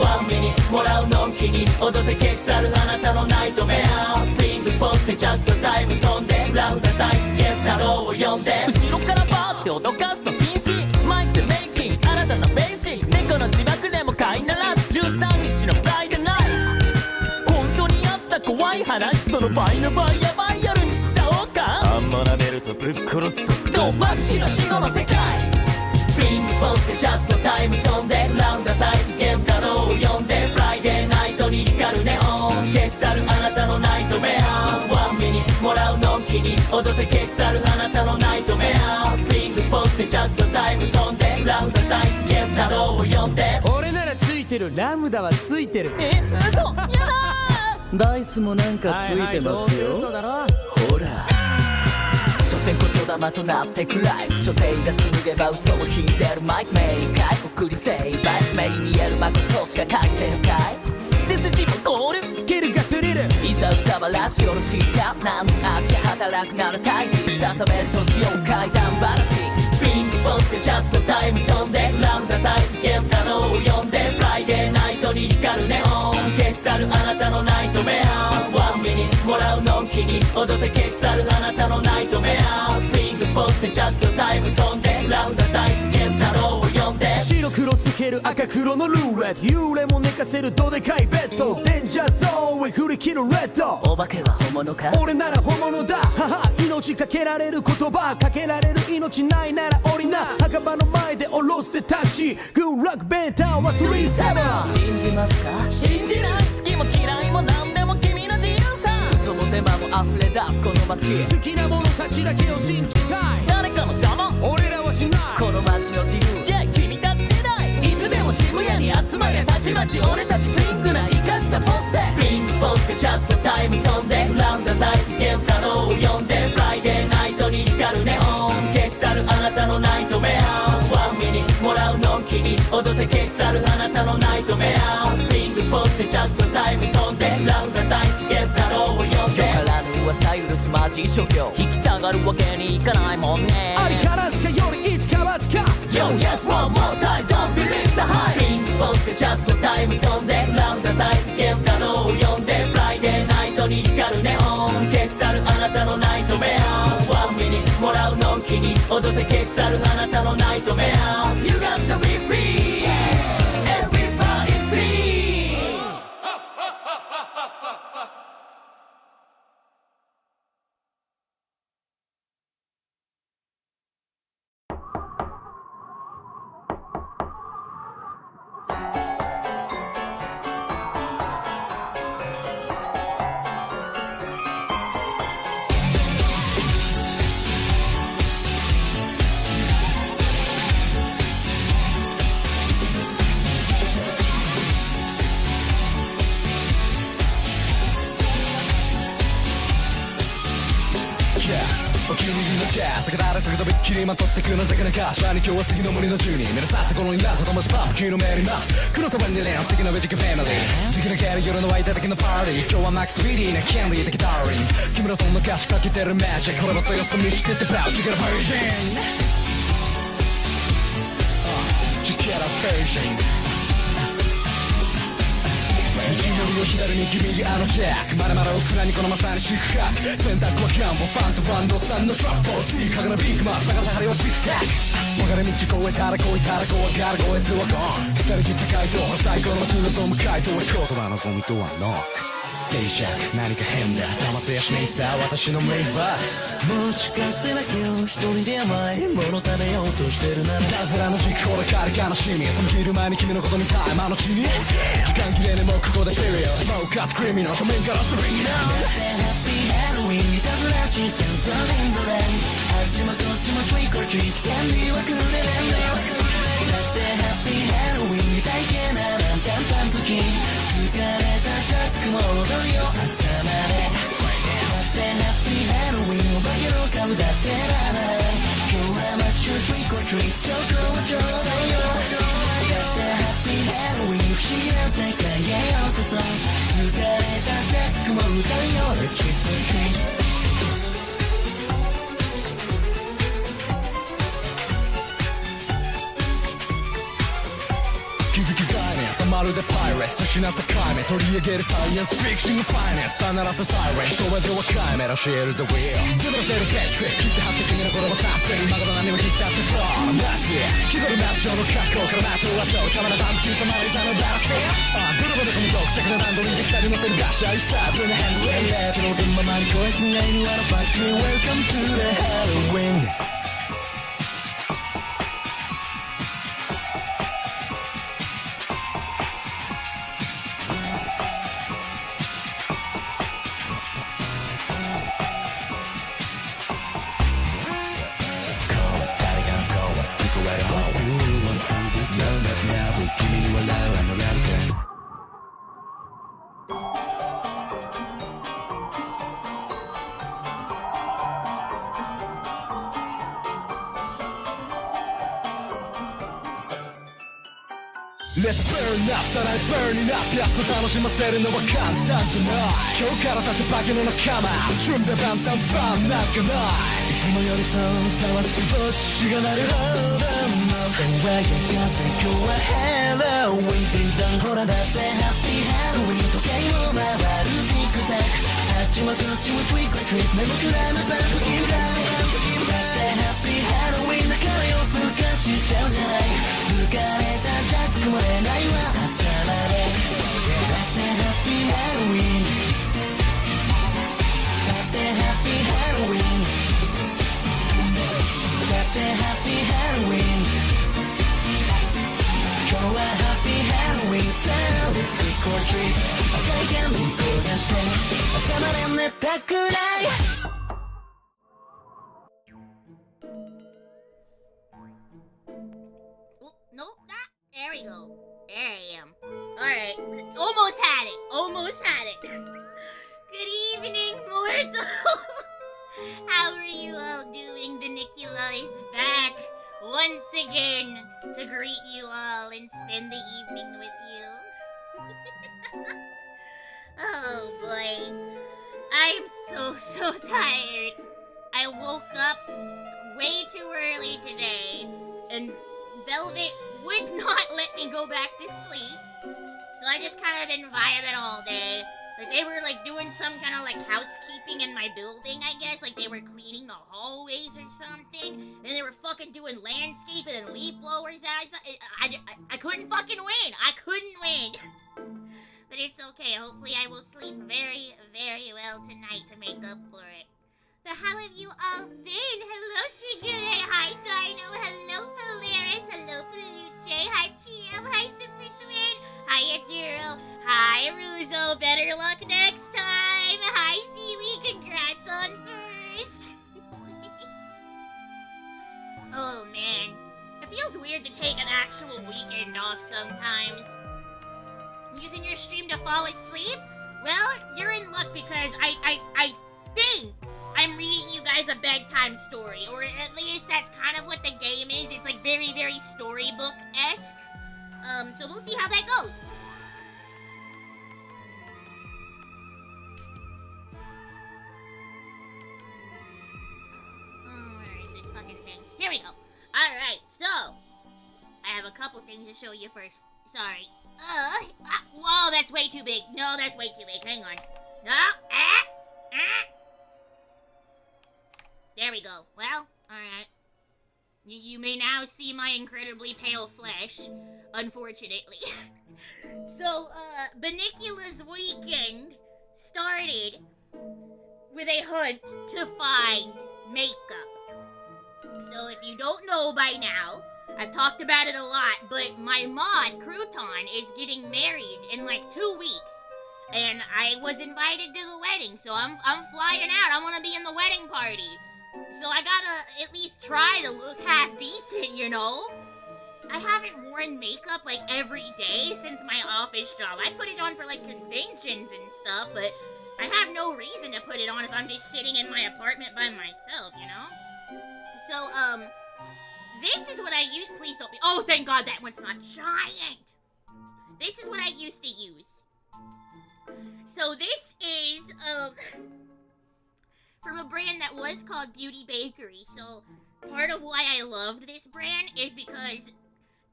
ワンミニもらうのんきに踊って消し去るあなたのナイトメアフィングポーズでジャストタイム飛んでラウンダダイスゲ太郎を呼んで後ろからバーって脅かすの禁止マイクでメイキン新たなベーシック猫の自爆でも飼いならず13日のフライデーナイト本当にあった怖い話その倍の倍やばい夜にしちゃおうかあんまなめるとぶっ殺すドバチの死後の世界フィングポーズでジャストタイム飛んでラウンダダイスゲ太郎を呼んでフライデーナイトに光るネオン消し去るあなたのナイトメアワンミニもらうのんきに踊って消し去るあなたのナイトメアフィングポーズでジャストタイム飛んでラウンダダイスゲ太郎を呼んで俺ならついてるラムダはついてる嘘やだダイスもなんかついてますよ、ほら所詮言霊となってくらい書生が紡げば嘘を引いてるマイクメーカー送り成敗目に見える誠しか書いてるかい背筋も凍るスキルがスリルいざうさばらしよろしいか何のあっち働くなら退治したためるとしよう怪談話フィングポーズでジャストタイム飛んでラウンダダイスゲ太郎を呼んでフライデーナイトに光るネオン消し去るあなたのナイトメアワンミニもらうのんきに踊って消し去るあなたのナイトメアフィングポーズでジャストタイム飛んでラウンダダイスゲ太郎を呼んで白黒つける赤黒のルーレット幽霊も寝かせるどでかいベッドデンジャーゾーンへ振り切るレッドお化けは本物か俺なら本物だ母命かけられる言葉かけられる命ないなら降りな墓場の前で下ろしてタッチグッラックベンターは37信じますか信じない好きも嫌いも何でも君の自由さ嘘も手間も溢れ出すこの街好きな者たちだけを信じたい誰かの邪魔俺らはしないこの街の自由 Yeah 君たち次第いつでも渋谷に集まれたちまち俺たちフィングな生かしたポッセフィングポーズでジャストタイム飛んでラウンダダイスゲ太郎を呼んでフライデーナイトに光るネオン消し去るあなたのナイトメアワンミニもらうのんきに踊って消し去るあなたのナイトメアフィングポーズでジャストタイム飛んでラウンダダイスゲ太郎を呼んでからぬ噂許すマジ諸行引き下がるわけにいかないもんねありからしかより一か八か Yo yes one more time don't believe the hype フィングポーズでジャストタイム飛んでラウンダダイスゲ太郎を呼んでフライデーナイトに光るネオン消し去るあなたのナイトメアワンミニもらうのんきに踊って消し去るあなたのナイトメア You got to be free Everybody's freeお気に入りのジャズ逆られすぎとびっきりまとってくの魚か島に今日は次の森の住人目指さってこのイラと友達パン昨日メリーマ黒さワンデレン素敵なベジックファミリー素敵なキャリー夜の湧いた時のパーティー今日はマックスウィーディーなキャンディー的ダーリン木村さんの歌詞かけてるマジックこれまたよそ見しててプラウチゲラバージンチゲラバージン右寄りを左に君があのジャックまだまだ奥らにこのまさにシックハック選択はキャンボファンとバンドさんのトラップを追加のビッグマン探さはりはチックタック分かれ道越えたら越えたら怖がる越えつはゴン疲れ切った回答最高の街のドーム回答言葉のゴミとはノック静寂何か変だ騙せやしねえさ私のメイバーもしかしてだけど一人で甘いもの食べようとしてるならダズラの時期ほどかり悲しみその昼前に君のこと見たい今のうちに時間切れねもうここでピリオドもうカツクリミナル正面からスリーナハッピーハロウィンいたずらしちゃうザリンドレンあっちもこっちもトリックオアトリートキャンディーはくれれんだだってハッピーハロウィンみたいけなランタンパンプキン疲れたチャックも踊るよ朝までだってハッピーハロウィンお化けの顔だってらない今日は街中トリックオアトリートチョコはちょうだいよだってハッピーハロウィン不思議な世界へようこそ疲れたチャックも歌うよ Let's trick or treat でパイレーツ失った解明取り上げるサイエンスフィクションのファイナンスさならせサイレン人は若い目のシールズウィールでもせるベットリック切って張って君の言葉サンプル今頃何を切ったってそうマジ気取るマッチョの格好からマットはどうたまらバンキューとまりざのバラフィーどれもどこも独着なランドリーで光のせるガシャイサーブのヘンドウェイレートの分ままに超えてないのはのバック Welcome to the Halloween Let's burn up さらに burning up やっと楽しませるのは簡単じゃない今日から立ち化けの仲間準備万端ファンなんかないいつもよりそう騒ぐぼっちが鳴るほどの騒ぎ風今日はハロウィンピンダンほらだってハッピーハロウィン時計を回るティックタックあっちもこっちもトリックトリック目もくらいのバンプキンダウンだってハッピーハロウィンだからよふかしちゃうじゃない疲れたざつくもれないわ朝までだってハッピーハロウィンだってハッピーハロウィンだってハッピーハロウィン今日はハッピーハロウィンさあ Let's trick or treat 赤い髪焦がして朝まで寝たくないNo, there we go. There I am. Alright, almost had it. Almost had it. Good evening, mortals. How are you all doing? Bunnicula is back once again to greet you all and spend the evening with you. Oh boy. I am so tired. I woke up way too early today and Velvet would not let me go back to sleep, so I just kind of been vibing all day. Like, they were, like, doing some kind of, like, housekeeping in my building, I guess. Like, they were cleaning the hallways or something, and they were fucking doing landscaping and leaf blowers out. I couldn't fucking win. I couldn't win. But it's okay. Hopefully I will sleep very, very well tonight to make up for it. But how have you all been? Hello, Shigure. Hi, Dino. Hello, Polaris. Hello, Peluche. Hi, Chiam. Hi, Super Twin. Hi, Adiro. Hi, Ruzo. Better luck next time. Hi, Seaweed. Congrats on first. Oh, man. It feels weird to take an actual weekend off sometimes. Using your stream to fall asleep? Well, you're in luck because I think I'm reading you guys a bedtime story, or at least that's kind of what the game is. It's like very, very storybook-esque. So we'll see how that goes. Where is this fucking thing? Here we go. Alright, so I have a couple things to show you first. Sorry. Whoa, that's way too big. No, that's way too big. Hang on. No. There we go. Well, alright. You may now see my incredibly pale flesh, unfortunately. So, Bunnicula's weekend started with a hunt to find makeup. So if you don't know by now, I've talked about it a lot, but my mod, Crouton, is getting married in like 2 weeks. And I was invited to the wedding, so I'm flying out. I want to be in the wedding party. So I gotta at least try to look half decent, you know? I haven't worn makeup like every day since my office job. I put it on for like conventions and stuff, but I have no reason to put it on if I'm just sitting in my apartment by myself, you know? So, this is what I use. Please don't be. Oh, thank God that one's not giant. This is what I used to use. So this is, from a brand that was called Beauty Bakery. So part of why I loved this brand is because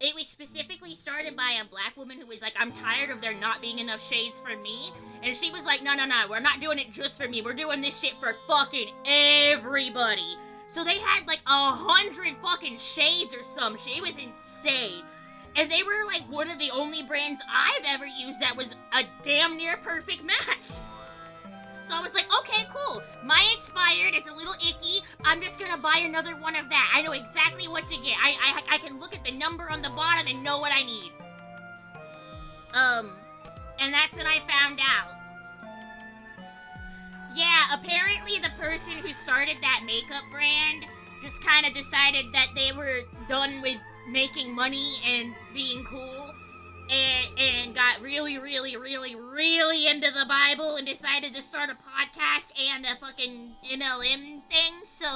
it was specifically started by a black woman who was like, I'm tired of there not being enough shades for me. And she was like, no, we're not doing it just for me. We're doing this shit for fucking everybody. So they had like 100 fucking shades or some shit. It was insane. And they were like one of the only brands I've ever used that was a damn near perfect match. So I was like, okay, cool. Mine expired. It's a little icky. I'm just gonna buy another one of that. I know exactly what to get. I can look at the number on the bottom and know what I need. And that's when I found out. Yeah, apparently the person who started that makeup brand just kind of decided that they were done with making money and being cool. And got really into the Bible and decided to start a podcast and a fucking MLM thing. So,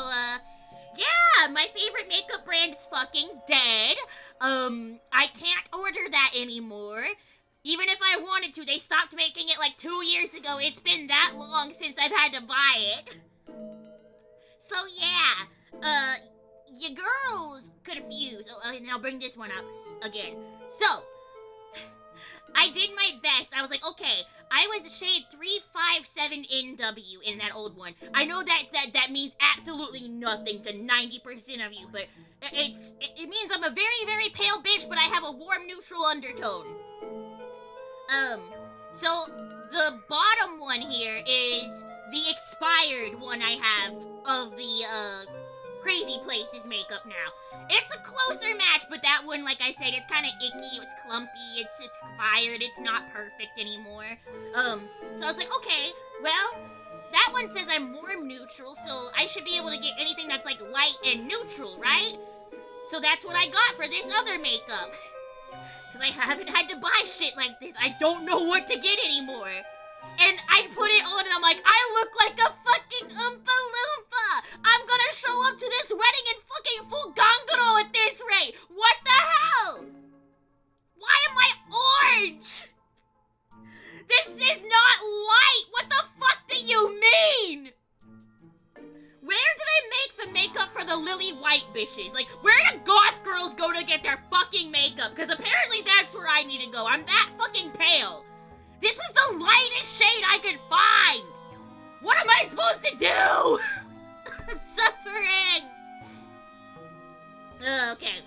yeah, my favorite makeup brand is fucking dead. I can't order that anymore. Even if I wanted to, they stopped making it like 2 years ago. It's been that long since I've had to buy it. So, yeah, you girls confused. Oh, and I'll bring this one up again. So, I did my best. I was like, okay, I was shade 357NW in that old one. I know that means absolutely nothing to 90% of you, but it means I'm a very pale bitch, but I have a warm neutral undertone. So the bottom one here is the expired one I have of the Crazy Places makeup now. It's a closer match, but that one, like I said, it's kind of icky, it's clumpy, it's expired, it's not perfect anymore. So I was like, okay, well, that one says I'm warm neutral, so I should be able to get anything that's like light and neutral, right? So that's what I got for this other makeup. Because I haven't had to buy shit like this. I don't know what to get anymore. And I put it on and I'm like, I look like a fucking Oompa Loompa. I'm gonna show up to this wedding in fucking full ganguro at this rate. What the hell? Why am I orange? This is not light. What the fuck do you mean? Where do they make the makeup for the lily white bitches? Like, where do goth girls go to get their fucking makeup? Because apparently that's where I need to go. I'm that fucking pale. This was the lightest shade I could find! What am I supposed to do? I'm suffering! Okay.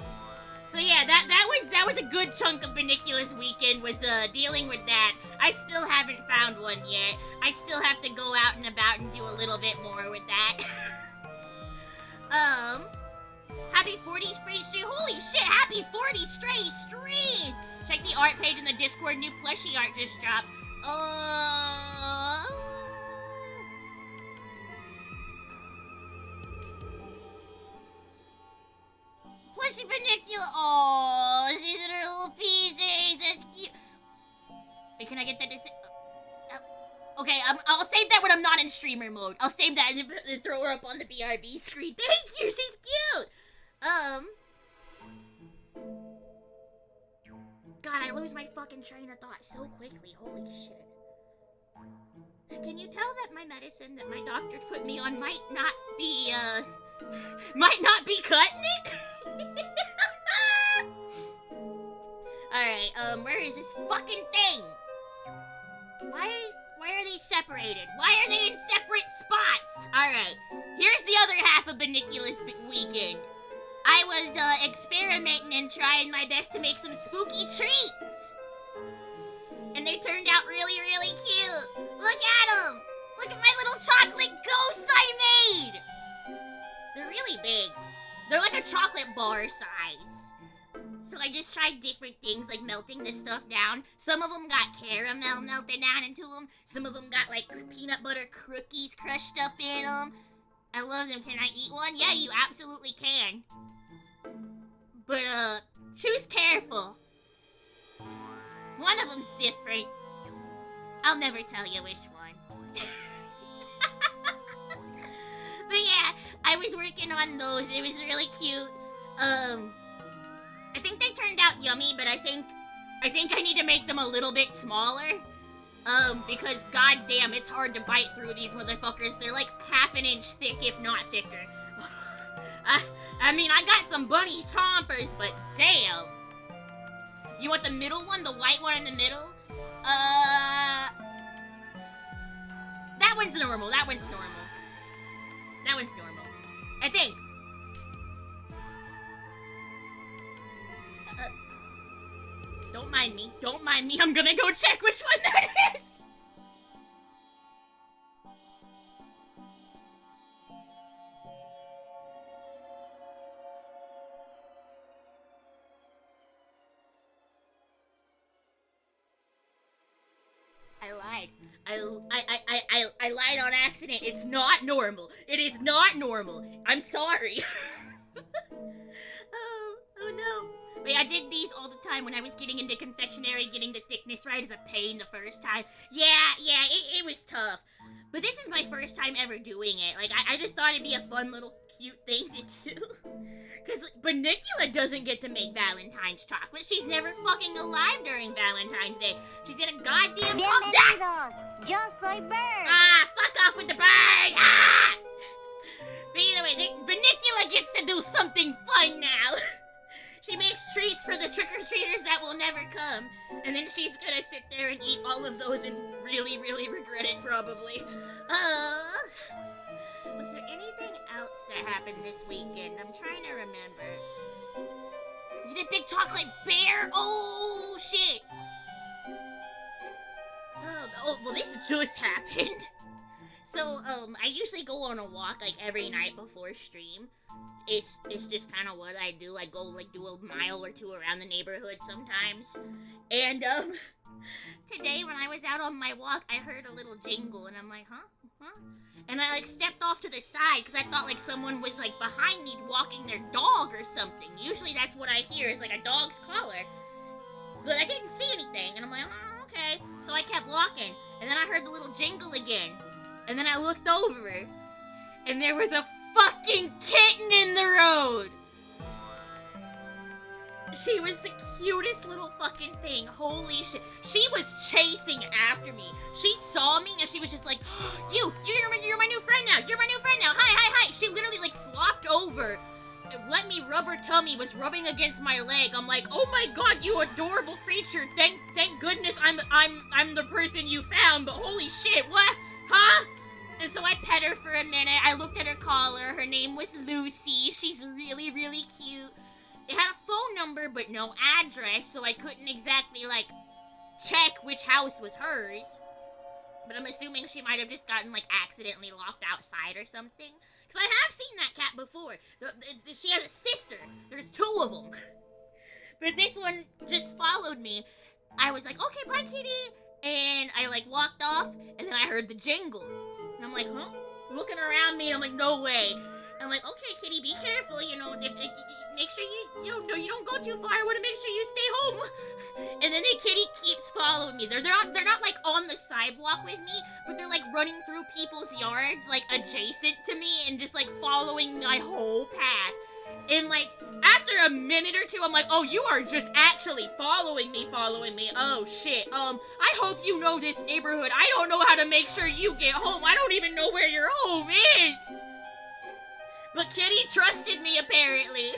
So yeah, that was a good chunk of Bunnicula's weekend, was dealing with that. I still haven't found one yet. I still have to go out and about and do a little bit more with that. Happy 40 straight streams. Holy shit, happy 40 straight streams! Check the art page in the Discord. New plushie art just dropped. Plushie Bunnicula. Oh, she's in her little PJs. That's cute. Wait, can I get that to okay, I'll save that when I'm not in streamer mode. I'll save that and throw her up on the BRB screen. Thank you, she's cute. God, I lose my fucking train of thought so quickly. Holy shit. Can you tell that my medicine that my doctors put me on might not be cutting it? Alright, where is this fucking thing? Why are they separated? Why are they in separate spots? Alright, here's the other half of Bunnicula's weekend. I was, experimenting and trying my best to make some spooky treats. And they turned out really cute. Look at them! Look at my little chocolate ghosts I made! They're really big. They're like a chocolate bar size. So I just tried different things, like melting this stuff down. Some of them got caramel melted down into them. Some of them got, like, peanut butter cookies crushed up in them. I love them. Can I eat one? Yeah, you absolutely can. But, choose careful. One of them's different. I'll never tell you which one. But yeah, I was working on those. It was really cute. I think they turned out yummy, but I think I need to make them a little bit smaller. Because goddamn, it's hard to bite through these motherfuckers. They're like half an inch thick, if not thicker. I mean, I got some bunny chompers, but damn. You want the middle one? The white one in the middle? That one's normal. That one's normal. That one's normal. I think. Don't mind me. Don't mind me. I'm gonna go check which one that is. I lied. I lied on accident. It's not normal. It is not normal. I'm sorry. Oh no. Wait, I did these all the time when I was getting into confectionery. Getting the thickness right is a pain the first time. Yeah, it was tough. But this is my first time ever doing it. Like, I just thought it'd be a fun little cute thing to do. Because Bunnicula doesn't get to make Valentine's chocolate. She's never fucking alive during Valentine's Day. She's in a goddamn... Bienvenidos, yo soy Bird. Ah, fuck off with the bird! Ah! But either way, Bunnicula gets to do something fun now. She makes treats for the trick-or-treaters that will never come. And then she's gonna sit there and eat all of those and really, really regret it, probably. Was there anything else that happened this weekend? I'm trying to remember. You did a big chocolate bear? Oh, shit! Oh, well, this just happened. So, I usually go on a walk, like, every night before stream. It's just kind of what I do. I go, like, do a mile or two around the neighborhood sometimes. And, today when I was out on my walk, I heard a little jingle, and I'm like, huh? And I, like, stepped off to the side, because I thought, like, someone was, like, behind me walking their dog or something. Usually that's what I hear, is, like, a dog's collar. But I didn't see anything, and I'm like, oh, okay. So I kept walking, and then I heard the little jingle again. And then I looked over, and there was a fucking kitten in the road! She was the cutest little fucking thing. Holy shit. She was chasing after me. She saw me, and she was just like, you're my new friend now. You're my new friend now. Hi. She literally, like, flopped over, let me rub her tummy, was rubbing against my leg. I'm like, oh my god, you adorable creature. Thank goodness I'm the person you found, but holy shit, what? Huh? And so I pet her for a minute. I looked at her collar. Her name was Lucy. She's really, really cute. It had a phone number, but no address, so I couldn't exactly, like, check which house was hers. But I'm assuming she might have just gotten, like, accidentally locked outside or something. Because I have seen that cat before. She has a sister. There's two of them. But this one just followed me. I was like, okay, bye, kitty. And I, like, walked off, and then I heard the jingle. And I'm like, huh? Looking around me, I'm like, no way. And I'm like, okay, kitty, be careful, you know, make sure you don't go too far. I want to make sure you stay home. And then the kitty keeps following me. They're not like on the sidewalk with me, but they're like running through people's yards, like adjacent to me, and just like following my whole path. And like after a minute or two, I'm like, oh, you are just actually following me. Oh shit. I hope you know this neighborhood. I don't know how to make sure you get home. I don't even know where your home is. But Kitty trusted me, apparently.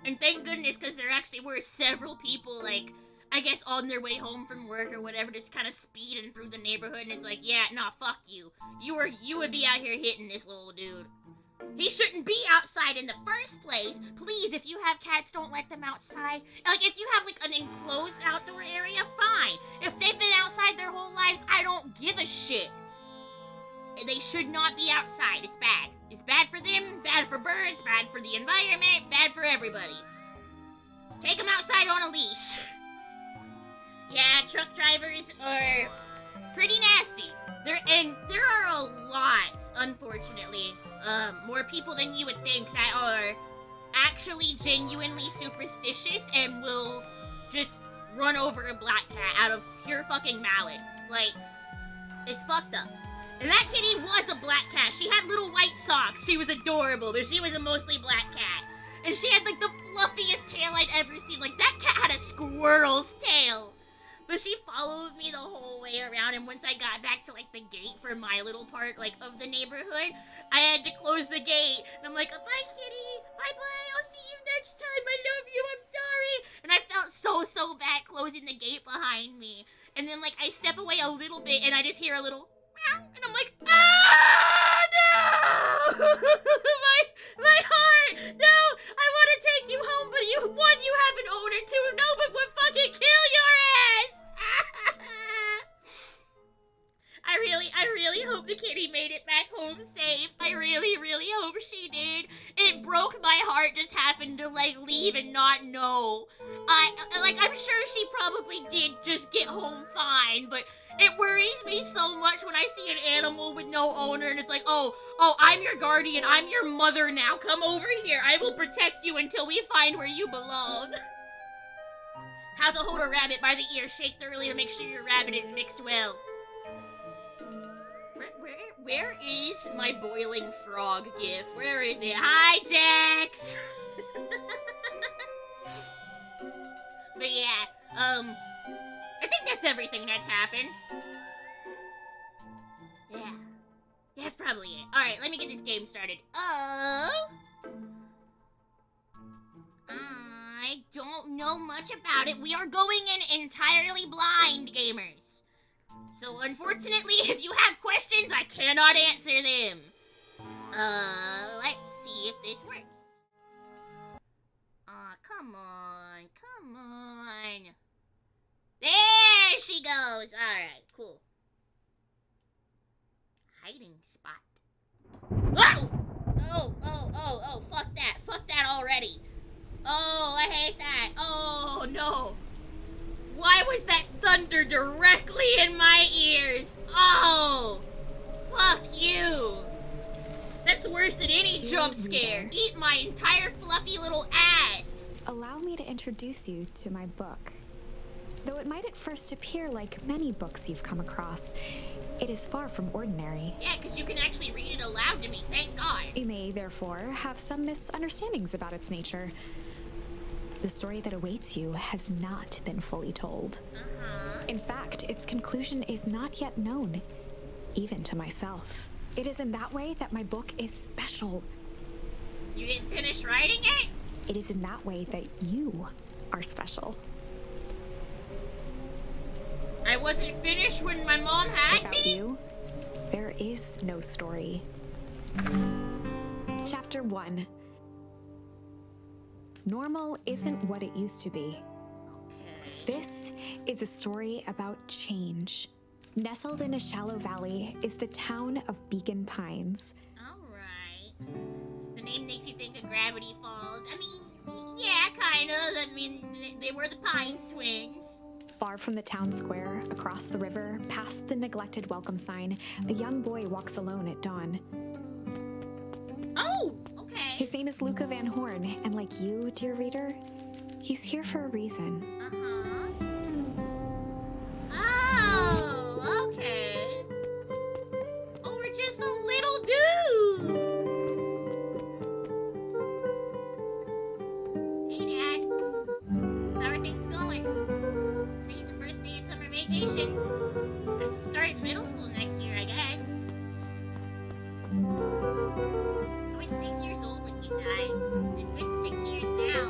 And thank goodness, because there actually were several people, like, I guess on their way home from work or whatever, just kind of speeding through the neighborhood, and it's like, yeah, nah, fuck you. You would be out here hitting this little dude. He shouldn't be outside in the first place. Please, if you have cats, don't let them outside. Like, if you have, like, an enclosed outdoor area, fine. If they've been outside their whole lives, I don't give a shit. They should not be outside. It's bad. It's bad for them, bad for birds, bad for the environment, bad for everybody. Take them outside on a leash. Yeah, truck drivers are pretty nasty. There are a lot, unfortunately, more people than you would think that are actually genuinely superstitious and will just run over a black cat out of pure fucking malice. Like, it's fucked up. And that kitty was a black cat. She had little white socks. She was adorable, but she was a mostly black cat. And she had, like, the fluffiest tail I'd ever seen. Like, that cat had a squirrel's tail. But she followed me the whole way play around, and once I got back to, like, the gate for my little part, like, of the neighborhood, I had to close the gate. And I'm like, bye, kitty. Bye-bye. I'll see you next time. I love you. I'm sorry. And I felt so bad closing the gate behind me. And then, like, I step away a little bit, and I just hear a little meow. And I'm like, ah, no! my heart! No! I want to take you home, but you have an owner, two, no, but would fucking kill your ass! I really hope the kitty made it back home safe. I really hope she did. It broke my heart just having to, like, leave and not know. I'm sure she probably did just get home fine, but it worries me so much when I see an animal with no owner and it's like, oh, I'm your guardian, I'm your mother now, come over here, I will protect you until we find where you belong. How to hold a rabbit by the ear, shake thoroughly to make sure your rabbit is mixed well. Where is my boiling frog gif? Where is it? Hi, Jax! But yeah, I think that's everything that's happened. Yeah. That's probably it. Alright, let me get this game started. I don't know much about it. We are going in entirely blind, gamers. So, unfortunately, if you have questions, I cannot answer them. Let's see if this works. Aw, come on. There she goes. Alright, cool. Hiding spot. Whoa! Oh, fuck that. Fuck that already. Oh, I hate that. Oh, no. Why was that thunder directly in my ears? Oh, fuck you. That's worse than any jump scare. Eat my entire fluffy little ass. Allow me to introduce you to my book. Though it might at first appear like many books you've come across, it is far from ordinary. Yeah, because you can actually read it aloud to me, thank God. You may, therefore, have some misunderstandings about its nature. The story that awaits you has not been fully told. In fact, its conclusion is not yet known, even to myself. It is in that way that my book is special. You didn't finish writing it? It is in that way that you are special. I wasn't finished when my mom had Without me? you, there is no story. Chapter 1. Normal isn't what it used to be. This is a story about change. Nestled in a shallow valley is the town of Beacon Pines. Alright. The name makes you think of Gravity Falls. I mean, yeah, kind of. I mean, they were the Pine Swings. Far from the town square, across the river, past the neglected welcome sign, a young boy walks alone at dawn. Oh, okay. His name is Luca Van Horn, and like you, dear reader, he's here for a reason. Oh, okay. Oh, we're just a little dude. Hey, Dad. How are things going? Today's the first day of summer vacation. I start middle school next year, I guess. I was 6 years old when he died. It's been 6 years now.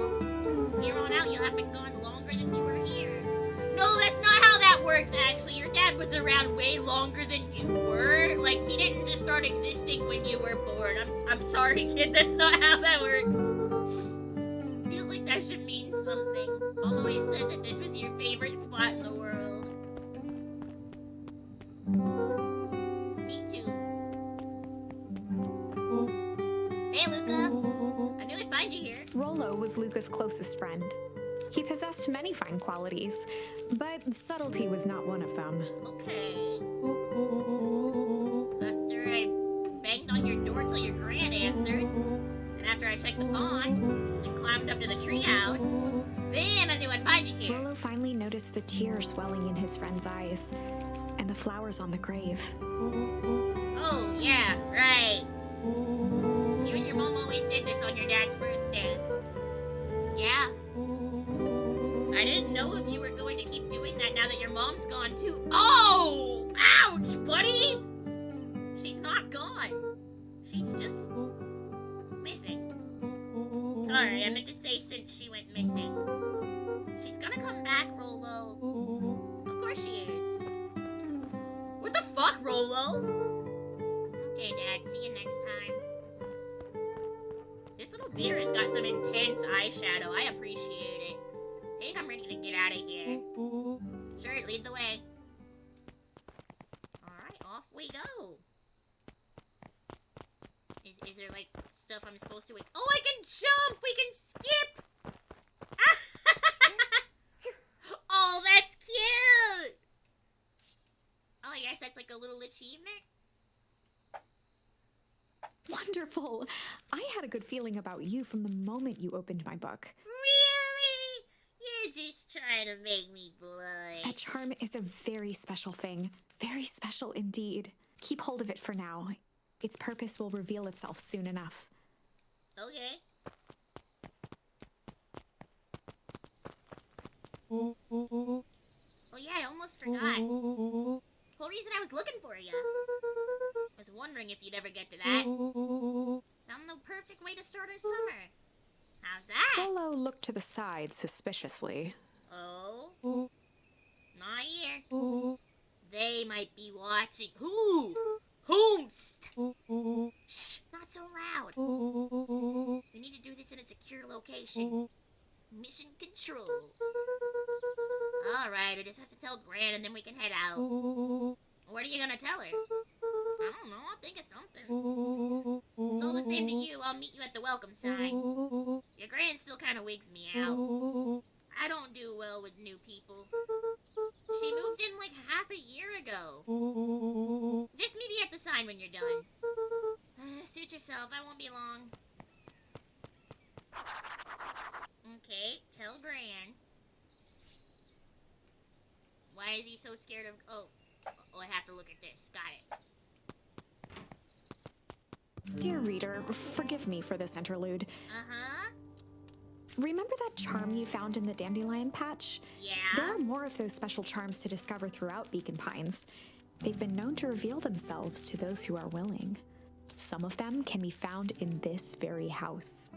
From here on out, you'll have been gone longer than you were here. No, that's not how that works, actually. Your dad was around way longer than you were. Like, he didn't just start existing when you were born. I'm sorry, kid. That's not how that works. Feels like that should mean something. Mom always said that this was your favorite spot in the world. Me too. Hey, Luca. I knew I'd find you here. Rollo was Luca's closest friend. He possessed many fine qualities, but subtlety was not one of them. Okay. After I banged on your door till your gran answered, and after I checked the pond and climbed up to the treehouse, then I knew I'd find you here. Rollo finally noticed the tears welling in his friend's eyes, and the flowers on the grave. Oh, yeah, right. You and your mom always did this on your dad's birthday. Yeah. I didn't know if you were going to keep doing that now that your mom's gone too. Oh! she's just missing. Sorry, I meant to say since she went missing. She's gonna come back, Rolo. Of course she is. What the fuck, Rolo? Okay, Dad, see you next time. This little deer has got some intense eyeshadow. I appreciate it. I think I'm ready to get out of here. Sure, lead the way. Alright, off we go. Is there, like, stuff I'm supposed to... Oh, I can jump! We can skip! Oh, that's cute! Oh, I guess that's like a little achievement? Wonderful. I had a good feeling about you from the moment you opened my book. Really? You're just trying to make me blush. That charm is a very special thing. Very special indeed. Keep hold of it for now. Its purpose will reveal itself soon enough. Okay. Oh yeah, I almost forgot. Whole reason I was looking for you. I was wondering if you'd ever get to that. Found the perfect way to start our summer. How's that? Rolo looked to the side suspiciously. Oh? Not here. They might be watching. Who? Whomst? Shh, not so loud. We need to do this in a secure location. Mission control. Alright, I just have to tell Gran and then we can head out. What are you gonna tell her? I don't know, I'll think of something. If it's all the same to you, I'll meet you at the welcome sign. Your Gran still kinda wigs me out. I don't do well with new people. She moved in like half a year ago. Just meet me at the sign when you're done. Suit yourself, I won't be long. Okay, tell Gran. Why is he so scared of... Oh, I have to look at this. Got it. Dear reader, forgive me for this interlude. Uh-huh. Remember that charm you found in the dandelion patch? Yeah? There are more of those special charms to discover throughout Beacon Pines. They've been known to reveal themselves to those who are willing. Some of them can be found in this very house.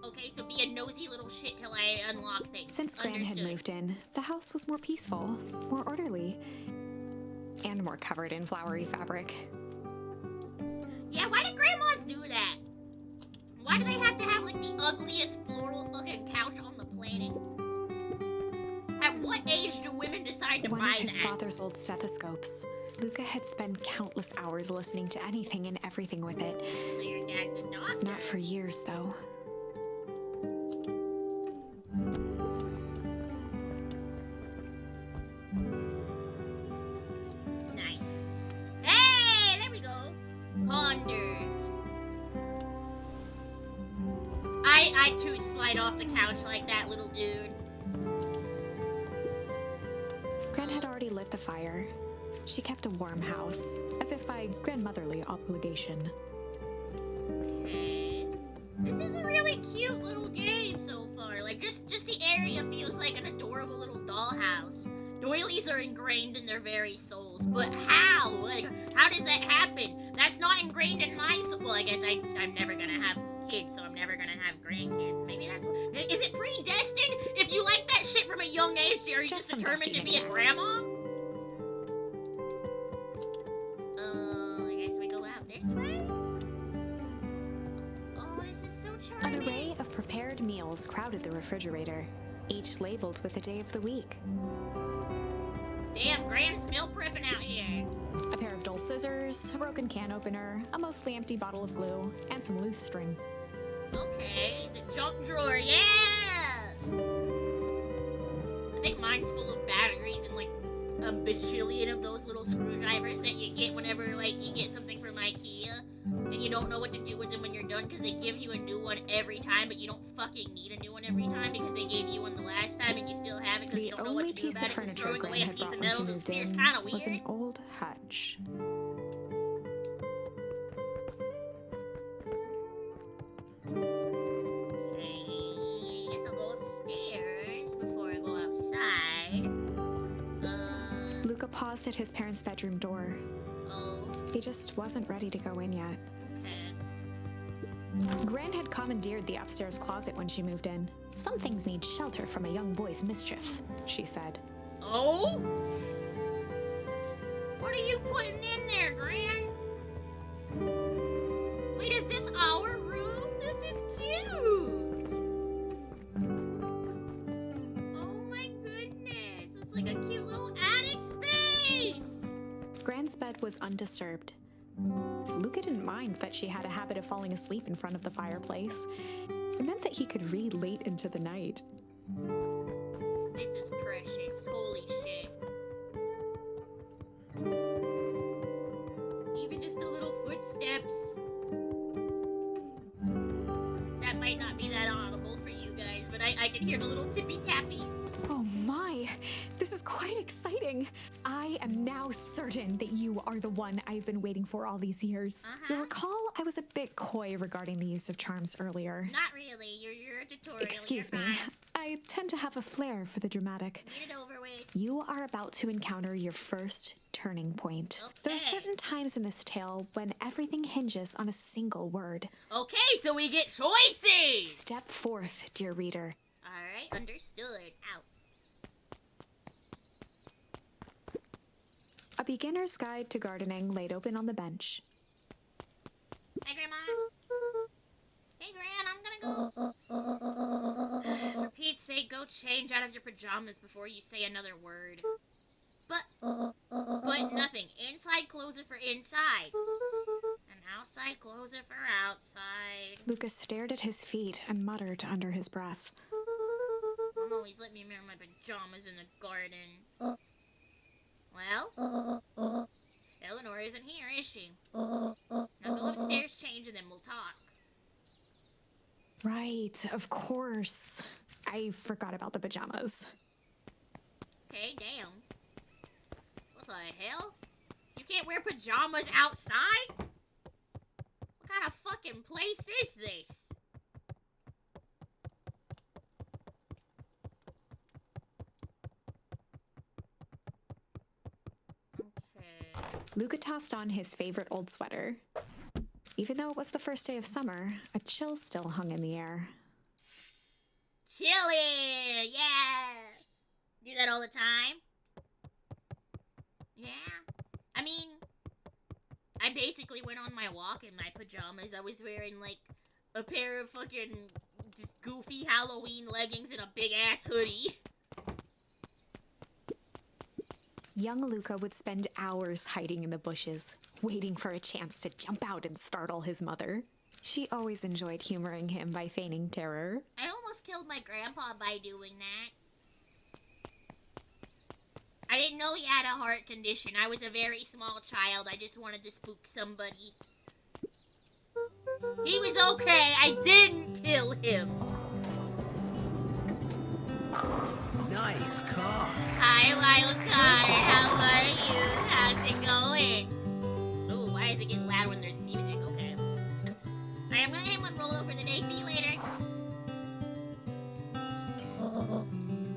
Okay, so be a nosy little shit till I unlock things. Since Gran had moved in, the house was more peaceful, more orderly, and more covered in flowery fabric. Yeah, why did grandmas do that? Why do they have to have, like, the ugliest floral fucking couch on the planet? At what age do women decide to One buy of his that? father's old stethoscopes. Luca had spent countless hours listening to anything and everything with it. So your dad's a doctor? Not for years, though. Nice. Hey, there we go. Ponder. I too slide off the couch like that little dude. Gran had already lit the fire. She kept a warm house, as if by grandmotherly obligation. Okay. This is a really cute little game so far. Like, just the area feels like an adorable little dollhouse. Doilies are ingrained in their very souls, but how? Like, how does that happen? That's not ingrained in my soul. Well, I guess I'm never gonna have kids, so I'm never gonna have grandkids. Maybe that's what... Is it predestined? If you like that shit from a young age, are you just some determined to dusty be a knickknacks. grandma? I guess we go out this way? Oh, this is so An charming. array of prepared meals crowded the refrigerator, each labeled with the day of the week. Damn, Grand's meal prepping out here. A pair of dull scissors, a broken can opener, a mostly empty bottle of glue, and some loose string. Okay, the junk drawer, yeah! I think mine's full of batteries and like a bajillion of those little screwdrivers that you get whenever like you get something from IKEA and you don't know what to do with them when you're done because they give you a new one every time, but you don't fucking need a new one every time because they gave you one the last time and you still have it because you The don't know what only to do piece about of it because furniture throwing Gran away a had piece brought of when she metal just moved appears in kind of was an weird. old hutch. Okay, I guess I'll go upstairs before I go outside. Luca paused at his parents' bedroom door. Oh. He just wasn't ready to go in yet. Gran had commandeered the upstairs closet when she moved in. Some things need shelter from a young boy's mischief, she said. Oh? What are you putting in there, Gran? Wait, is this our room? This is cute! Oh my goodness, it's like a cute little attic space! Gran's bed was undisturbed. Luca didn't mind that she had a habit of falling asleep in front of the fireplace. It meant that he could read late into the night. This is precious. Holy shit. Even just the little footsteps. That might not be that audible for you guys, but I can hear the little tippy tappies. Oh my, this is quite exciting. I am now certain that you are the one I've been waiting for all these years. You'll recall I was a bit coy regarding the use of charms earlier. Not really. You're a tutorial. Excuse me. I tend to have a flair for the dramatic. Get it over with. You are about to encounter your first turning point. There are certain times in this tale when everything hinges on a single word. Okay, so we get choices! Step forth, dear reader. Alright, understood. Out. A beginner's guide to gardening laid open on the bench. Hi, Grandma. Hey, Gran, I'm gonna go. For Pete's sake, go change out of your pajamas before you say another word. But nothing. Inside clothes are for inside. And outside clothes are for outside. Lucas stared at his feet and muttered under his breath. Mom always let me wear my pajamas in the garden. Well, Eleanor isn't here, is she? Now go upstairs, change, and then we'll talk. Right, of course. I forgot about the pajamas. Okay, damn. What the hell? You can't wear pajamas outside? What kind of fucking place is this? Luca tossed on his favorite old sweater. Even though it was the first day of summer, a chill still hung in the air. Chilly! Yeah! Do that all the time? Yeah. I mean, I basically went on my walk in my pajamas. I was wearing, like, a pair of fucking just goofy Halloween leggings and a big-ass hoodie. Young Luca would spend hours hiding in the bushes, waiting for a chance to jump out and startle his mother. She always enjoyed humoring him by feigning terror. I almost killed my grandpa by doing that. I didn't know he had a heart condition. I was a very small child. I just wanted to spook somebody. He was okay. I didn't kill him. Nice car. Hi, Wild Card. How are you? How's it going? Oh, why is it getting loud when there's music? Okay. Alright, I'm gonna end one roll over the day. See you later.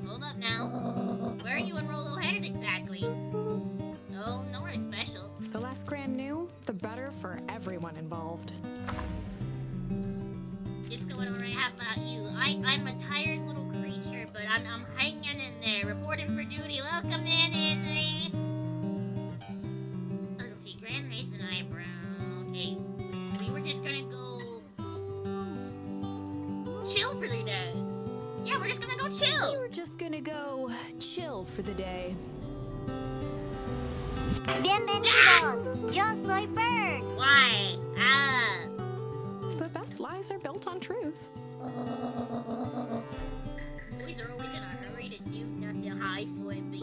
Hold up now. Where are you and Rolo headed exactly? Oh, nowhere special. The less Gran knew, the better for everyone involved. It's going alright. How about you? I'm a tired little creature, but I'm hanging in there. Reporting for duty. Welcome in, Henry. Oh, see, Gran raised an eyebrow. Okay, we were just gonna go chill for the day. Yeah, we're just gonna go chill. We were just gonna go chill for the day. Bienvenidos. Yo soy Bird. Why? The best lies are built on truth. Boys are always in a hurry to do nothing high for me.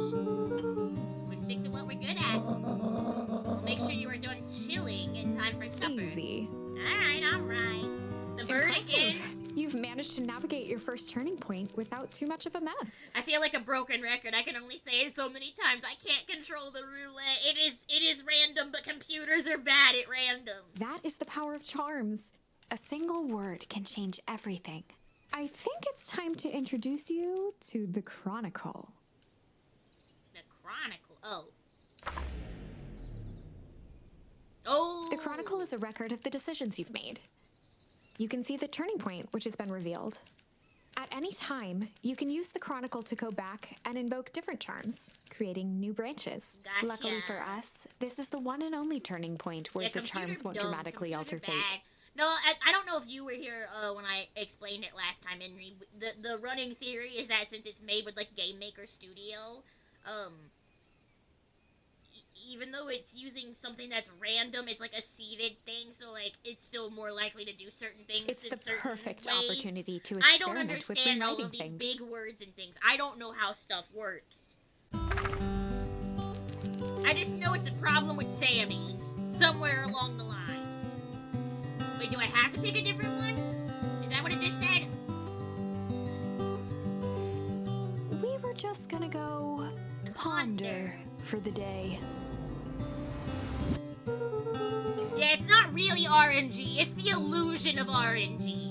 We stick to what we're good at. We'll make sure you are done chilling in time for supper. Easy. Alright. The verdict is... You've managed to navigate your first turning point without too much of a mess. I feel like a broken record. I can only say it so many times. I can't control the roulette. It is random, but computers are bad at random. That is the power of charms. A single word can change everything. I think it's time to introduce you to the Chronicle. The Chronicle? Oh. Oh! The Chronicle is a record of the decisions you've made. you can see the turning point which has been revealed. At any time, you can use the Chronicle to go back and invoke different charms, creating new branches. Gotcha. Luckily for us, this is the one and only turning point where Yeah, the computer charms won't dumb, dramatically alter computer fate. bad. No, I don't know if you were here when I explained it last time, Henry. The running theory is that since it's made with, like, Game Maker Studio, even though it's using something that's random, it's like a seeded thing, so, like, it's still more likely to do certain things It's in the certain perfect ways. opportunity to I don't experiment with understand all rewriting of these things. big words and things. I don't know how stuff works. I just know it's a problem with Sammy, somewhere along the line. Wait, do I have to pick a different one? Is that what it just said? We were just gonna go ponder for the day. Yeah, it's not really RNG. It's the illusion of RNG.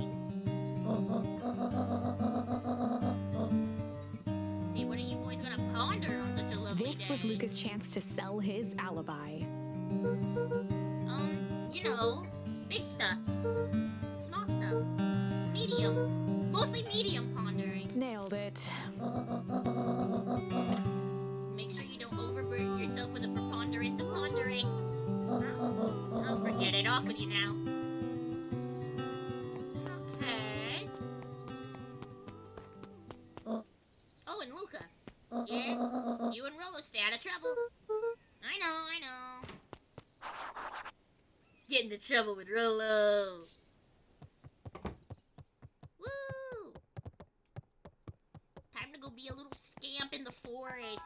See, what are you boys gonna ponder on such a lovely This was day? Luca's chance to sell his alibi. You know, big stuff. Small stuff. Medium. Mostly medium pondering. Nailed it. Make sure you don't overburden yourself with a preponderance of pondering. Oh, forget it. Off with you now. Okay. Oh, and Luca. Yeah? You and Rolo stay out of trouble. I know. Get into trouble with Rolo. Woo! Time to go be a little scamp in the forest.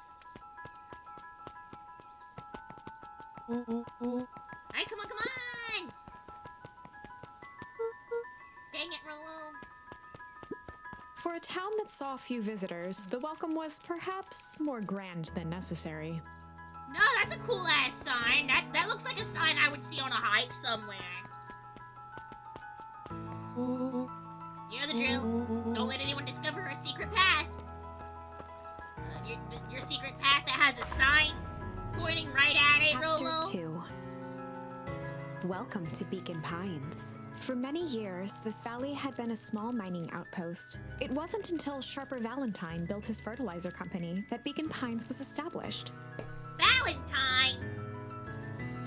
Alright, come on! Dang it, Rolo. For a town that saw few visitors, the welcome was perhaps more grand than necessary. No, that's a cool-ass sign. That looks like a sign I would see on a hike somewhere. You know the drill. Don't let anyone discover her secret path. Your secret path that has a sign pointing right at it, Rolo. Chapter 2. Welcome to Beacon Pines. For many years, this valley had been a small mining outpost. It wasn't until Sharper Valentine built his fertilizer company that Beacon Pines was established. Valentine!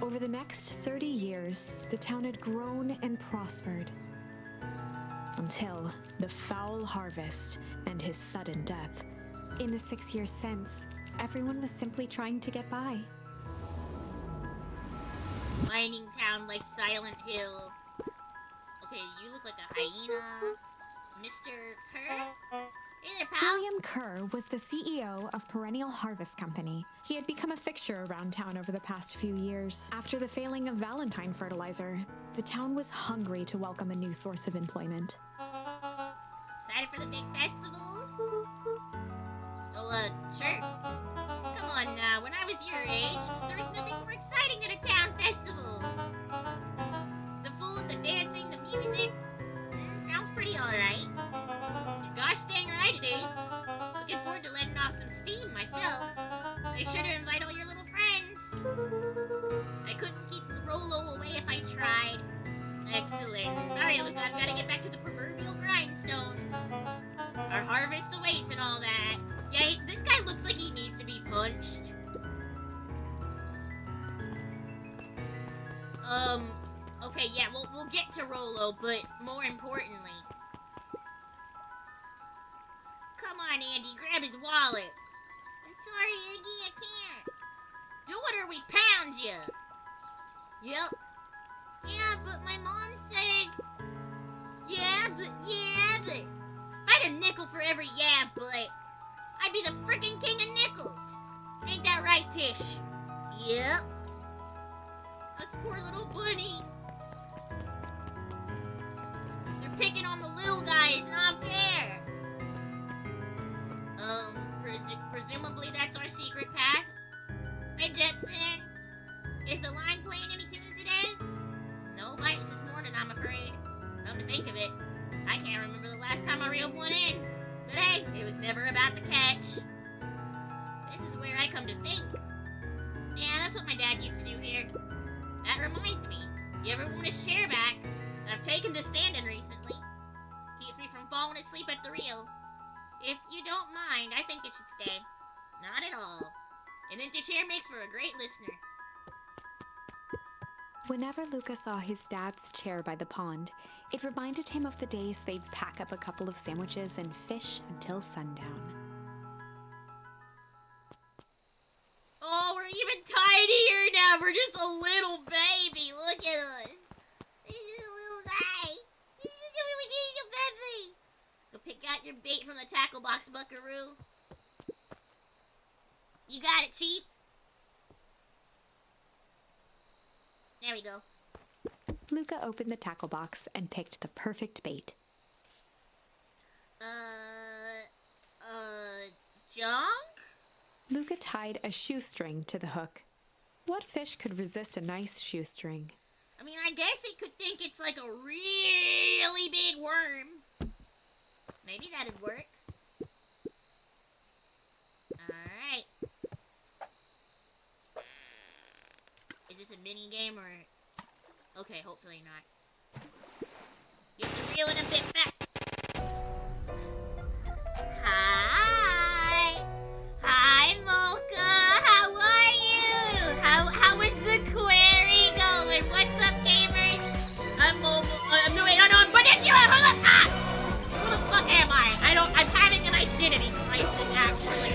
Over the next 30 years, the town had grown and prospered. Until the foul harvest and his sudden death. In the 6 years since, everyone was simply trying to get by. Mining town like Silent Hill. Okay, you look like a hyena. Mr. Kerr? Hey there, pal. William Kerr was the CEO of Perennial Harvest Company. He had become a fixture around town over the past few years. After the failing of Valentine Fertilizer, the town was hungry to welcome a new source of employment. Excited for the big festival? Oh, sure. Come on now, when I was your age, there was nothing more exciting than a town festival. The food, the dancing, the music. Sounds pretty alright. Gosh dang right it is. Looking forward to letting off some steam myself. Be sure to invite all your little friends. I couldn't keep Rolo away if I tried. Excellent. Sorry, Luca, I've got to get back to the proverbial grindstone. Our harvest awaits and all that. Yeah, this guy looks like he needs to be punched. Okay, yeah, we'll get to Rolo, but more importantly... Come on, Andy, grab his wallet. I'm sorry, Iggy, I can't. Do it or we pound you. Yep. Yeah, but my mom said... Yeah, but... If I had a nickel for every yeah, but... I'd be the frickin' king of nickels. Ain't that right, Tish? Yep. Us poor little bunny. They're picking on the little guy. It's not fair. Presumably that's our secret path. Hey, Jetson. Is the line playing any tunes today? No bites this morning, I'm afraid. Come to think of it, I can't remember the last time I reeled one in. But hey, it was never about the catch. This is where I come to think. Yeah, that's what my dad used to do here. That reminds me, you ever want to share back? I've taken to standing recently. Keeps me from falling asleep at the reel. If you don't mind, I think it should stay. Not at all. An empty chair makes for a great listener. Whenever Luca saw his dad's chair by the pond, it reminded him of the days they'd pack up a couple of sandwiches and fish until sundown. Oh, we're even tinier now. We're just a little baby. Look at us. This is a little guy. This is a baby. Go pick out your bait from the tackle box, buckaroo. You got it, Chief. There we go. Luca opened the tackle box and picked the perfect bait. Junk? Luca tied a shoestring to the hook. What fish could resist a nice shoestring? I mean, I guess it could think it's like a really big worm. Maybe that'd work. Alright. Is this a mini game or... Okay, hopefully not. You have to reel it a bit back. Hi! Hi, Mocha! How are you? How is the query going? What's up, gamers? I'm no, wait, no, I'm Bunnicula! Hold up! Ah! Who the fuck am I? I'm having an identity crisis, actually.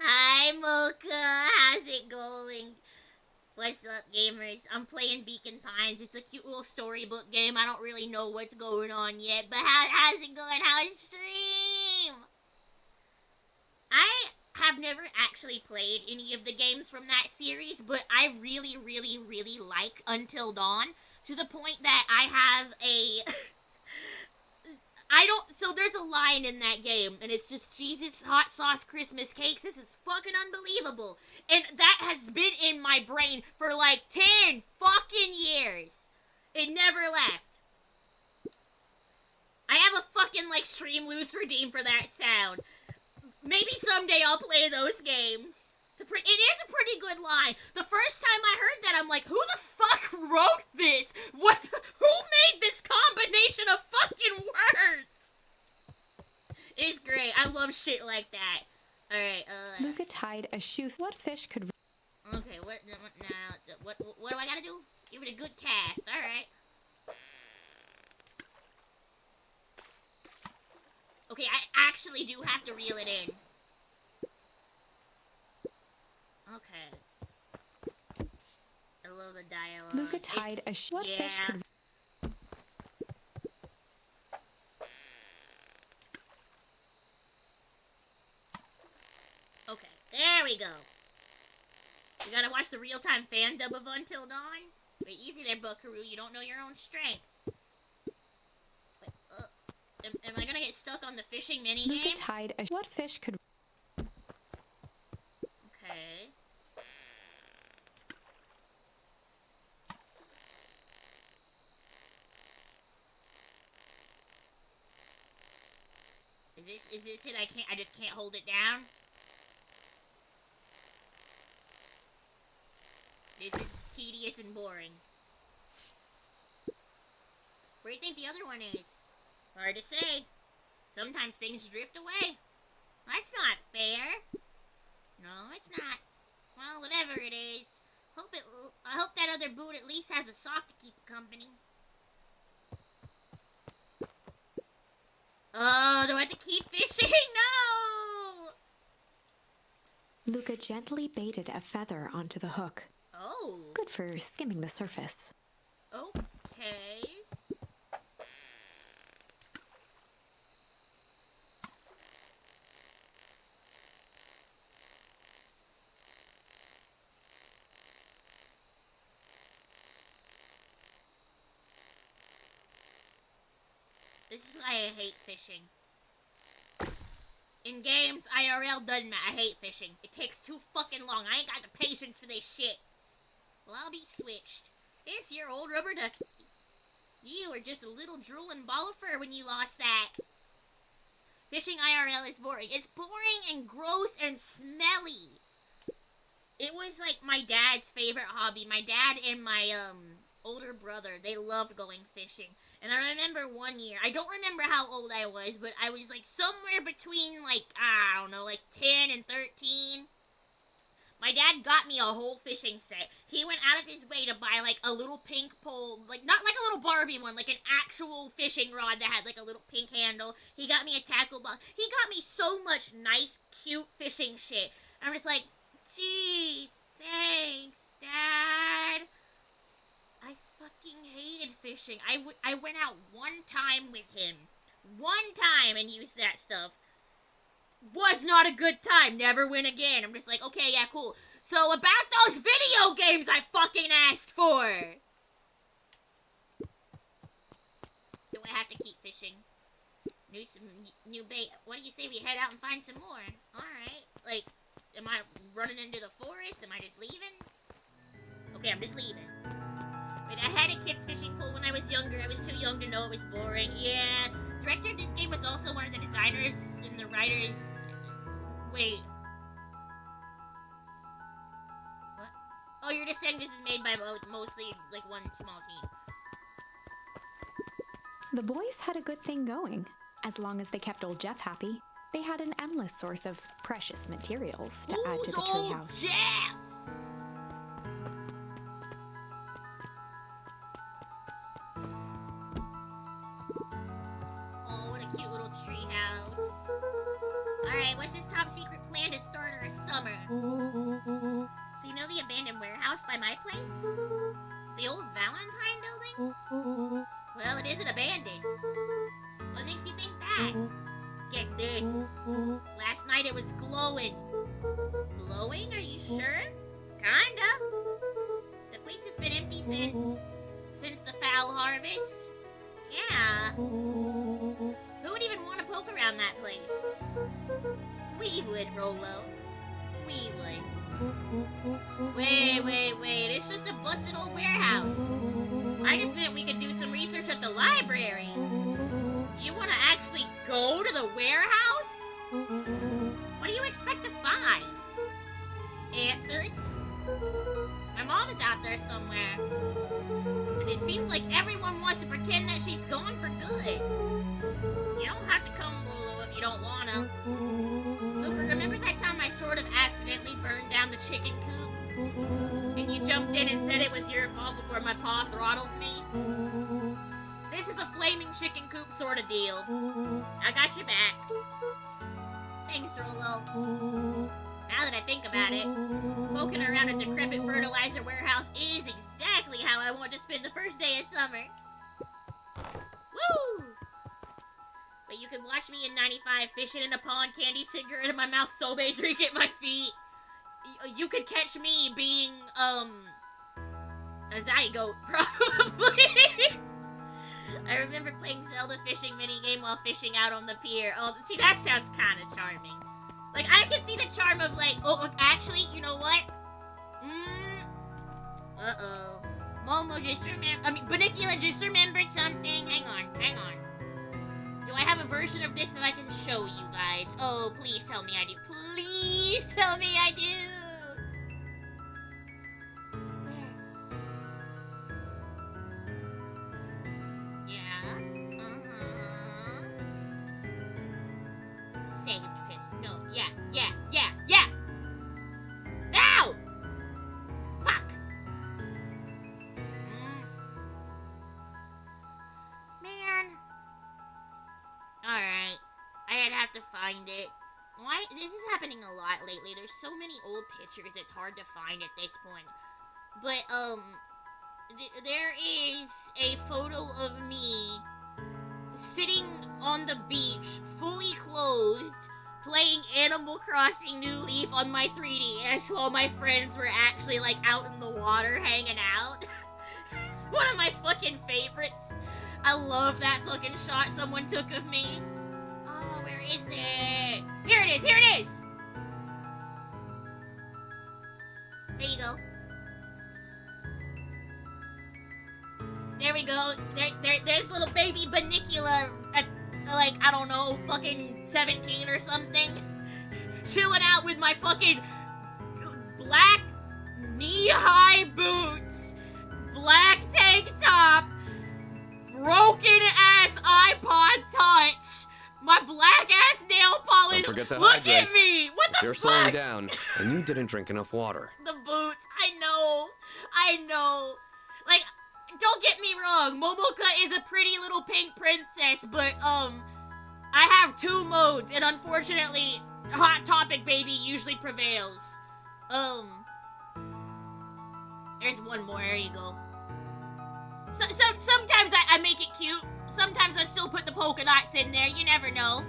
Hi, Mocha. How's it going? What's up, gamers? I'm playing Beacon Pines. It's a cute little storybook game. I don't really know what's going on yet, but how's it going? How's stream? I have never actually played any of the games from that series, but I really, really, really like Until Dawn, to the point that I have a... So there's a line in that game, and it's just, Jesus, hot sauce Christmas cakes. This is fucking unbelievable. And that has been in my brain for like 10 fucking years. It never left. I have a fucking, like, stream lose redeem for that sound. Maybe someday I'll play those games. It is a pretty good line. The first time I heard that, I'm like, who the fuck wrote this? Who made this combination of fucking words? It's great. I love shit like that. Alright, Luca tied a shoe. What fish could... Okay, what do I gotta do? Give it a good cast. Alright. Okay, I actually do have to reel it in. Okay. I love the dialogue. Luca tied a shoe. What fish could... Okay, there we go. You gotta watch the real-time fan dub of Until Dawn. Wait, easy there, buckaroo. You don't know your own strength. Wait, am I gonna get stuck on the fishing minigame? Luca tied a... What fish could... Okay. Is this it? I just can't hold it down? This is tedious and boring. Where do you think the other one is? Hard to say. Sometimes things drift away. That's not fair. No, it's not. Well, whatever it is. I hope that other boot at least has a sock to keep company. Oh, do I have to keep fishing? No! Luca gently baited a feather onto the hook. Oh. Good for skimming the surface. Okay. This is why I hate fishing. In games, IRL doesn't matter. I hate fishing. It takes too fucking long. I ain't got the patience for this shit. Well, I'll be switched. It's your old rubber ducky. You were just a little drooling ball of fur when you lost that. Fishing IRL is boring. It's boring and gross and smelly. It was like my dad's favorite hobby. My dad and my older brother, they loved going fishing. And I remember one year, I don't remember how old I was, but I was like somewhere between like, I don't know, like 10 and 13. My dad got me a whole fishing set. He went out of his way to buy like a little pink pole, like not like a little Barbie one, like an actual fishing rod that had like a little pink handle. He got me a tackle box. He got me so much nice, cute fishing shit. I'm just like, gee, thanks, Dad. I fucking hated fishing. I went out one time with him. One time and used that stuff. Was not a good time. Never win again. I'm just like, okay, yeah, cool. So about those video games I fucking asked for. Do I have to keep fishing? New bait. What do you say we head out and find some more? Alright. Like, am I running into the forest? Am I just leaving? Okay, I'm just leaving. Wait, I had a kid's fishing pole when I was younger. I was too young to know it was boring. Yeah. Director of this game was also one of the designers and the writers. Wait. What? Oh, you're just saying this is made by mostly, like, one small team. The boys had a good thing going. As long as they kept old Jeff happy, they had an endless source of precious materials to add to the treehouse. Jeff? Oh, what a cute little treehouse. Alright, what's his top secret plan to start our summer? So you know the abandoned warehouse by my place? The old Valentine building? Well, it isn't abandoned. What makes you think that? Get this. Last night it was glowing. Glowing? Are you sure? Kinda. The place has been empty since the foul harvest. Yeah. Who would even want to poke around that place? We would, Rolo. We would. Wait. It's just a busted old warehouse. I just meant we could do some research at the library. You want to actually go to the warehouse? What do you expect to find? Answers? My mom is out there somewhere. And it seems like everyone wants to pretend that she's gone for good. You don't have to come, Rolo, if you don't want to. Remember that time I sort of accidentally burned down the chicken coop? And you jumped in and said it was your fault before my paw throttled me? This is a flaming chicken coop sort of deal. I got your back. Thanks, Rolo. Now that I think about it, poking around a decrepit fertilizer warehouse is exactly how I want to spend the first day of summer. Woo! But you can watch me in 95 fishing in a pond, candy cigarette in my mouth, sobe drink at my feet. You could catch me being, a zygote, probably. I remember playing Zelda fishing minigame while fishing out on the pier. Oh, see, that sounds kind of charming. Like, I could see the charm of, like, oh, actually, you know what? Uh-oh. Momo just Bunnicula just remembered something. Hang on. Do I have a version of this that I can show you guys? Oh, please tell me I do. Please tell me I do. Saved pitch. No, yeah. No! Fuck! Man. Alright. I'd have to find it. Why? This is happening a lot lately. There's so many old pictures, it's hard to find at this point. But, there is a photo of me sitting on the beach, fully clothed, playing Animal Crossing New Leaf on my 3DS while my friends were actually, like, out in the water hanging out. It's one of my fucking favorites. I love that fucking shot someone took of me. Oh, where is it? Here it is! There you go. There we go. There's little baby Bunnicula like, I don't know, fucking 17 or something. Chilling out with my fucking black knee-high boots, black tank top, broken ass iPod Touch, my black ass nail polish. Don't forget to Look hydrate. at me. What the You're fuck? slowing down, and you didn't drink enough water. The boots. I know. Like, don't get me wrong. Momoka is a pretty little pink princess, but I have 2 modes, and unfortunately, Hot Topic Baby usually prevails. There's one more. There you go. So sometimes I make it cute. Sometimes I still put the polka dots in there. You never know.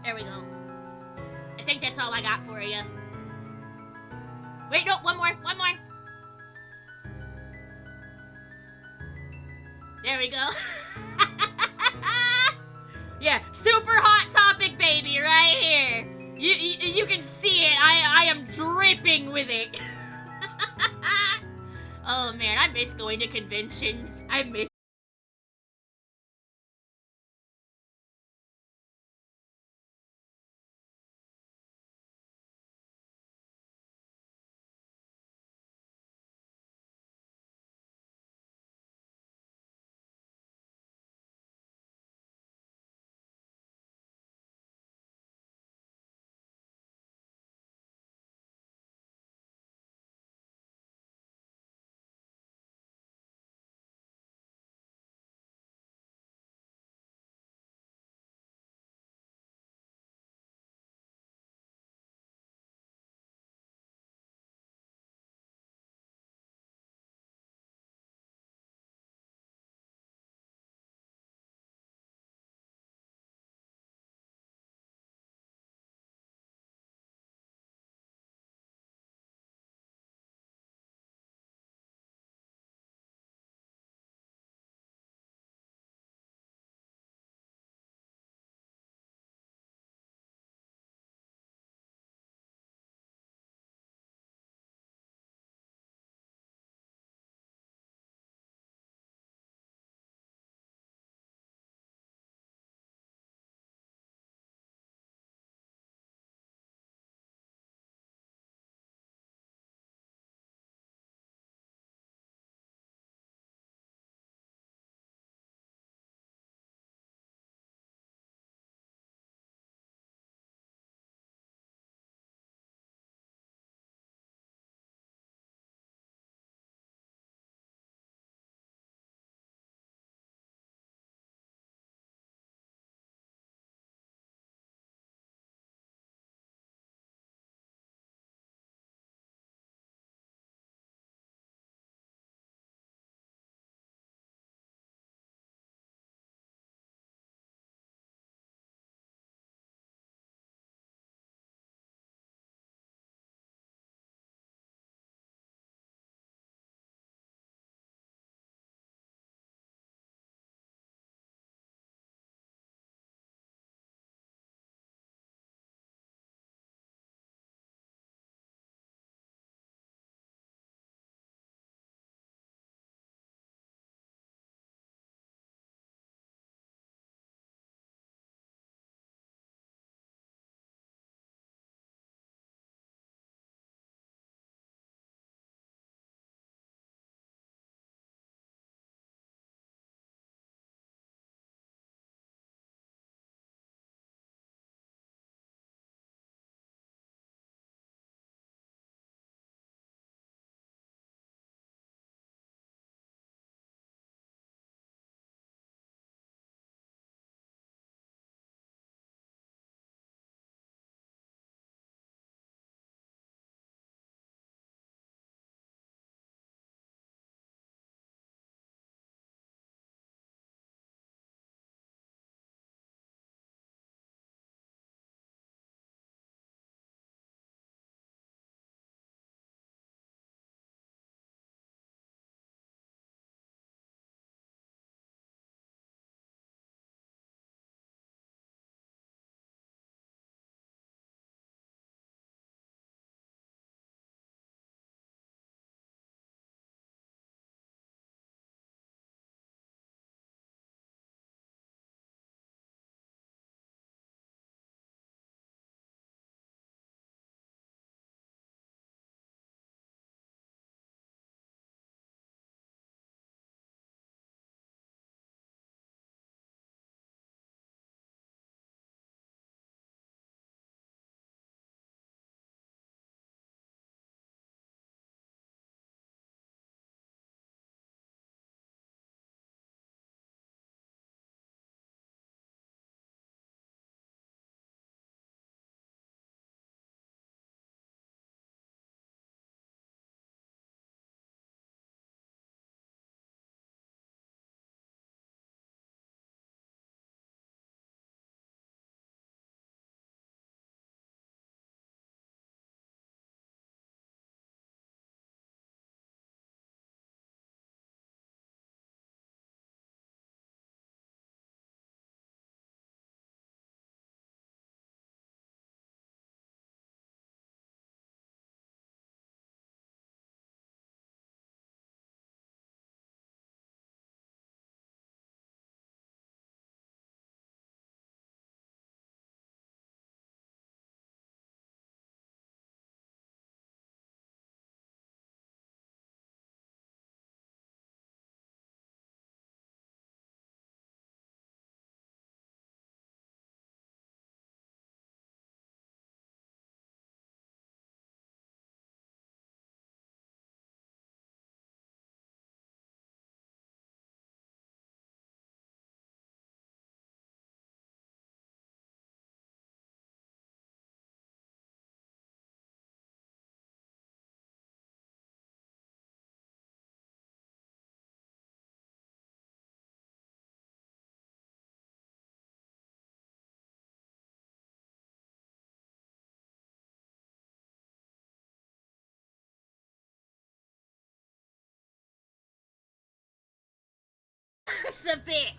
There we go. I think that's all I got for you. Wait, no, one more. There we go. Yeah, super hot topic baby right here. You can see it. I am dripping with it. Oh man, I miss going to conventions. I miss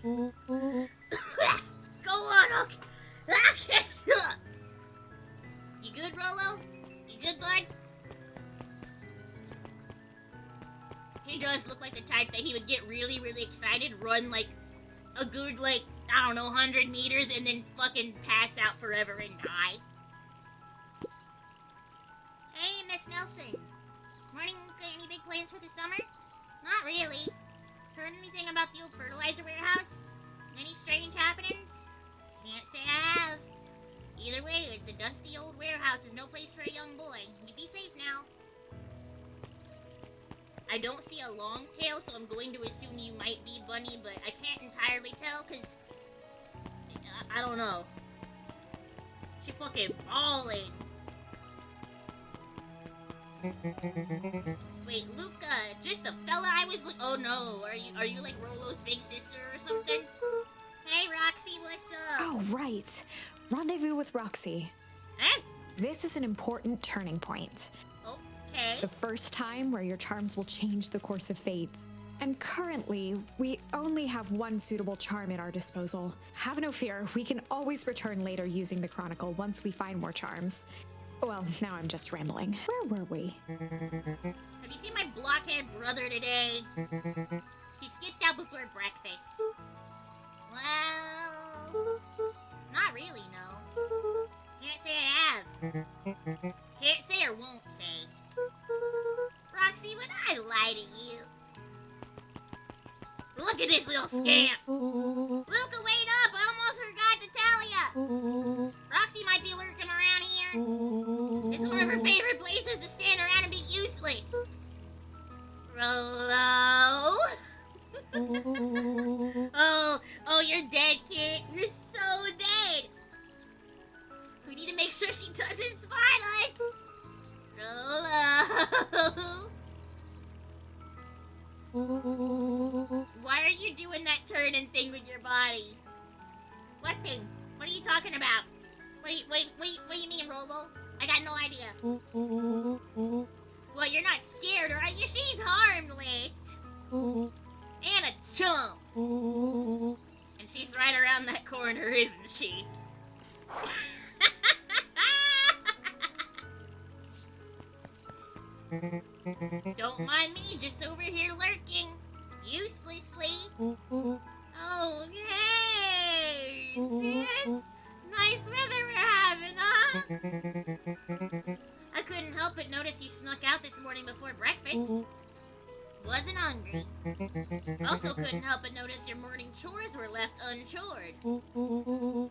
Go on, okay. You good, Rolo? You good, bud? He does look like the type that he would get really, really excited, run like a good, like, I don't know, 100 meters, and then fucking pass out forever and die. Hey, Miss Nelson. Morning, any big plans for the summer? Not really. Heard anything about the old fertilizer warehouse? Any strange happenings? Can't say I have. Either way, it's a dusty old warehouse. There's no place for a young boy. You be safe now. I don't see a long tail, so I'm going to assume you might be Bunny, but I can't entirely tell, because I don't know. She fucking ballin'. Wait, Luca, just the fella I was oh no, are you like Rolo's big sister or something? Hey Roxy, what's up? Oh, right. Rendezvous with Roxy. Eh? This is an important turning point. Okay. The first time where your charms will change the course of fate. And currently, we only have one suitable charm at our disposal. Have no fear, we can always return later using the Chronicle once we find more charms. Well, now I'm just rambling. Where were we? Have you seen my blockhead brother today? He skipped out before breakfast. Well, not really, no. Can't say I have. Can't say or won't say. Roxy, would I lie to you? Look at this little scamp! Luca, wait up! I almost forgot to tell ya! Roxy might be lurking around here. It's one of her favorite places to stand around and be useless. Rolo? Oh, you're dead, kid. You're so dead. So we need to make sure she doesn't spot us. Rolo. Why are you doing that turning thing with your body? What thing? What are you talking about? What do you mean, Rolo? I got no idea. Well, you're not scared, are you? She's harmless. And a chump. And she's right around that corner, isn't she? Don't mind me, just over here lurking. Uselessly. Oh, hey! Sis? Nice weather we're having, huh? I couldn't help but notice you snuck out this morning before breakfast. Wasn't hungry. Also couldn't help but notice your morning chores were left unchored.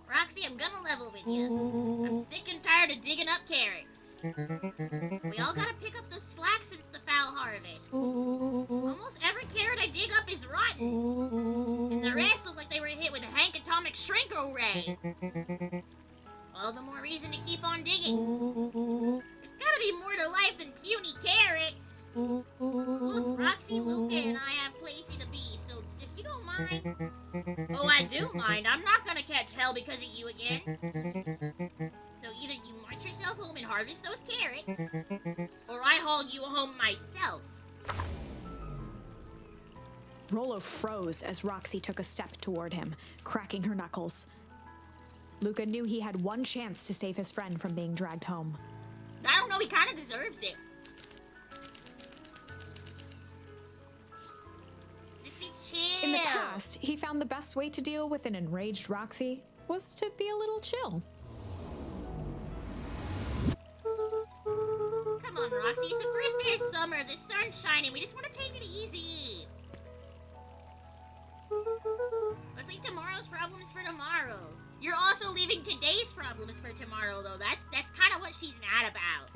Roxy, I'm gonna level with you. I'm sick and tired of digging up carrots. We all gotta pick up the slack since the foul harvest. Almost every carrot I dig up is rotten. And the rest look like they were hit with a Hank Atomic Shrinko Ray. All the more reason to keep on digging. It's gotta be more to life than puny carrots. Look, Roxy, Luca, and I have places to be, so if you don't mind... Oh, I do mind. I'm not gonna catch hell because of you again. So either you march yourself home and harvest those carrots, or I haul you home myself. Rolo froze as Roxy took a step toward him, cracking her knuckles. Luca knew he had one chance to save his friend from being dragged home. I don't know, he kind of deserves it. Just be chill. In the past, he found the best way to deal with an enraged Roxy was to be a little chill. Come on, Roxy, it's the first day of summer, the sun's shining, we just want to take it easy. Let's leave tomorrow's problems for tomorrow. You're also leaving today's problems for tomorrow, though. That's kind of what she's mad about.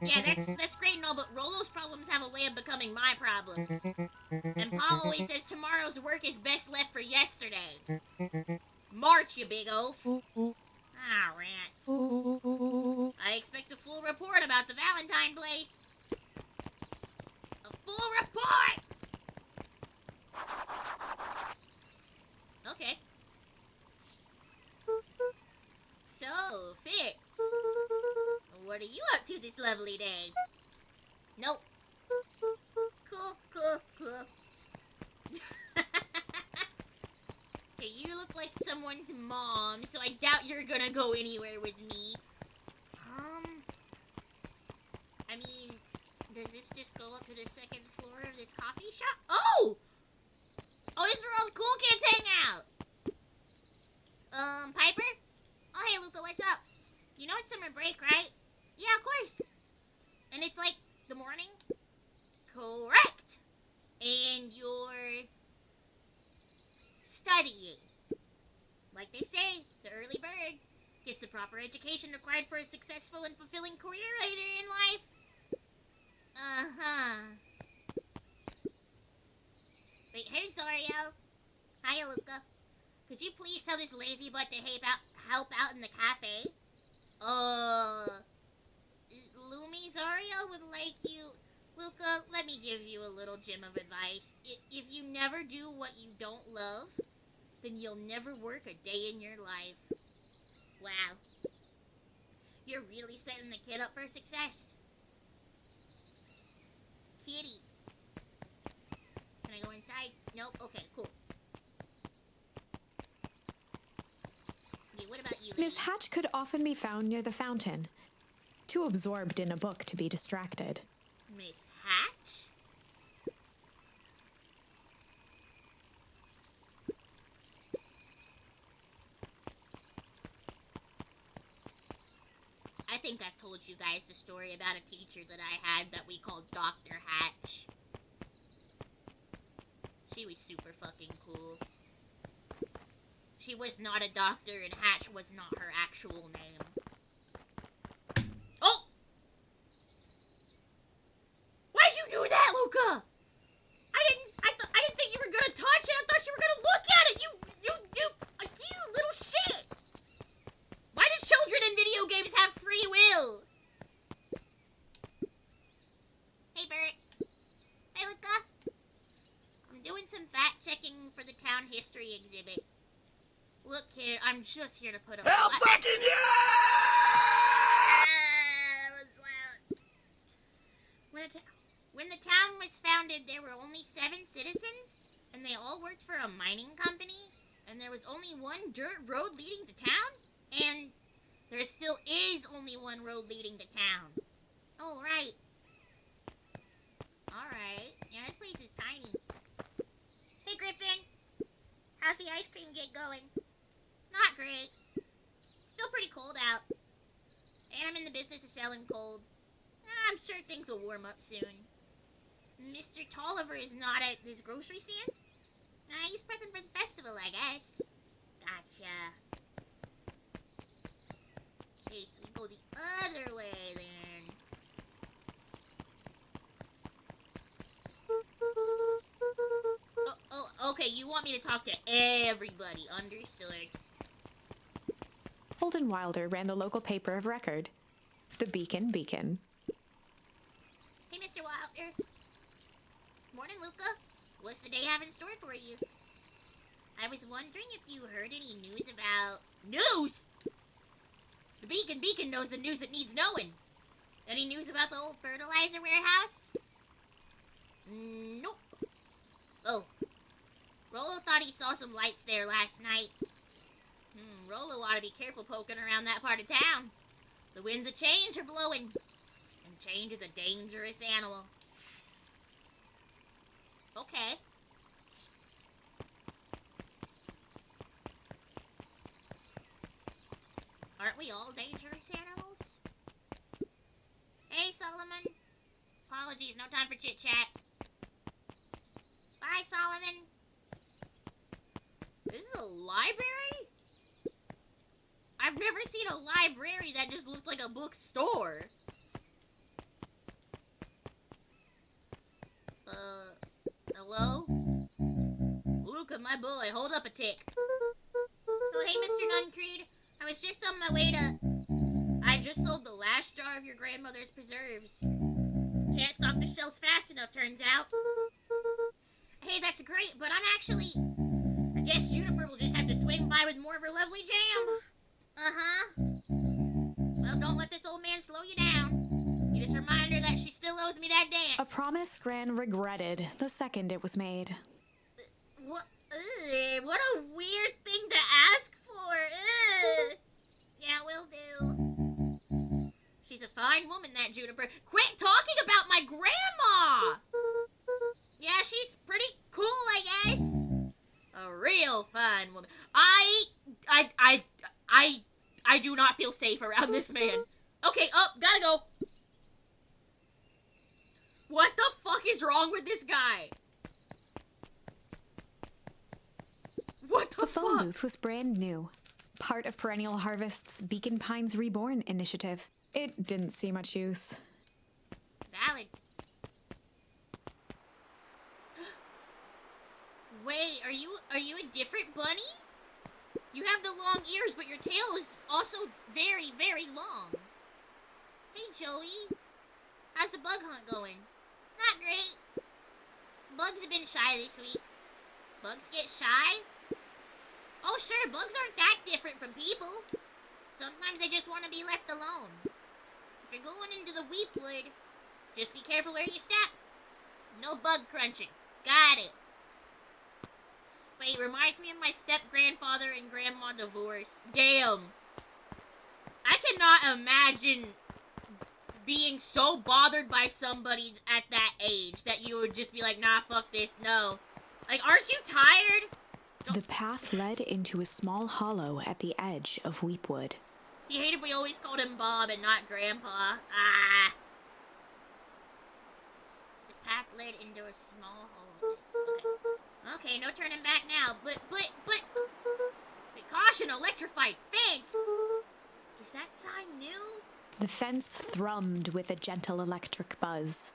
Yeah, that's great and all, but Rolo's problems have a way of becoming my problems. And Pa always says tomorrow's work is best left for yesterday. March, you big oaf. Ah, rats. I expect a full report about the Valentine place. A full report! Okay. So, Fitz, what are you up to this lovely day? Nope. Cool. like someone's mom, so I doubt you're gonna go anywhere with me. I mean, does this just go up to the second floor of this coffee shop? Oh! Oh, this is where all the cool kids hang out! Piper? Oh, hey, Luca, what's up? You know it's summer break, right? Yeah, of course. And it's like the morning? Correct! And you're studying. Like they say, the early bird gets the proper education required for a successful and fulfilling career later in life. Uh-huh. Wait, hey, Zario. Hiya, Luca. Could you please tell this lazy butt to help out in the cafe? Lumi, Zario would like you... Luca, let me give you a little gem of advice. If you never do what you don't love, then you'll never work a day in your life. Wow. You're really setting the kid up for success. Kitty. Can I go inside? Nope. Okay, cool. Okay, what about you, lady? Miss Hatch could often be found near the fountain, too absorbed in a book to be distracted. Miss Hatch? I think I've told you guys the story about a teacher that I had that we called Dr. Hatch. She was super fucking cool. She was not a doctor, and Hatch was not her actual name. Oh! Why'd you do that, Luca? I didn't think you were gonna touch it. I thought you were gonna look at it. You little shit. Why do children in video games have free will? Hey, Bert. Hey, Luca. I'm doing some fact checking for the town history exhibit. Look, kid, I'm just here to put up. Hell fucking yeah! That was loud. When the town was founded, there were only 7 citizens, and they all worked for a mining company, and there was only one dirt road leading to town, and there still is only one road leading to town. Oh, right. Alright. Yeah, this place is tiny. Hey, Griffin. How's the ice cream get going? Not great. Still pretty cold out. And I'm in the business of selling cold. I'm sure things will warm up soon. Mr. Tolliver is not at this grocery stand? He's prepping for the festival, I guess. Gotcha. Okay, so we go the other way then. Okay, you want me to talk to everybody, understood. Holden Wilder ran the local paper of record, the Beacon. Hey, Mr. Wilder. Morning, Luca. What's the day have in store for you? I was wondering if you heard any news about... News?! The Beacon knows the news that needs knowing. Any news about the old fertilizer warehouse? Nope. Oh. Rolo thought he saw some lights there last night. Rolo ought to be careful poking around that part of town. The winds of change are blowing. And change is a dangerous animal. Okay. Aren't we all dangerous animals? Hey, Solomon. Apologies, no time for chit-chat. Bye, Solomon. This is a library? I've never seen a library that just looked like a bookstore. Hello? Luca, my boy, hold up a tick. Oh, hey, Mr. Nuncreed. I was just on my way to... I just sold the last jar of your grandmother's preserves. Can't stock the shelves fast enough, turns out. Hey, that's great, but I'm actually... I guess Juniper will just have to swing by with more of her lovely jam. Uh-huh. Well, don't let this old man slow you down. Just a reminder that she still owes me that dance. A promise Gran regretted the second it was made. What a weird thing to Quit talking about my grandma! Yeah, she's pretty cool, I guess. A real fun woman. I do not feel safe around this man. Okay, gotta go. What the fuck is wrong with this guy? What the phone fuck? booth was brand new, part of Perennial Harvest's Beacon Pines Reborn initiative. It didn't see much use. Valid. Wait, are you a different bunny? You have the long ears, but your tail is also very, very long. Hey, Joey. How's the bug hunt going? Not great. Bugs have been shy this week. Bugs get shy? Oh, sure, bugs aren't that different from people. Sometimes they just want to be left alone. If you're going into the weepwood, just be careful where you step. No bug crunching. Got it. Wait, reminds me of my step-grandfather and grandma divorce. Damn. I cannot imagine being so bothered by somebody at that age that you would just be like, nah, fuck this, no. Like, aren't you tired? The path led into a small hollow at the edge of Weepwood. He hated we always called him Bob and not Grandpa. Ah. So the path led into a small hollow. Okay, no turning back now. But, caution, electrified fence. Is that sign new? The fence thrummed with a gentle electric buzz.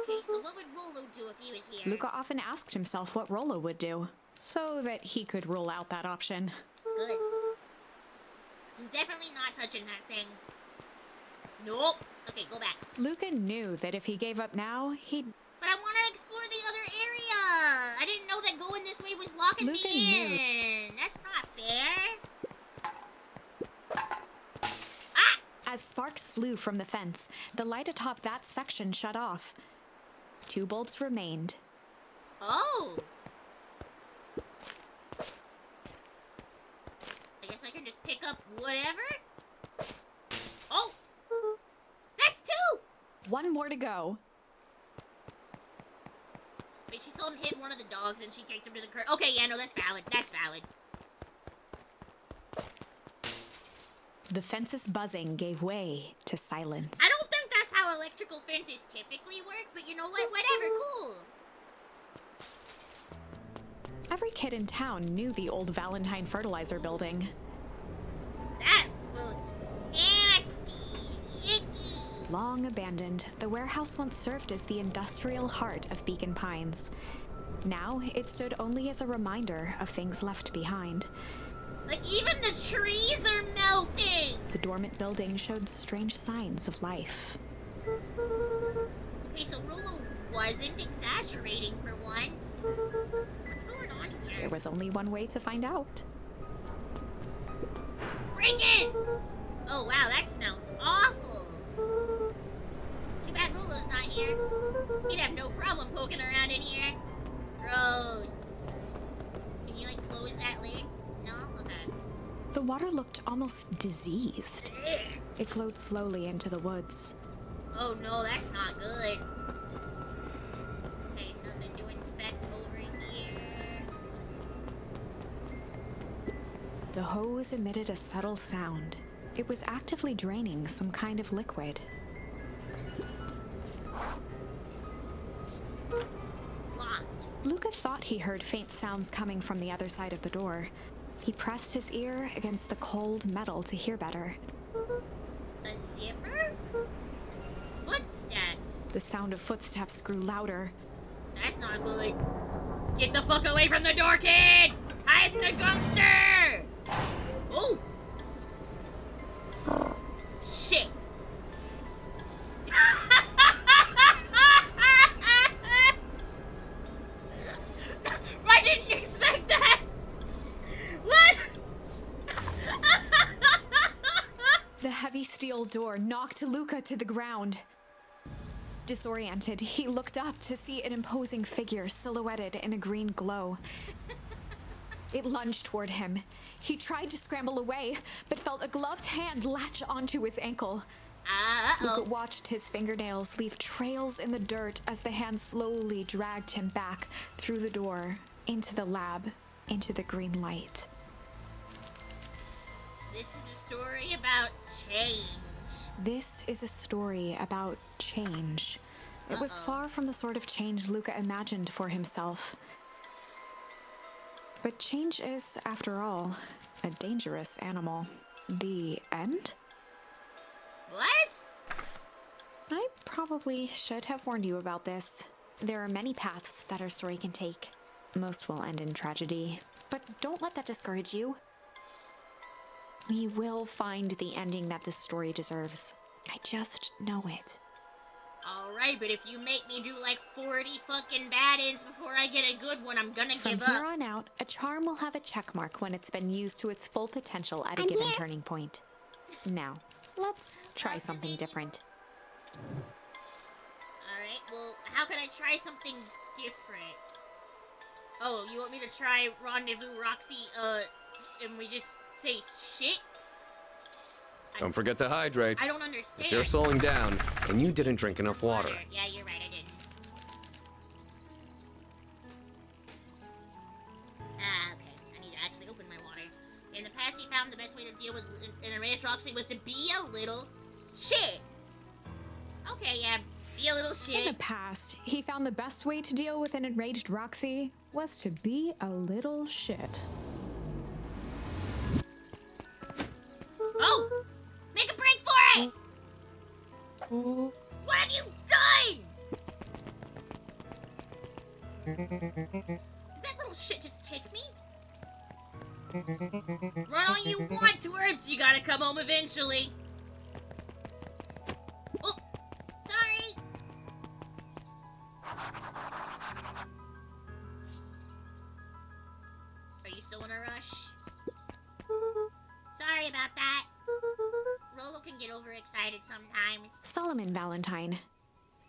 Okay, so what would Rolo do if he was here? Luca often asked himself what Rolo would do, so that he could rule out that option. Good. I'm definitely not touching that thing. Nope. Okay, go back. Luca knew that if he gave up now, he'd... But I want to explore the other area. I didn't know that going this way was locking Luca me in. That's not fair. As sparks flew from the fence, the light atop that section shut off. 2 bulbs remained. Oh. I guess I can just pick up whatever. Oh. That's 2. 1 more to go. Wait, she saw him hit one of the dogs and she kicked him to the curb. Okay, yeah, no, that's valid. That's valid. The fence's buzzing gave way to silence. I don't think that's how electrical fences typically work, but you know what? Whatever, cool. Every kid in town knew the old Valentine fertilizer building. That looks nasty. Yicky. Long abandoned, the warehouse once served as the industrial heart of Beacon Pines. Now, it stood only as a reminder of things left behind. Like, even the trees are melting! The dormant building showed strange signs of life. Okay, so Rolo wasn't exaggerating for once. What's going on here? There was only one way to find out. Break in! Oh, wow, that smells awful. Too bad Rolo's not here. He'd have no problem poking around in here. Gross. Can you, like, close that lid? No? Okay. The water looked almost diseased. It flowed slowly into the woods. Oh no, that's not good. Okay, nothing to inspect over here. The hose emitted a subtle sound. It was actively draining some kind of liquid. Locked. Luca thought he heard faint sounds coming from the other side of the door. He pressed his ear against the cold metal to hear better. A zipper? Footsteps. The sound of footsteps grew louder. That's not good. Get the fuck away from the door, kid! Hide in the dumpster! Oh! Shit. I didn't expect that! What? The heavy steel door knocked Luca to the ground. Disoriented, he looked up to see an imposing figure silhouetted in a green glow. It lunged toward him. He tried to scramble away, but felt a gloved hand latch onto his ankle. Luca watched his fingernails leave trails in the dirt as the hand slowly dragged him back through the door, into the lab, into the green light. This is a story about change. This is a story about change. It was far from the sort of change Luca imagined for himself. But change is, after all, a dangerous animal. The end? What? I probably should have warned you about this. There are many paths that our story can take. Most will end in tragedy. But don't let that discourage you. We will find the ending that this story deserves. I just know it. Alright, but if you make me do like 40 fucking bad ends before I get a good one, I'm gonna give up. From here on out, a charm will have a check mark when it's been used to its full potential at a given turning point. Now, let's try something different. Alright, well, how can I try something different? Oh, you want me to try Rendezvous Roxy, and we just say shit? Don't forget to hydrate. I don't understand. If you're slowing down, and you didn't drink enough water. Yeah, you're right, I didn't. Okay. I need to actually open my water. In the past, he found the best way to deal with an enraged Roxy was to be a little shit. Okay, yeah, be a little shit. In the past, he found the best way to deal with an enraged Roxy was to be a little shit. Oh! Make a break for it! What have you done? Did that little shit just kick me? Run all you want, Twerps. You gotta come home eventually. Oh, sorry. Are you still in a rush? Sorry about that. Rolo can get overexcited sometimes. Solomon Valentine,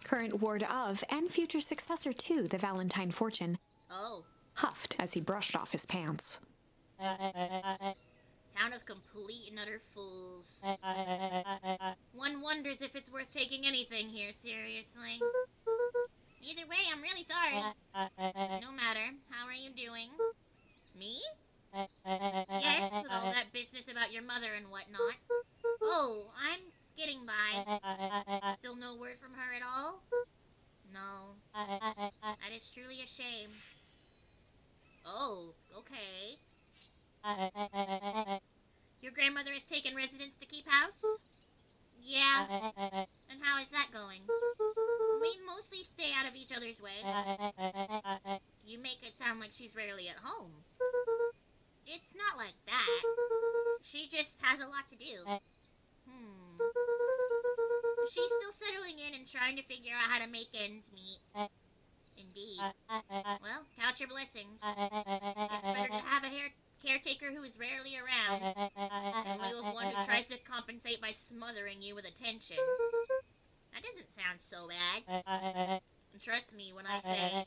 current ward of and future successor to the Valentine fortune, Oh. huffed as he brushed off his pants. Town of complete and utter fools. One wonders if it's worth taking anything here seriously. Either way, I'm really sorry. No matter. How are you doing? Me? Yes, with all that business about your mother and whatnot. Oh, I'm getting by. Still no word from her at all? No. That is truly a shame. Oh, okay. Your grandmother has taken residence to keep house? Yeah. And how is that going? We mostly stay out of each other's way. You make it sound like she's rarely at home. It's not like that. She just has a lot to do. She's still settling in and trying to figure out how to make ends meet. Indeed. Well, count your blessings. It's better to have a caretaker who is rarely around in lieu of one who tries to compensate by smothering you with attention. That doesn't sound so bad. And trust me when I say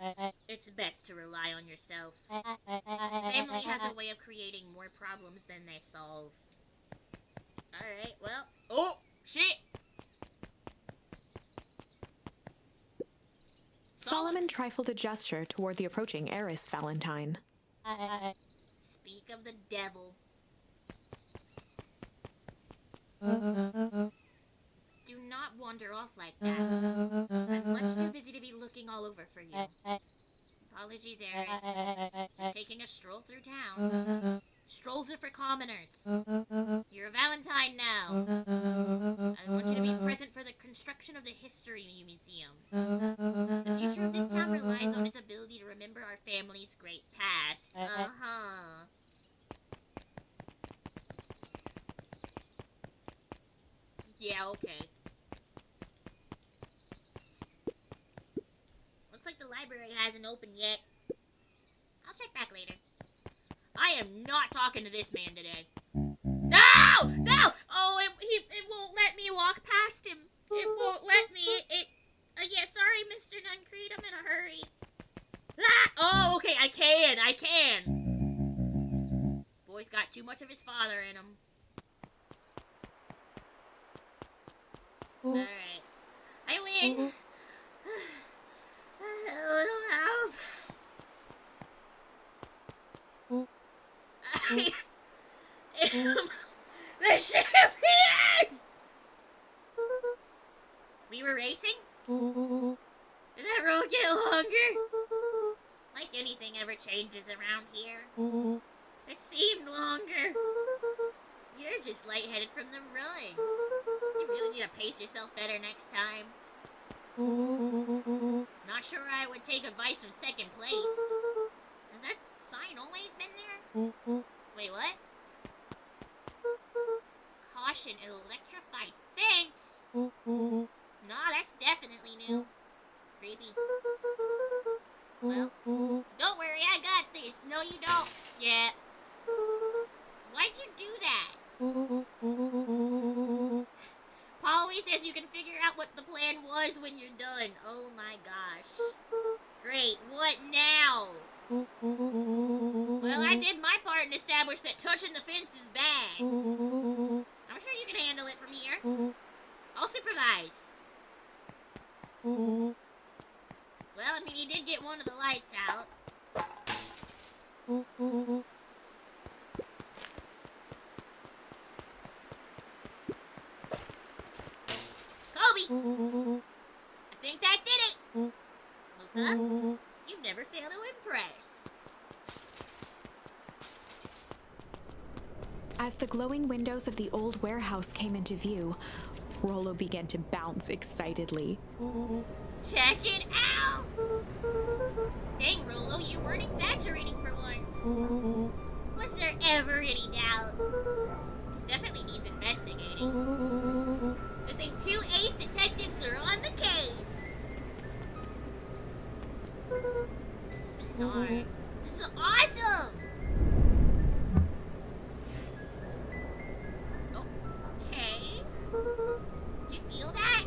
it's best to rely on yourself. Family has a way of creating more problems than they solve. Alright, well... Oh! Shit! Solomon trifled a gesture toward the approaching heiress Valentine. Speak of the devil. Do not wander off like that. I'm much too busy to be looking all over for you. Apologies, heiress. Just taking a stroll through town. Strolls are for commoners. You're a Valentine now. I want you to be present for the construction of the History Museum. The future of this town relies on its ability to remember our family's great past. Uh-huh. Yeah, okay. Looks like the library hasn't opened yet. I'll check back later. I am not talking to this man today. No! No! Oh, it won't let me walk past him. It won't let me. Yeah, sorry, Mr. Nuncreed. I'm in a hurry. Ah! Oh, okay, I can. Boy's got too much of his father in him. Alright. I win. A little help. I am the champion! We were racing? Did that road get longer? Like anything ever changes around here. It seemed longer. You're just lightheaded from the run. You really need to pace yourself better next time. Not sure I would take advice from second place. Has that sign always been there? Wait, what? Caution, electrified fence? Nah, that's definitely new. Creepy. Well, don't worry, I got this. No, you don't. Yeah. Why'd you do that? Paul always says you can figure out what the plan was when you're done. Oh my gosh. Great, what now? Well, I did my part and established that touching the fence is bad. I'm sure you can handle it from here. I'll supervise. Well, I mean, you did get one of the lights out. Kobe! I think that did it! Luca, you never fail to impress. As the glowing windows of the old warehouse came into view, Rollo began to bounce excitedly. Check it out! Dang, Rollo, you weren't exaggerating for once. Was there ever any doubt? This definitely needs investigating. I think 2 ace detectives are on the case. This is bizarre. This is awesome! Okay. Did you feel that?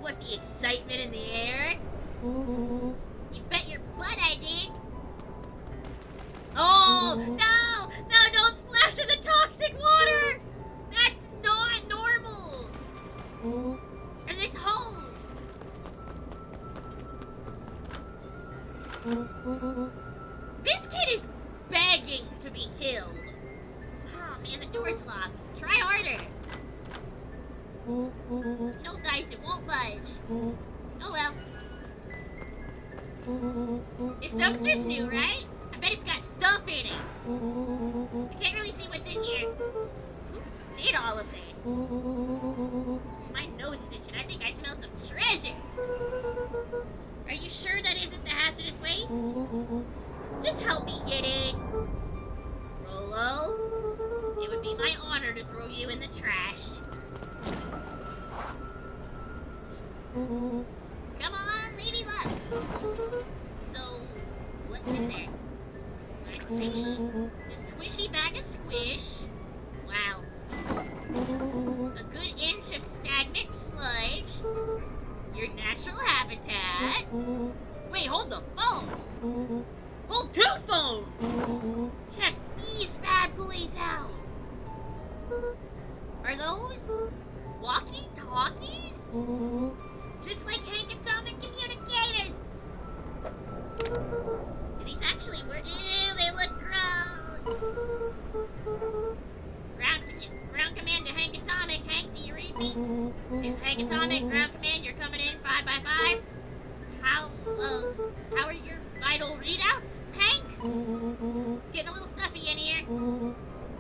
What, the excitement in the air? You bet your butt I did. Oh, no! No, don't splash in the toxic water! That's not normal! And this hose! This kid is begging to be killed. Oh man, the door's locked. Try harder. No dice, it won't budge. Oh well. This dumpster's new, right? I bet it's got stuff in it. I can't really see what's in here. Who did all of this? My nose is itching. I think I smell some treasure. Are you sure that isn't the hazardous waste? Just help me get it. Rollo, it would be my honor to throw you in the trash. Come on, lady luck. So, what's in there? Let's see. The squishy bag of squish. Wow. A good inch of stagnant sludge. Your natural habitat. Wait, hold the phone. Hold 2 phones. Check these bad boys out. Are those walkie-talkies? Just like Hank Atomic Communicators. Do these actually work? Ew, they look gross. Ground command to Hank Atomic. Hank, do you read me? This is Hank Atomic. Ground command, you're coming in 5 by 5. How are your vital readouts, Hank? It's getting a little stuffy in here.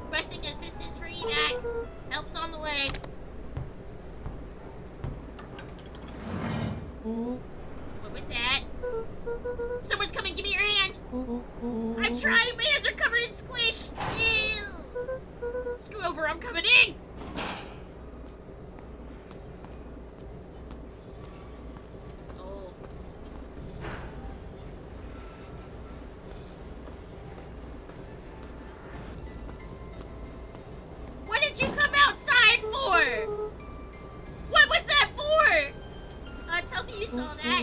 Requesting assistance for evac. Help's on the way. What was that? Someone's coming, give me your hand. I'm trying, my hands are covered in squish. Ew. Screw over, I'm coming in. Oh. What did you come outside for? What was that for? Tell me you saw that.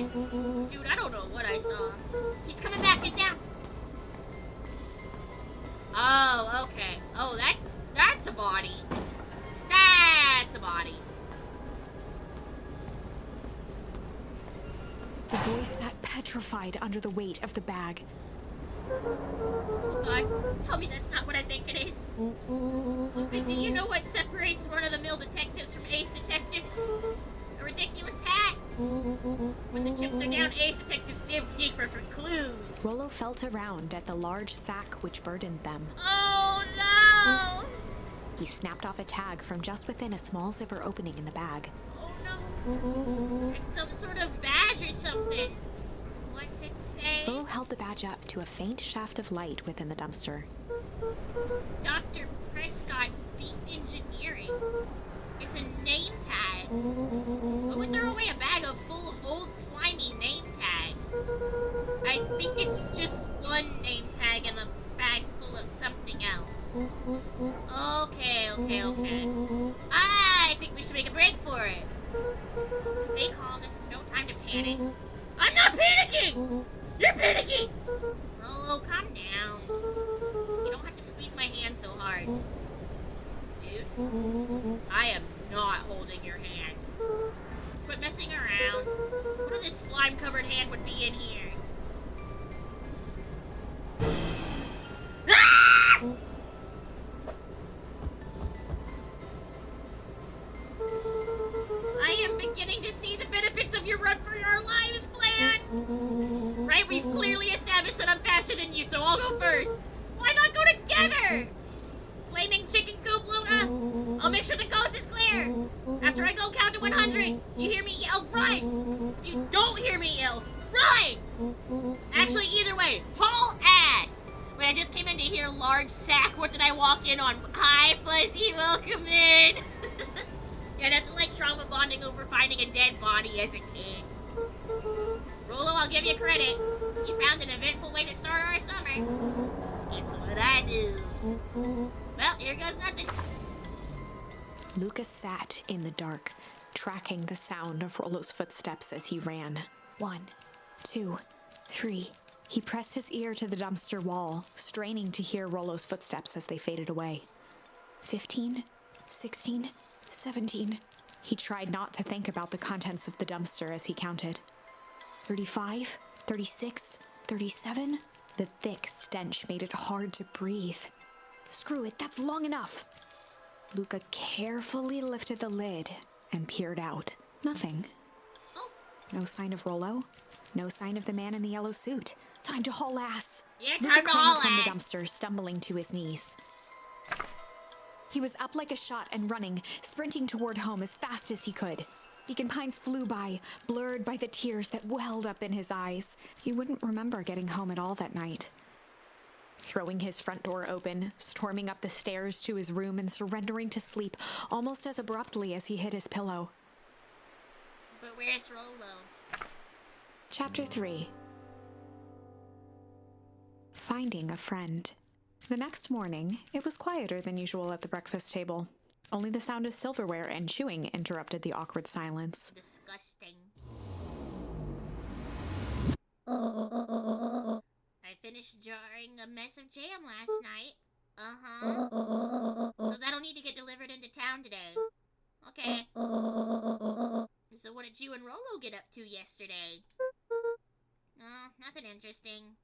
Dude, I don't know what I saw. He's coming back, get down. Oh, okay. Oh, that's a body. That's a body. petrified under the weight of the bag. Oh god, tell me that's not what I think it is. But do you know what separates run-of-the-mill detectives from ace detectives? A ridiculous hat? When the chips are down, ace detectives dig deeper for clues. Rollo felt around at the large sack which burdened them. Oh no! He snapped off a tag from just within a small zipper opening in the bag. Oh no! It's some sort of badge or something. What's it say? Rollo held the badge up to a faint shaft of light within the dumpster. Dr. Prescott Deep Engineering. It's a name tag. Who would throw away a bag full of old slimy name tags? I think it's just one name tag in a bag full of something else. Okay. I think we should make a break for it. Stay calm, this is no time to panic. I'm not panicking! You're panicking! Rollo, calm down. You don't have to squeeze my hand so hard. Dude, I am not holding your hand. Quit messing around. What other slime-covered hand would be in here? Ah! I am beginning to see the benefits of your run for your lives plan! Right, we've clearly established that I'm faster than you, so I'll go first. Why not go together? Flaming chicken coop, Luna! I'll make sure the coast is clear! After I go count to 100, if you hear me yell, run! If you don't hear me yell, run! Actually, either way, haul ass! Wait, I just came in to hear large sack. What did I walk in on? Hi, Fuzzy, welcome in! Yeah, nothing like trauma bonding over finding a dead body as a kid. Rollo, I'll give you credit. You found an eventful way to start our summer. It's what I do. Well, here goes nothing. Lucas sat in the dark, tracking the sound of Rollo's footsteps as he ran. 1, 2, 3. He pressed his ear to the dumpster wall, straining to hear Rollo's footsteps as they faded away. 15, 16, 17. He tried not to think about the contents of the dumpster as he counted. 35, 36, 37. The thick stench made it hard to breathe. Screw it, that's long enough. Luca carefully lifted the lid and peered out. Nothing. No sign of Rollo. No sign of the man in the yellow suit. Time to haul ass. Yeah, Luca time to haul climbed ass. from the dumpster, stumbling to his knees. He was up like a shot and running, sprinting toward home as fast as he could. Beacon Pines flew by, blurred by the tears that welled up in his eyes. He wouldn't remember getting home at all that night. Throwing his front door open, storming up the stairs to his room and surrendering to sleep almost as abruptly as he hit his pillow. But where's Rollo? Chapter 3. Finding a friend. The next morning, it was quieter than usual at the breakfast table. Only the sound of silverware and chewing interrupted the awkward silence. Disgusting. I finished jarring a mess of jam last night. So that'll need to get delivered into town today. Okay. So what did you and Rollo get up to yesterday? Oh, nothing interesting.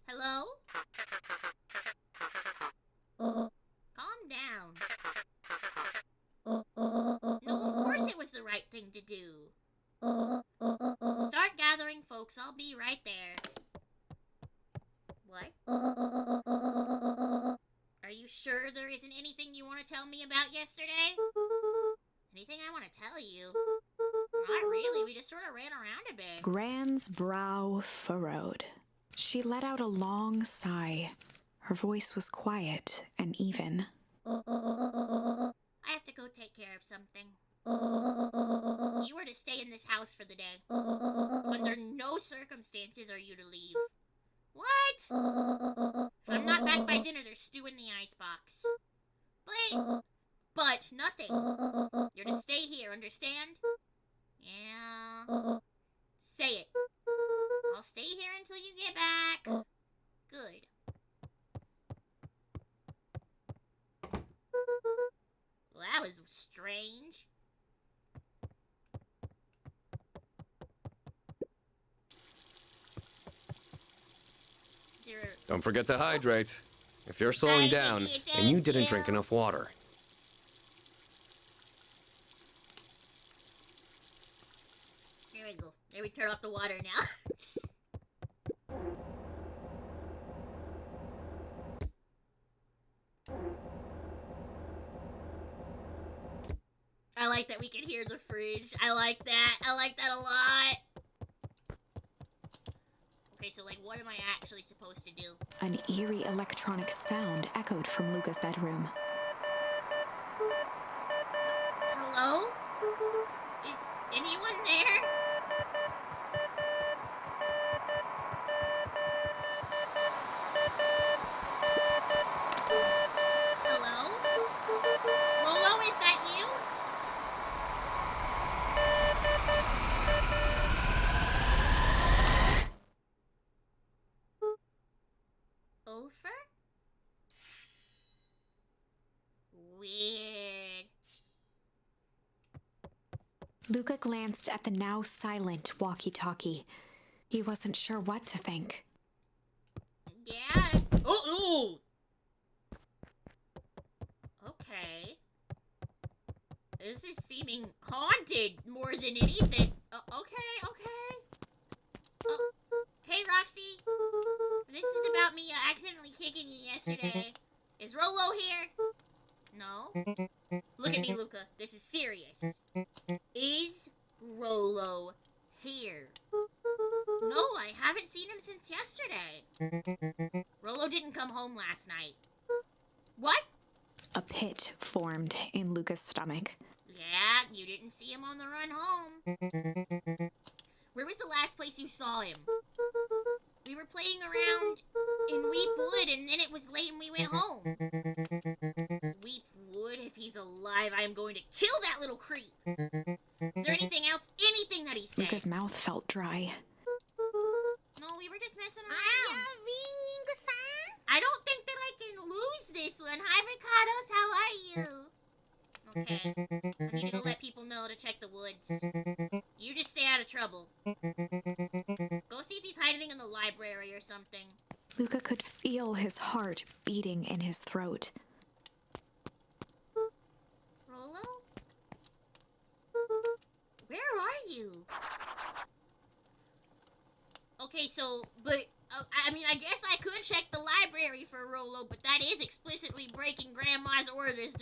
Hello? Calm down. No, of course it was the right thing to do. Start gathering, folks. I'll be right there. What? Are you sure there isn't anything you want to tell me about yesterday? Anything I want to tell you? Not really. We just sort of ran around a bit. Gran's brow furrowed. She let out a long sigh. Her voice was quiet and even. I have to go take care of something. You were to stay in this house for the day. Under no circumstances are you to leave. What? If I'm not back by dinner, there's stew in the icebox. But nothing. You're to stay here, understand? Yeah. Say it. I'll stay here until you get back. Good. Well, that was strange. Don't forget to hydrate. If you're slowing down and you didn't drink enough water. There we go. There we turn off the water now. I like that we can hear the fridge. I like that. I like that a lot. Okay, so like, what am I actually supposed to do? An eerie electronic sound echoed from Luca's bedroom. Hello? Is anyone there? Hello? Rolo, is that you? Over? Weird. Luca glanced at the now silent walkie-talkie. He wasn't sure what to think. Yeah. Oh, ooh. Okay. This is seeming haunted more than anything. Okay. Hey, Roxy. This is about me accidentally kicking you yesterday. Is Rolo here? No? Look at me, Luca. This is serious. Is Rolo here? No, I haven't seen him since yesterday. Rolo didn't come home last night. What? A pit formed in Luca's stomach. Yeah, you didn't see him on the run home. Where was the last place you saw him? We were playing around in Weepwood, and then it was late and we went home. Weepwood, if he's alive, I am going to kill that little creep. Is there anything else? Anything that he said? Luca's mouth felt dry. No, we were just messing around. I don't think that I can lose this one. Hi, Ricardos, how are you? Okay, I need to go let people know to check the woods. You just stay out of trouble. Go see if he's hiding in the library or something. Luca could feel his heart beating in his throat. Rolo? Where are you? Okay, so, but, I mean, I guess I could check the library for Rolo, but that is explicitly breaking Grandma's orders.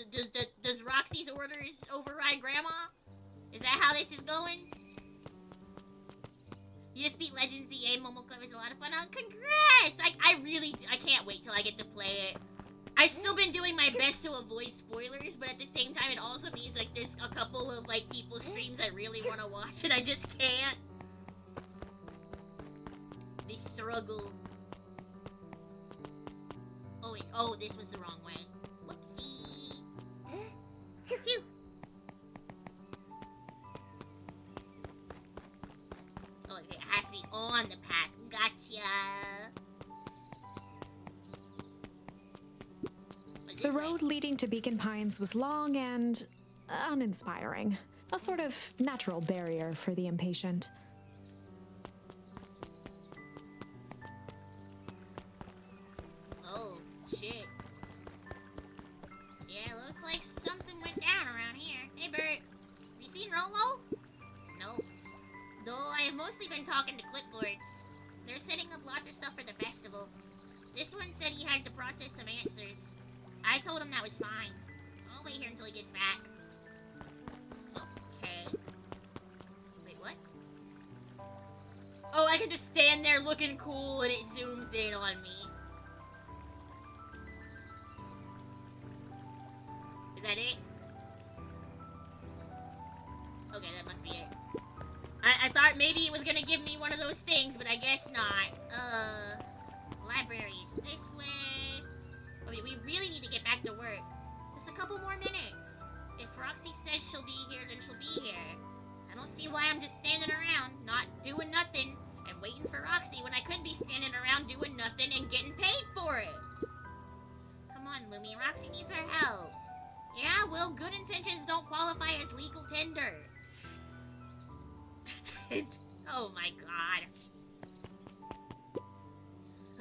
Does Roxy's orders override Grandma? Is that how this is going? You just beat Legends EA Momo Club is a lot of fun. Oh, congrats! I can't wait till I get to play it. I've still been doing my best to avoid spoilers, but at the same time, it also means, like, there's a couple of, like, people's streams I really want to watch, and I just can't. They struggle. Oh, wait. Oh, this was the wrong way. Whoopsie. Choo choo. Oh, okay, it has to be on the path. Gotcha. What's The this road way? leading to Beacon Pines was long and uninspiring. A sort of natural barrier for the impatient. Oh, shit. Yeah, looks like something went down around here. Hey, Bert. Have you seen Rolo? No. Though I have mostly been talking to clipboards. They're setting up lots of stuff for the festival. This one said he had to process some answers. I told him that was fine. I'll wait here until he gets back. Okay. Wait, what? Oh, I can just stand there looking cool and it zooms in on me. Is that it? Okay, that must be it. I thought maybe it was gonna give me one of those things, but I guess not. Libraries. This way. I mean, we really need to get back to work. Just a couple more minutes. If Roxy says she'll be here, then she'll be here. I don't see why I'm just standing around, not doing nothing, and waiting for Roxy when I could be standing around doing nothing and getting paid for it. Come on, Lumi. Roxy needs our help. Yeah, well, good intentions don't qualify as legal tender. Oh my god.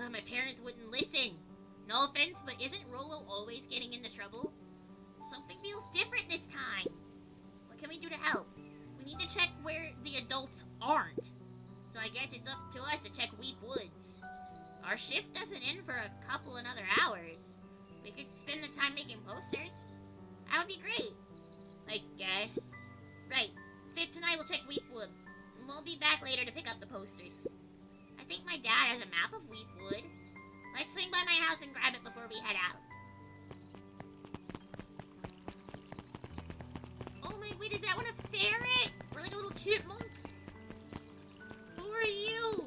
God, my parents wouldn't listen. No offense, but isn't Rolo always getting into trouble? Something feels different this time. What can we do to help? We need to check where the adults aren't. So I guess it's up to us to check Weep Woods. Our shift doesn't end for a couple another hours. We could spend the time making posters. That would be great. I guess. Right. Fitz and I will check Weepwood. We'll be back later to pick up the posters. I think my dad has a map of Weepwood. Let's swing by my house and grab it before we head out. Oh my, wait, is that one a ferret? Or like a little chipmunk? Who are you?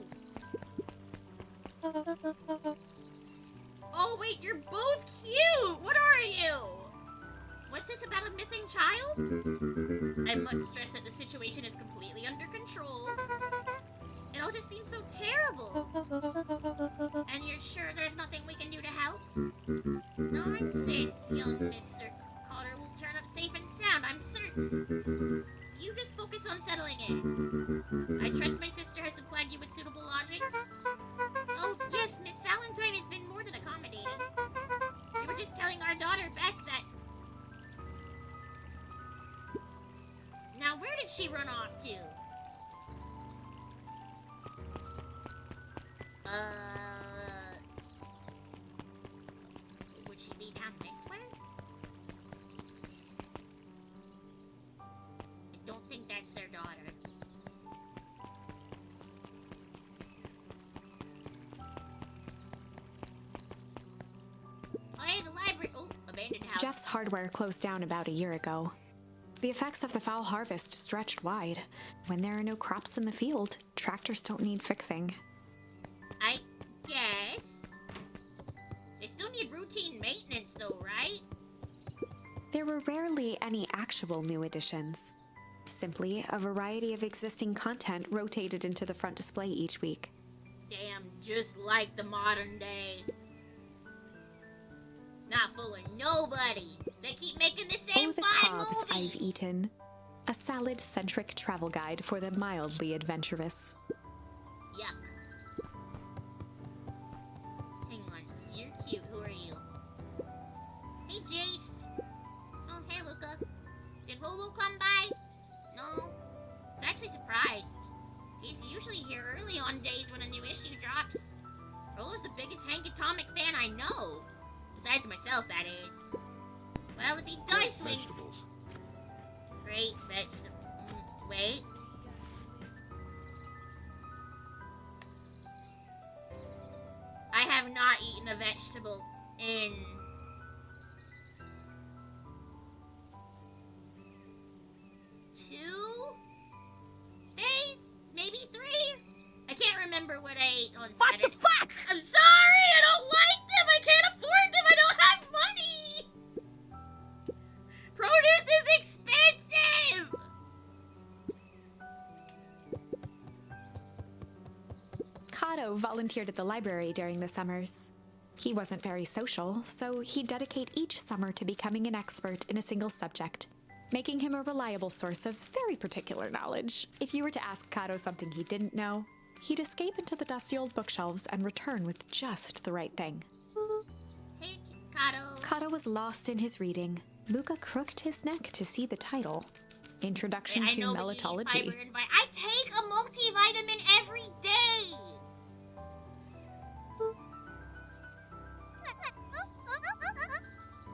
Oh wait, you're both cute! What are you? What's this about a missing child? I must stress that the situation is completely under control. It all just seems so terrible. And you're sure there's nothing we can do to help? Nonsense, young Mr. Cotter will turn up safe and sound, I'm certain. You just focus on settling in. I trust my sister has supplied you with suitable lodging. Oh, yes, Miss Valentine has been more than accommodating. We were just telling our daughter, Beck, that... Now, where did she run off to? Would she be down this way? I don't think that's their daughter. Oh, hey, the library. Oh, abandoned house. Jeff's hardware closed down about a year ago. The effects of the foul harvest stretched wide. When there are no crops in the field, tractors don't need fixing. I guess. They still need routine maintenance though, right? There were rarely any actual new additions. Simply a variety of existing content rotated into the front display each week. Damn, just like the modern day. Not full of nobody. They keep making the same Oh, the 5 cobs movies. I've eaten. A salad-centric travel guide for the mildly adventurous. Yuck. Hang on, you're cute. Who are you? Hey, Jace. Oh, hey, Luca. Did Rolo come by? No. I was actually surprised. He's usually here early on days when a new issue drops. Rolo's the biggest Hank Atomic fan I know. Besides myself, that is. Well, if he does swing... Vegetables. Great vegetable. Wait. I have not eaten a vegetable in... 2 days? Maybe 3? I can't remember what I ate on Saturday. What the fuck? I'm sorry, I don't like them. I can't afford them. I don't have money. Produce is expensive. Kato volunteered at the library during the summers. He wasn't very social, so he'd dedicate each summer to becoming an expert in a single subject, making him a reliable source of very particular knowledge. If you were to ask Kato something he didn't know, he'd escape into the dusty old bookshelves and return with just the right thing. Hey, Kato. Kato was lost in his reading. Luca crooked his neck to see the title. Introduction I to know, but you need Melitology. fiber and I take a multivitamin every day.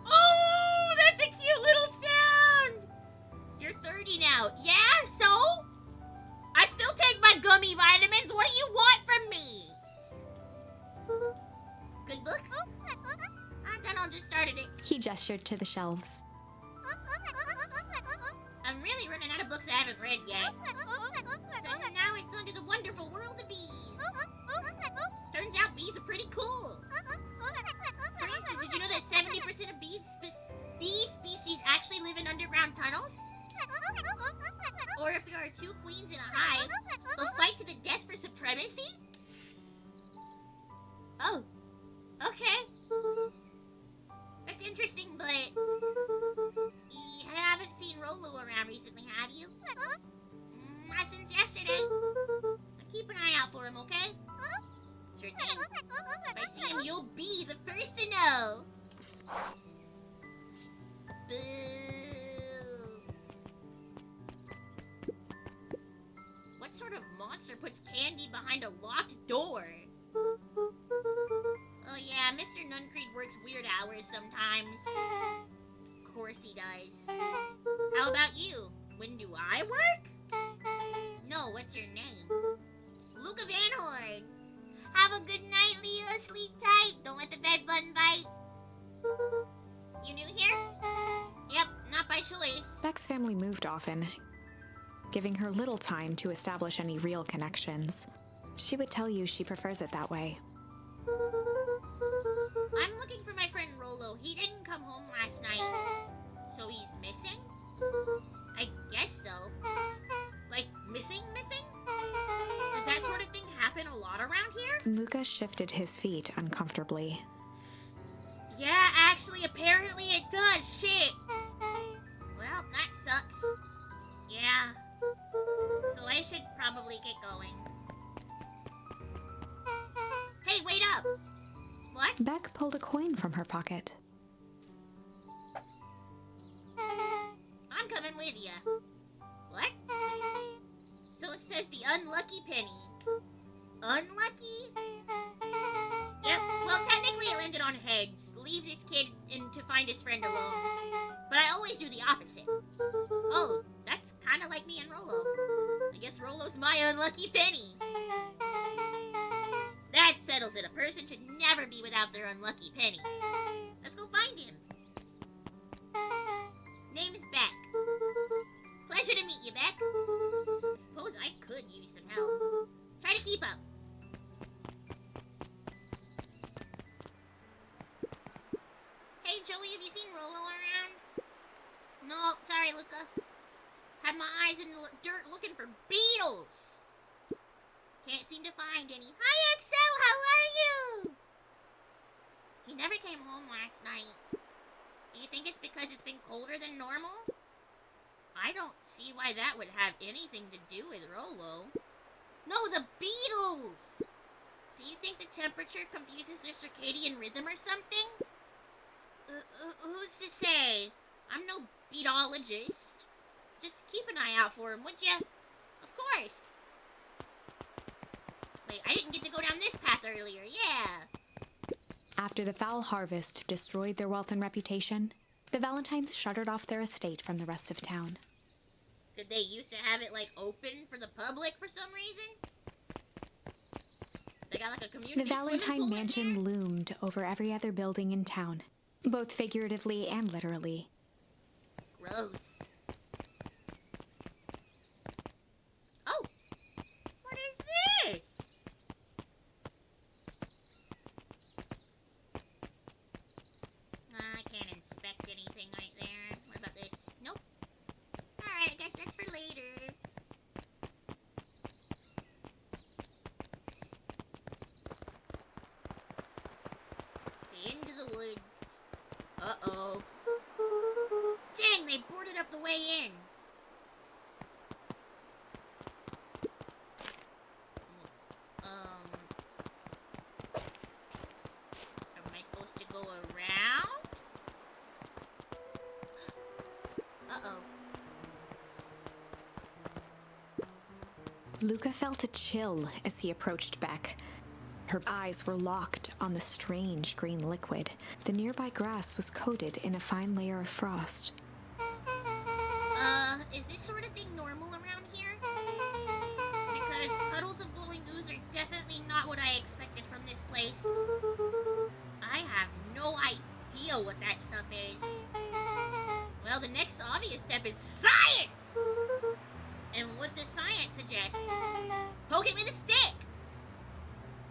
Oh, that's a cute little sound. You're 30 now. Yeah, so? I still take my gummy vitamins. What do you want from me? Good book? Then I'll just start it. He gestured to the shelves. I'm really running out of books I haven't read yet. So now it's under the wonderful world of bees. Turns out bees are pretty cool. For instance, did you know that 70% of bee species actually live in underground tunnels? Or if there are 2 queens in a hive, they'll fight to the death for supremacy? Oh, okay. That's interesting, but you haven't seen Rolo around recently, have you? Not since yesterday. Keep an eye out for him, okay? children. If I see him, you'll be the first to know. Boo. What sort of monster puts candy behind a locked door? Oh yeah, Mr. Nuncreed works weird hours sometimes. Of course he does. How about you? When do I work? No, what's your name? Luca Van Horn. Have a good night, Leo. Sleep tight. Don't let the bed button bite. You new here? Yep, not by choice. Beck's family moved often, giving her little time to establish any real connections. She would tell you she prefers it that way. I'm looking for my friend Rolo. He didn't come home last night. So he's missing? I guess so. Like, missing? Does that sort of thing happen a lot around here? Luca shifted his feet uncomfortably. Yeah, actually, apparently it does. Shit. Well, that sucks. Yeah. So I should probably get going. Hey, wait up! What? Beck pulled a coin from her pocket. I'm coming with ya. What? So it says the unlucky penny. Unlucky? Yep, well technically it landed on heads. Leave this kid to find his friend alone. But I always do the opposite. Oh, that's kinda like me and Rolo. I guess Rolo's my unlucky penny. That settles it. A person should never be without their unlucky penny. Let's go find him. Name is Beck. Pleasure to meet you, Beck. I suppose I could use some help. Try to keep up. Hey, Joey, have you seen Rolo around? No, sorry, Luca. Had my eyes in the dirt looking for beetles. Can't seem to find any. Hi, Excel, how are you? He never came home last night. Do you think it's because it's been colder than normal? I don't see why that would have anything to do with Rolo. No, the beetles! Do you think the temperature confuses their circadian rhythm or something? Who's to say? I'm no beetologist. Just keep an eye out for him, would ya? Of course. Wait, I didn't get to go down this path earlier, yeah. After the foul harvest destroyed their wealth and reputation, the Valentines shuttered off their estate from the rest of town. Did they used to have it, like, open for the public for some reason? They got, like, a community The Valentine swimming pool mansion in there? loomed over every other building in town, both figuratively and literally. Gross. Oh! What is this? I can't inspect anything right there. What about this? Nope. Alright, I guess that's for later. Into the woods. Uh-oh. Dang, they boarded up the way in. Am I supposed to go around? Uh-oh. Luca felt a chill as he approached Beck. Her eyes were locked on the strange green liquid. The nearby grass was coated in a fine layer of frost. Is this sort of thing normal around here? Because puddles of glowing ooze are definitely not what I expected from this place. I have no idea what that stuff is. Well, the next obvious step is science! And what does science suggest? Poke it with a stick!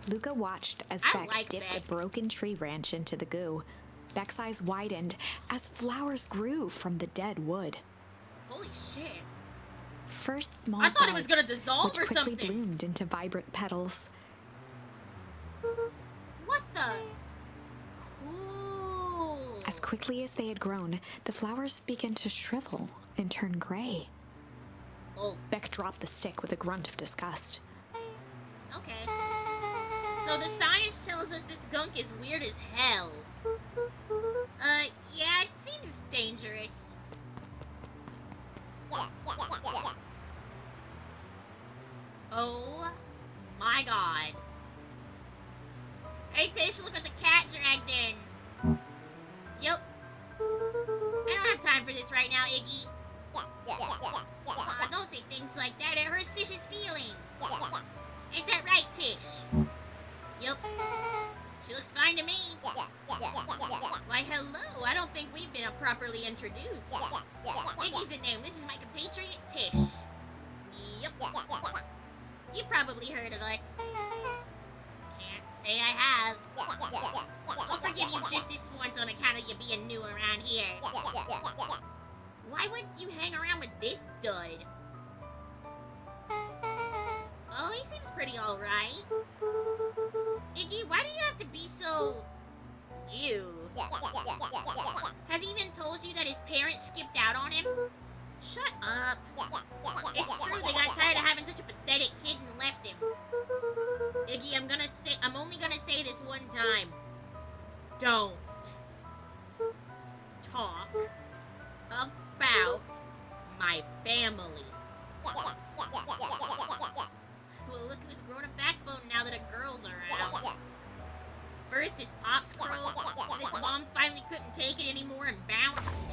Luca watched as I Beck like dipped Beck. a broken tree branch into the goo. Beck's eyes widened as flowers grew from the dead wood. Holy shit. First small I thought it was buds, gonna dissolve which or quickly something. bloomed into vibrant petals. What the? Cool. As quickly as they had grown, the flowers began to shrivel and turn gray. Oh, Beck dropped the stick with a grunt of disgust. okay. So the science tells us this gunk is weird as hell. Yeah, it seems dangerous. Oh my god. Hey Tish, look what the cat dragged in. Yep. I don't have time for this right now, Iggy. Don't say things like that, it hurts Tish's feelings. Ain't that right, Tish? Yep. She looks fine to me. Why, hello. I don't think we've been properly introduced. Iggy's a name. This is my compatriot, Tish. Yep. You've probably heard of us. Can't say I have. I'll forgive you just this once on account of you being new around here. Why would you hang around with this dud? Oh, he seems pretty alright. Iggy, why do you have to be so... you? Has he even told you that his parents skipped out on him? Shut up. It's true, they got tired of having such a pathetic kid and left him. Iggy, I'm only gonna say this one time. Don't talk about my family. Well, look who's grown a backbone now that a girl's around. First his pops croaked, then his mom finally couldn't take it anymore and bounced.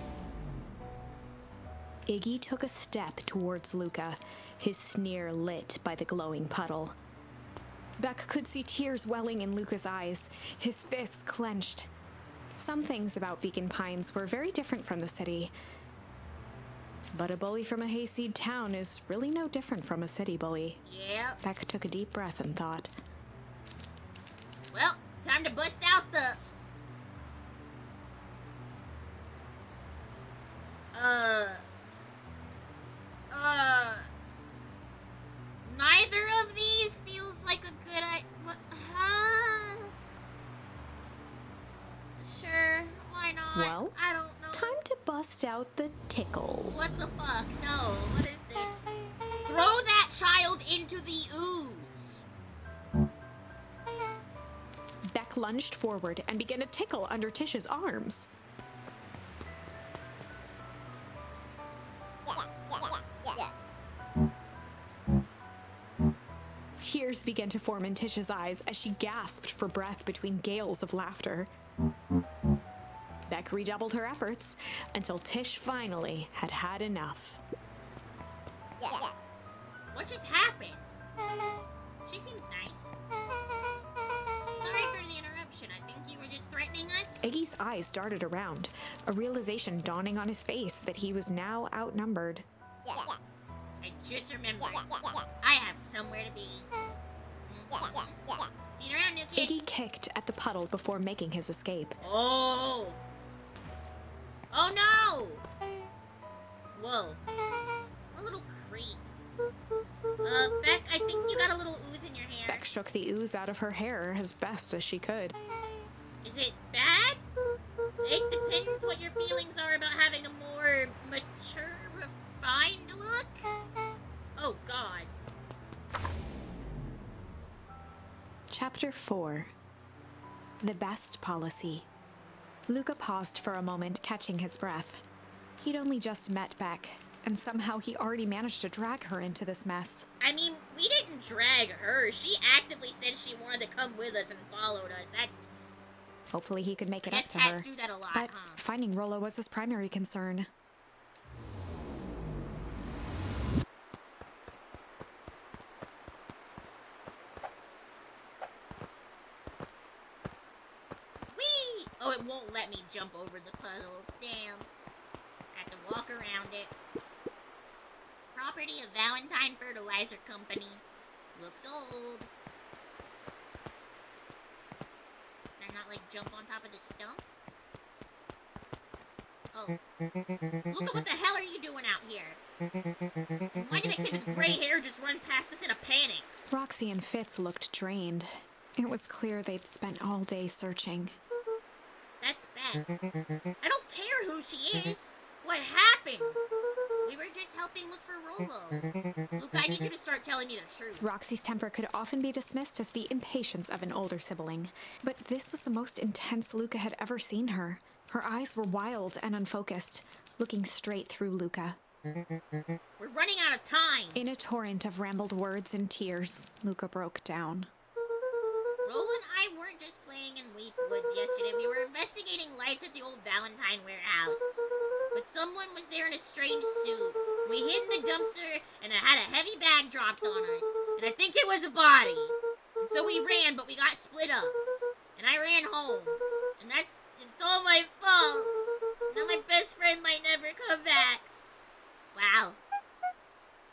Iggy took a step towards Luca, his sneer lit by the glowing puddle. Beck could see tears welling in Luca's eyes, his fists clenched. Some things about Beacon Pines were very different from the city. But a bully from a hayseed town is really no different from a city bully. Yeah. Beck took a deep breath and thought. Well, time to bust out the... Neither of these feels like a good idea. Sure, why not? Well, I don't know. time to bust out the tickles. What the fuck? No, what is this? Throw that child into the ooze. Beck lunged forward and began to tickle under Tish's arms. Tears began to form in Tish's eyes as she gasped for breath between gales of laughter. Beck redoubled her efforts until Tish finally had had enough. What just happened? She seems nice. Sorry for the interruption. I think you were just threatening us. Iggy's eyes darted around, a realization dawning on his face that he was now outnumbered. I just remembered. I have somewhere to be. See you around, new kid. Iggy kicked at the puddle before making his escape. Oh! Oh no! Whoa. A little creep. Beck, I think you got a little ooze in your hair. Beck shook the ooze out of her hair as best as she could. Is it bad? It depends what your feelings are about having a more mature, refined look. Oh god. Chapter 4. The Best Policy. Luca paused for a moment, catching his breath. He'd only just met Beck, and somehow he already managed to drag her into this mess. I mean, we didn't drag her. She actively said she wanted to come with us and followed us. That's... Hopefully he could make it I up guess to cats her. do that a lot, But huh? finding Rollo was his primary concern. Whee! Oh, it won't let me jump over the puddle. Damn. Have to walk around it. Property of Valentine Fertilizer Company. Looks old. Can I not, like, jump on top of this stump? Oh. Luca, what the hell are you doing out here? Why did that kid with gray hair just run past us in a panic? Roxy and Fitz looked drained. It was clear they'd spent all day searching. That's bad. I don't care who she is. What happened? We were just helping look for Rollo. Luca, I need you to start telling me the truth. Roxy's temper could often be dismissed as the impatience of an older sibling, but this was the most intense Luca had ever seen her. Her eyes were wild and unfocused, looking straight through Luca. We're running out of time. In a torrent of rambled words and tears, Luca broke down. Rollo and I weren't just playing in Wheat Woods yesterday. We were investigating lights at the old Valentine warehouse. But someone was there in a strange suit. We hid in the dumpster, and it had a heavy bag dropped on us. And I think it was a body. And so we ran, but we got split up. And I ran home. And it's all my fault. Now my best friend might never come back. Wow.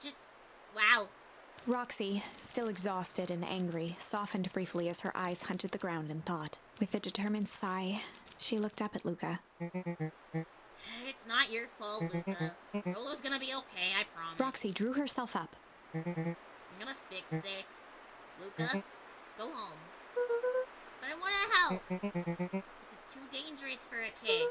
Just, wow. Roxy, still exhausted and angry, softened briefly as her eyes hunted the ground in thought. With a determined sigh, she looked up at Luca. It's not your fault, Luca. Rollo's gonna be okay, I promise. Roxy drew herself up. I'm gonna fix this. Luca, go home. But I wanna help. This is too dangerous for a kid.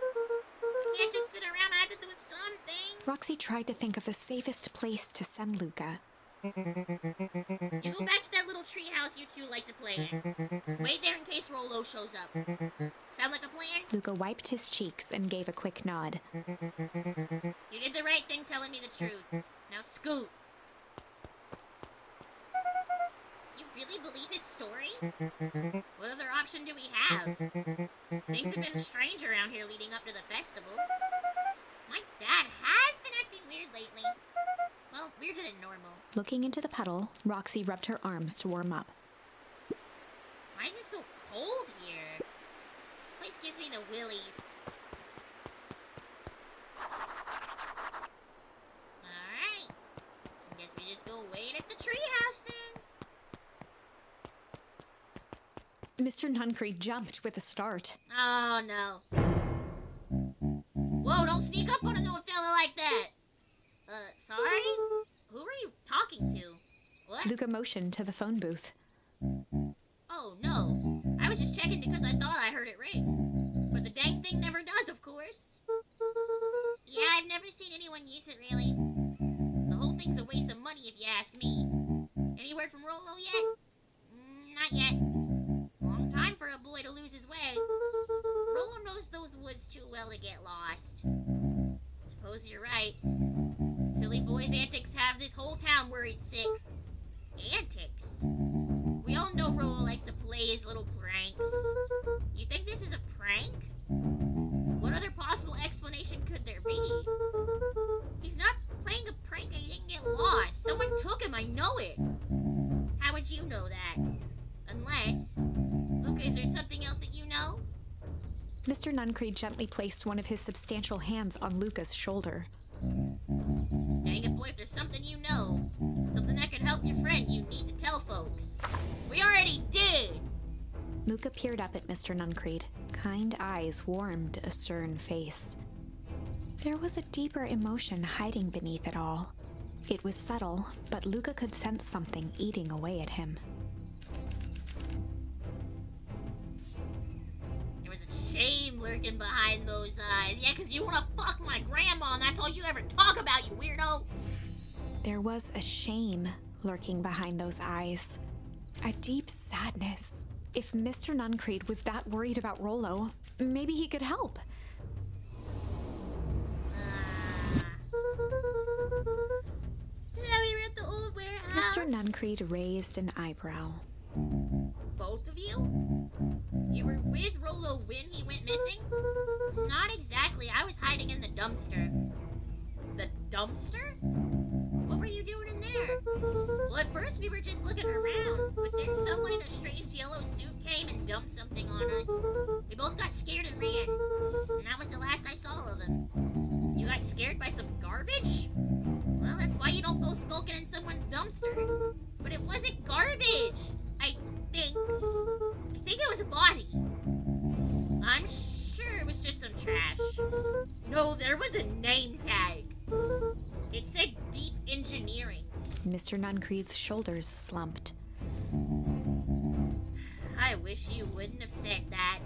I can't just sit around, I have to do something. Roxy tried to think of the safest place to send Luca. You go back to that little tree house you two like to play in. Wait there in case Rollo shows up. Sound like a plan? Luca wiped his cheeks and gave a quick nod. You did the right thing telling me the truth. Now scoot. You really believe his story? What other option do we have? Things have been strange around here leading up to the festival. My dad has been acting weird lately. Well, weirder than normal. Looking into the puddle, Roxy rubbed her arms to warm up. Why is it so cold here? This place gives me the willies. Alright. I guess we just go wait at the treehouse then. Mr. Nuncreed jumped with a start. Oh no. Whoa, don't sneak up on a little fella like that. Sorry? Who are you talking to? What? Luca motioned to the phone booth. Oh, no. I was just checking because I thought I heard it ring. But the dang thing never does, of course. Yeah, I've never seen anyone use it, really. The whole thing's a waste of money if you ask me. Any word from Rollo yet? Not yet. Long time for a boy to lose his way. Rollo knows those woods too well to get lost. Suppose you're right. Silly boy's antics have this whole town worried sick. Antics? We all know Rollo likes to play his little pranks. You think this is a prank? What other possible explanation could there be? He's not playing a prank and he didn't get lost. Someone took him, I know it. How would you know that? Unless... Luca, is there something else that you know? Mr. Nuncreed gently placed one of his substantial hands on Luca's shoulder. Dang it, boy, if there's something you know, something that could help your friend, you need to tell folks. We already did! Luca peered up at Mr. Nuncreed. Kind eyes warmed a stern face. There was a deeper emotion hiding beneath it all. It was subtle, but Luca could sense something eating away at him. There was a shame lurking behind those eyes. Yeah, 'cause you wanna fuck my grandma and that's all you ever talk about, you weirdo! There was a shame lurking behind those eyes. A deep sadness. If Mr. Nuncreed was that worried about Rollo, maybe he could help. Yeah, we were at the old warehouse. Mr. Nuncreed raised an eyebrow. Both of you? You were with Rollo when he went missing? Not exactly. I was hiding in the dumpster. The dumpster? What were you doing in there? Well, at first we were just looking around, but then someone in a strange yellow suit came and dumped something on us. We both got scared and ran, and that was the last I saw of him. You got scared by some garbage? Well, that's why you don't go skulking in someone's dumpster. But it wasn't garbage, I think it was a body. I'm sure it was just some trash. No, there was a name tag. It said Deep Engineering. Mr. Nuncreed's shoulders slumped. I wish you wouldn't have said that.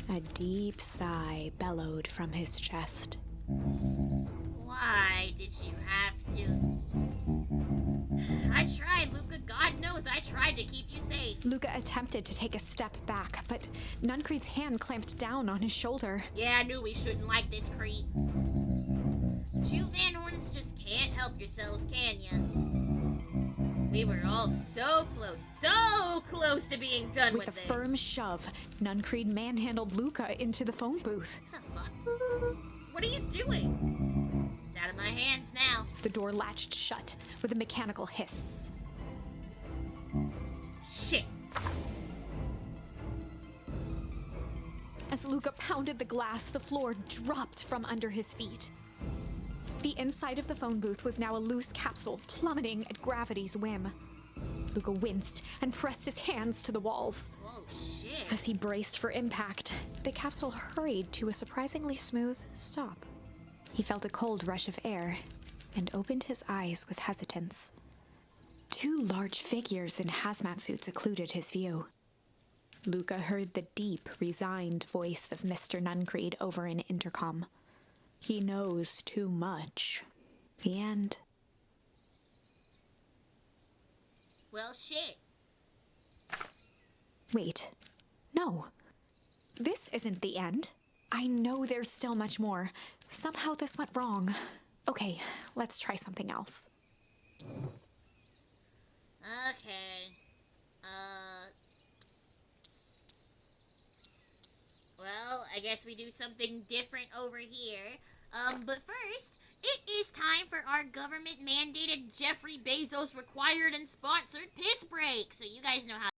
A deep sigh bellowed from his chest. Why? Why did you have to? I tried, Luca. God knows I tried to keep you safe. Luca attempted to take a step back, but Nuncreed's hand clamped down on his shoulder. Yeah, I knew we shouldn't like this creep. But you Van Horns just can't help yourselves, can ya? We were all so close to being done with With a this. firm shove, Nuncreed manhandled Luca into the phone booth. What the fuck? What are you doing? It's out of my hands now. The door latched shut with a mechanical hiss. Shit. As Luca pounded the glass, the floor dropped from under his feet. The inside of the phone booth was now a loose capsule plummeting at gravity's whim. Luca winced and pressed his hands to the walls. Whoa, shit. As he braced for impact, the capsule hurried to a surprisingly smooth stop. He felt a cold rush of air and opened his eyes with hesitance. Two large figures in hazmat suits occluded his view. Luca heard the deep, resigned voice of Mr. Nuncreed over an intercom. He knows too much. The end. Well, shit. Wait. No. This isn't the end. I know there's still much more. Somehow this went wrong. Okay, let's try something else. Okay. Well, I guess we do something different over here. But first, it is time for our government-mandated Jeffrey Bezos required and sponsored piss break. So you guys know how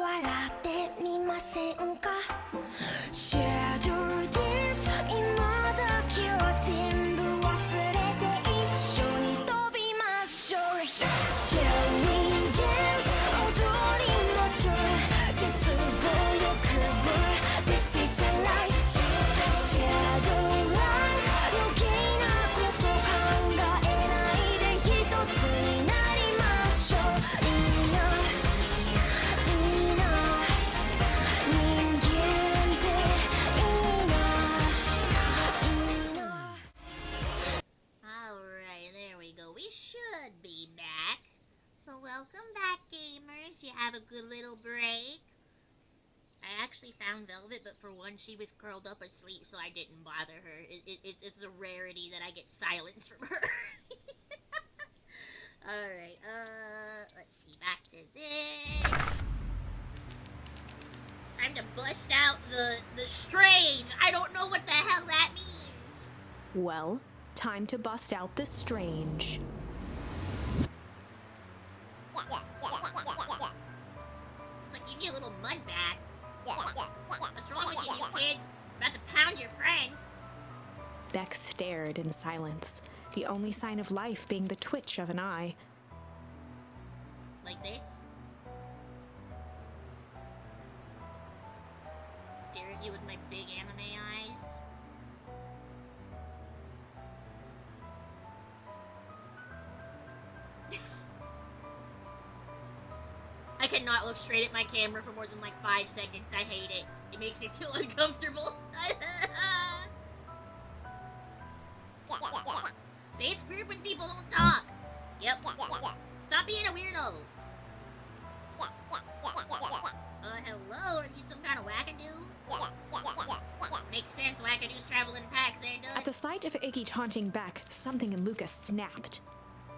笑ってみませんか Shadow dance 今だけは全部忘れて一緒に飛びましょう Shall we dance 踊りましょう絶望よくぶ This is a life Shadow line 余計なこと考えないで一つになりましょういいないいな人間っていいないいな Alright, there we go. We should be back. So welcome back, gamers. You have a good little break. I actually found Velvet, but for one, she was curled up asleep, so I didn't bother her. It's a rarity that I get silence from her. Alright, let's see, back to this. Time to bust out the strange. I don't know what the hell that means. Well, time to bust out the strange. Looks like you need a little mud bath. What's wrong with you, new kid? About to pound your friend. Beck stared in silence, the only sign of life being the twitch of an eye. Like this? Stare at you with my big anime eyes. I cannot look straight at my camera for more than like 5 seconds. I hate it. It makes me feel uncomfortable. See, it's weird when people don't talk. Yep. Stop being a weirdo. Hello? Are you some kind of wackadoo? Makes sense, wackadoos travel in packs, eh, At the sight of Iggy taunting Beck, something in Luca snapped.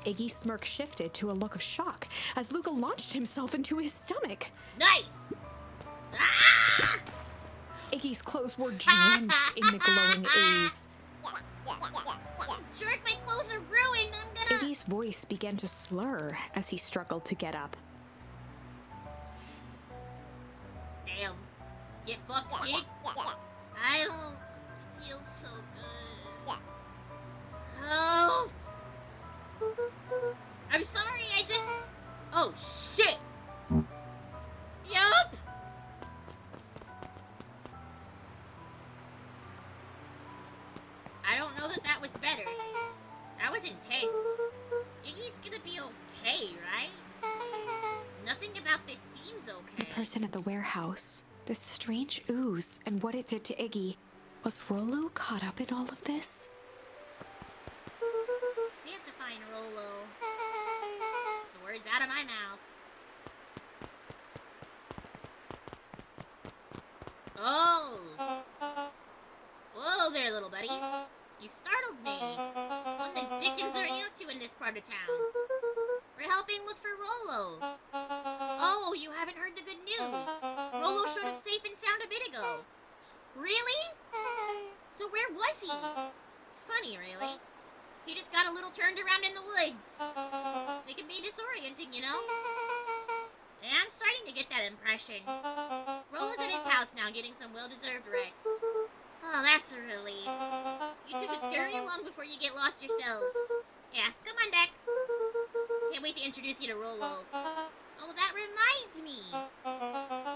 Iggy's smirk shifted to a look of shock as Luca launched himself into his stomach. Nice! Ah! Iggy's clothes were drenched in the glowing ooze. Jerk, my clothes are ruined. I'm gonna... Iggy's voice began to slur as he struggled to get up. Damn. Get fucked, kid. I don't feel so good. Oh. I'm sorry, I just... Oh, shit. Yup. I don't know that was better. That was intense. Iggy's gonna be okay, right? Nothing about this seems okay. The person at the warehouse, this strange ooze, and what it did to Iggy. Was Rollo caught up in all of this? We have to find Rollo. The words out of my mouth. Oh! Whoa there, little buddies. You startled me. What the dickens are you up to in this part of town? We're helping look for Rollo. Oh, you haven't heard the good news. Rollo showed up safe and sound a bit ago. Really? So where was he? It's funny, really. He just got a little turned around in the woods. They can be disorienting, you know? Yeah, I'm starting to get that impression. Rollo's at his house now, getting some well-deserved rest. Oh, that's a relief. You two should scurry along before you get lost yourselves. Yeah, come on, Beck. Can't wait to introduce you to Rollo. Oh, that reminds me.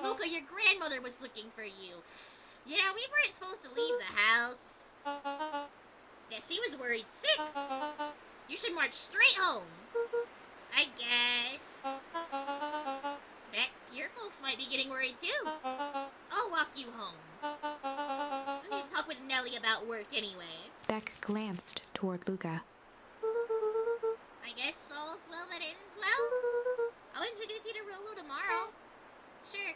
Luca, your grandmother was looking for you. Yeah, we weren't supposed to leave the house. Yeah, she was worried sick. You should march straight home. I guess. Beck, your folks might be getting worried too. I'll walk you home. I need to talk with Nellie about work anyway. Beck glanced toward Luca. I guess all's well that ends well. I'll introduce you to Rollo tomorrow. Sure.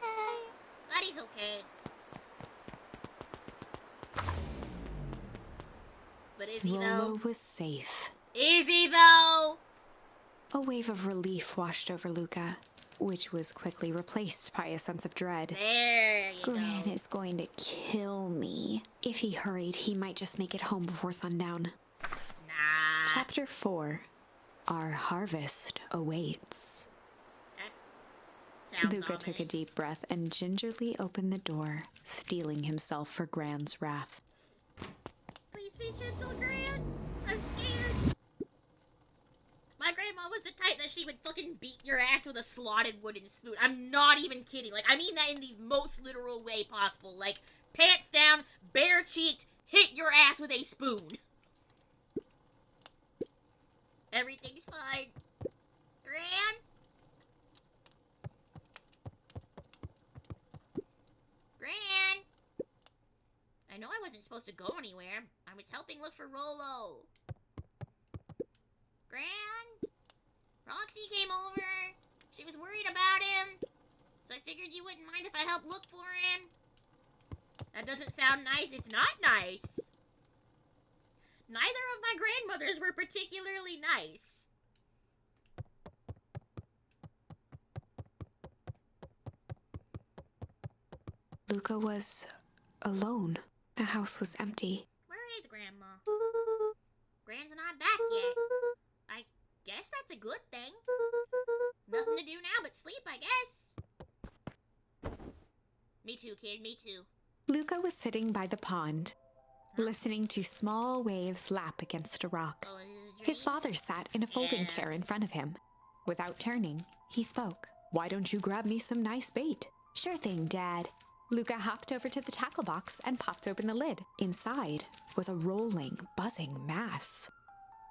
Glad he's okay. But is he Rollo though? was safe. Is he though? A wave of relief washed over Luca, which was quickly replaced by a sense of dread. There you Gran go. is going to kill me. If he hurried, he might just make it home before sundown. Nah. Chapter 4. Our harvest awaits. That sounds Luca took a ominous. deep breath and gingerly opened the door, steeling himself for Gran's wrath. Please be gentle, Gran. I'm scared. My grandma was the type that she would fucking beat your ass with a slotted wooden spoon. I'm not even kidding. Like, I mean that in the most literal way possible. Like, pants down, bare-cheeked, hit your ass with a spoon. Everything's fine. Gran? Gran? I know I wasn't supposed to go anywhere. I was helping look for Rolo. Gran? Roxy came over. She was worried about him. So I figured you wouldn't mind if I helped look for him. That doesn't sound nice. It's not nice. Neither of my grandmothers were particularly nice. Luca was alone. The house was empty. Where is Grandma? Gran's not back yet. I guess that's a good thing. Nothing to do now but sleep, I guess. Me too, kid, me too. Luca was sitting by the pond, listening to small waves lap against a rock. Oh, is this a dream? His father sat in a folding chair in front of him. Without turning, he spoke. "Why don't you grab me some nice bait?" "Sure thing, Dad." Luca hopped over to the tackle box and popped open the lid. Inside was a rolling, buzzing mass.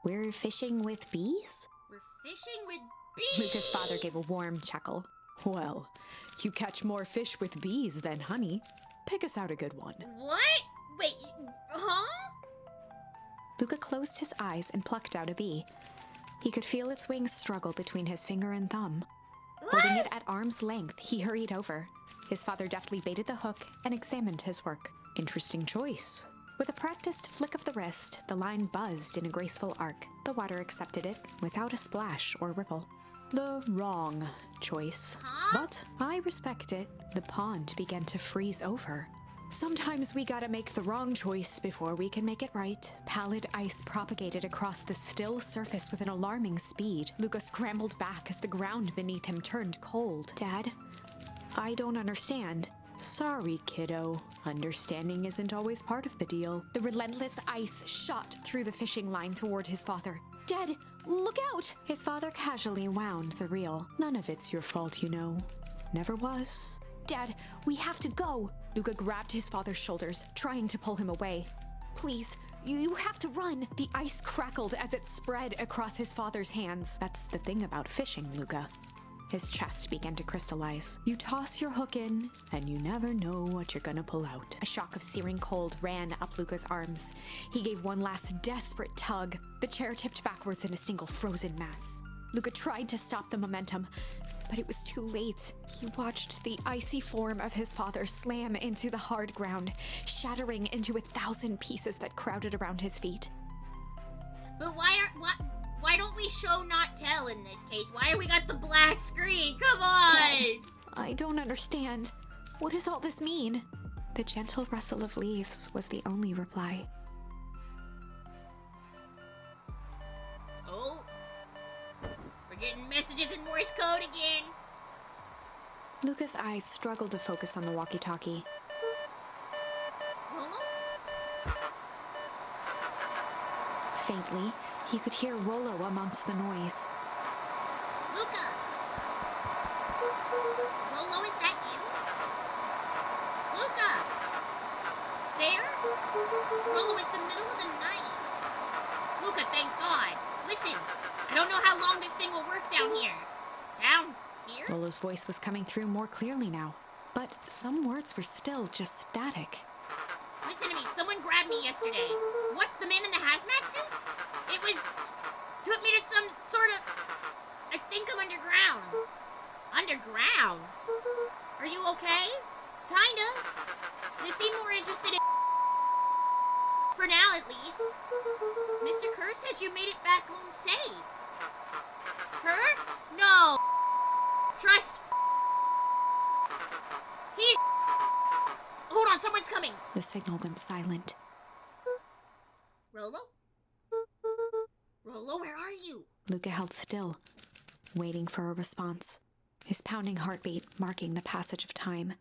"We're fishing with bees?" We're fishing with bees! Luca's father gave a warm chuckle. "Well, you catch more fish with bees than honey. Pick us out a good one." What? Wait, huh? Luca closed his eyes and plucked out a bee. He could feel its wings struggle between his finger and thumb. Holding it at arm's length, he hurried over. His father deftly baited the hook and examined his work. "Interesting choice." With a practiced flick of the wrist, the line buzzed in a graceful arc. The water accepted it without a splash or ripple. The wrong choice. But I respect it. The pond began to freeze over. Sometimes we gotta make the wrong choice before we can make it right. Pallid ice propagated across the still surface with an alarming speed. Luca scrambled back as the ground beneath him turned cold. "Dad, I don't understand." "Sorry, kiddo. Understanding isn't always part of the deal." The relentless ice shot through the fishing line toward his father. "Dad, look out!" His father casually wound the reel. "None of it's your fault, you know. Never was." "Dad, we have to go!" Luca grabbed his father's shoulders, trying to pull him away. "Please, you have to run!" The ice crackled as it spread across his father's hands. That's the thing about fishing, Luca. His chest began to crystallize. You toss your hook in, and you never know what you're gonna pull out. A shock of searing cold ran up Luca's arms. He gave one last desperate tug. The chair tipped backwards in a single frozen mass. Luca tried to stop the momentum, but it was too late. He watched the icy form of his father slam into the hard ground, shattering into 1,000 pieces that crowded around his feet. But why don't we show not tell in this case? Why have we got the black screen? Come on! Dad, I don't understand. What does all this mean? The gentle rustle of leaves was the only reply. Oh. We're getting messages in Morse code again. Luca's eyes struggled to focus on the walkie-talkie. Rolo? Faintly, he could hear Rolo amongst the noise. Luca! Rolo, is that you? Luca! There? Rolo, it's the middle of the night. Luca, thank God. Listen, I don't know how long this thing will work down here. Down here? Rolo's voice was coming through more clearly now, but some words were still just static. Listen to me, someone grabbed me yesterday. What, the man in the hazmat suit? It was... took me to some sort of... I think I'm underground. Underground? Are you okay? Kinda. They seem more interested in... for now, at least. Mr. Kerr said you made it back home safe. Kerr? No. Trust... He's... Hold on, someone's coming. The signal went silent. Rolo? Rolo, where are you? Luca held still, waiting for a response. his pounding heartbeat marking the passage of time.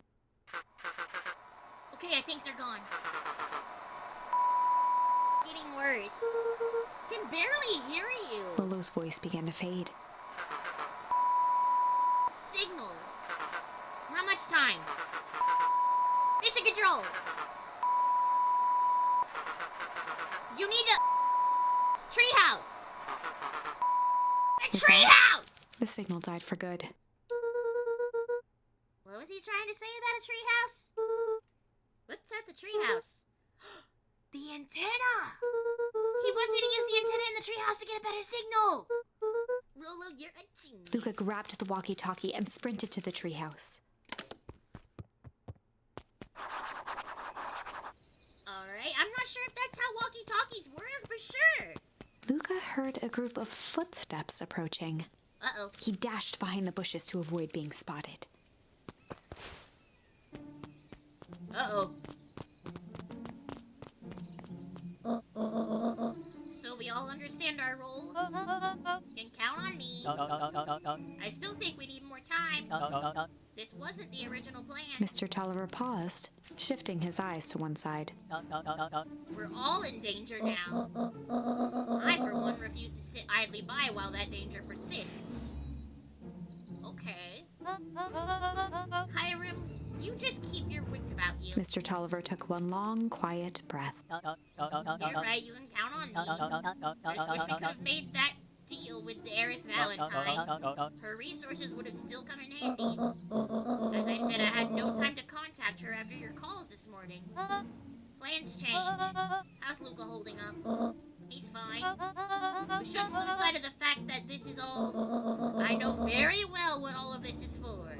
Okay, I think they're gone. Getting worse. Can barely hear you. Lolo's voice began to fade. Signal. How much time? Mission control. You need a treehouse. A treehouse. The signal died for good. What was he trying to say about a treehouse? What's at the treehouse? The antenna! He wants me to use the antenna in the treehouse to get a better signal! Rolo, you're a genius. Luca grabbed the walkie-talkie and sprinted to the treehouse. Alright, I'm not sure if that's how walkie-talkies work, but sure! Luca heard a group of footsteps approaching. Uh-oh. He dashed behind the bushes to avoid being spotted. Uh-oh. So we all understand our roles? Can count on me. I still think we need more time. This wasn't the original plan. Mr. Tolliver paused, shifting his eyes to one side. We're all in danger now. I, for one, refuse to sit idly by while that danger persists. Okay. Hiram, you just keep your wits about you. Mr. Tolliver took one long, quiet breath. You're right, you can count on me. I just wish we could have made that deal with the heiress Valentine. Her resources would have still come in handy. As I said, I had no time to contact her after your calls this morning. Plans change. How's Luca holding up? He's fine. We shouldn't lose sight of the fact that this is all... I know very well what all of this is for.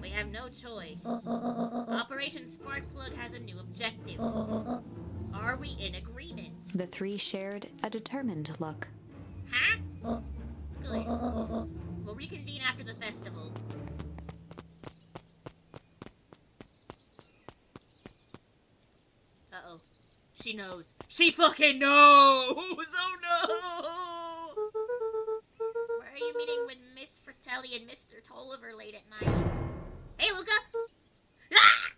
We have no choice. Operation Sparkplug has a new objective. Are we in agreement? The three shared a determined look. Huh? Good. We'll reconvene after the festival. Uh-oh. She knows. She fucking knows! Oh no! Where are you meeting with Miss Fratelli and Mr. Tolliver late at night? Hey, Luca! Ah!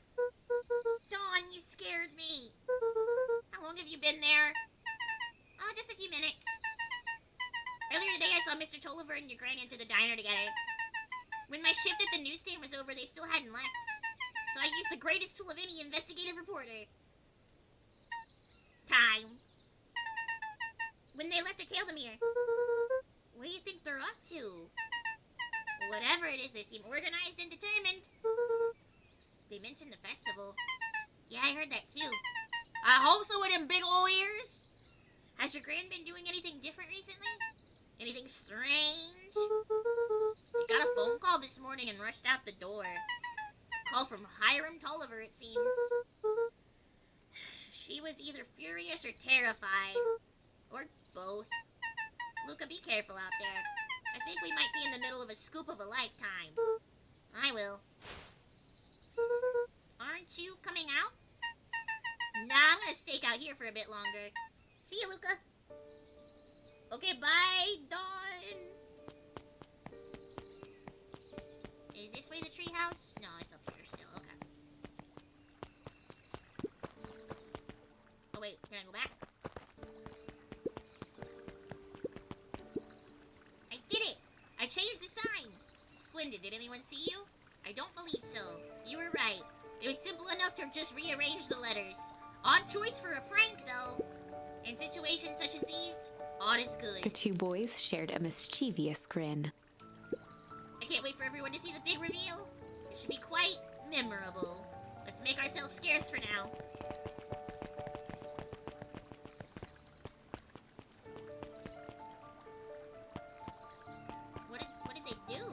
Dawn, you scared me. How long have you been there? Oh, just a few minutes. Earlier today, I saw Mr. Tolliver and your granny into the diner together. When my shift at the newsstand was over, they still hadn't left. So I used the greatest tool of any investigative reporter. Time. When they left a tale to me. What do you think they're up to? Whatever it is, they seem organized and determined. They mentioned the festival. Yeah, I heard that too. I hope so with them big ol' ears. Has your grand been doing anything different recently? Anything strange? She got a phone call this morning and rushed out the door. Call from Hiram Tolliver, it seems. She was either furious or terrified. Or both. Luca, be careful out there. I think we might be in the middle of a scoop of a lifetime. I will. Aren't you coming out? Nah, I'm gonna stake out here for a bit longer. See you, Luca. Okay, bye, Dawn. Is this way the treehouse? No, it's up here still. Okay. Oh wait, can I go back? I did it! I changed the sign! Splendid. Did anyone see you? I don't believe so. You were right. It was simple enough to just rearrange the letters. Odd choice for a prank, though. In situations such as these, odd is good. The two boys shared a mischievous grin. I can't wait for everyone to see the big reveal. It should be quite memorable. Let's make ourselves scarce for now. What did they do?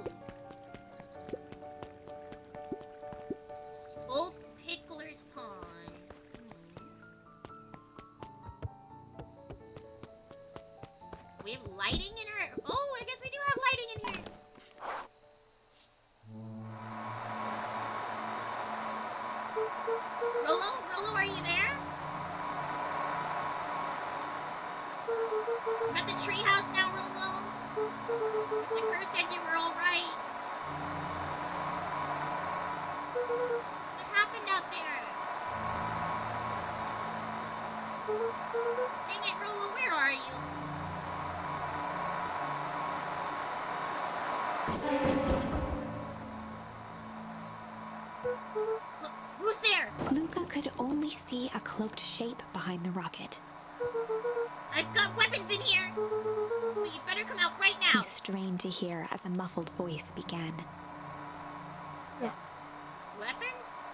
Old Pickler's Pond. We have lighting in our... Oh, I guess we do have lighting in here. Rolo, are you there? I'm at the treehouse now, Rolo. Mr. Kerr said you were all right. Who's there? Luca could only see a cloaked shape behind the rocket. I've got weapons in here, so you better come out right He now. strained to hear as a muffled voice began. Weapons?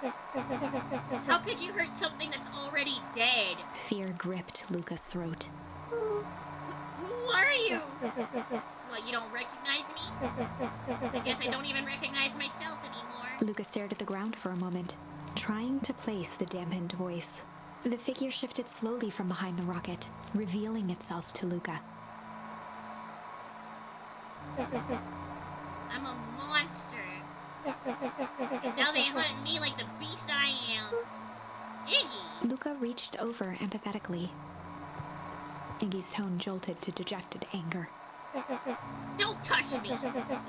How could you hurt something that's already dead? Fear gripped Luca's throat. Who are you? What, you don't recognize me? I guess I don't even recognize myself anymore. Luca stared at the ground for a moment, trying to place the dampened voice. The figure shifted slowly from behind the rocket, revealing itself to Luca. I'm a monster. And now they hunt me like the beast I am. Iggy! Luca reached over empathetically. Iggy's tone jolted to dejected anger. Don't touch me!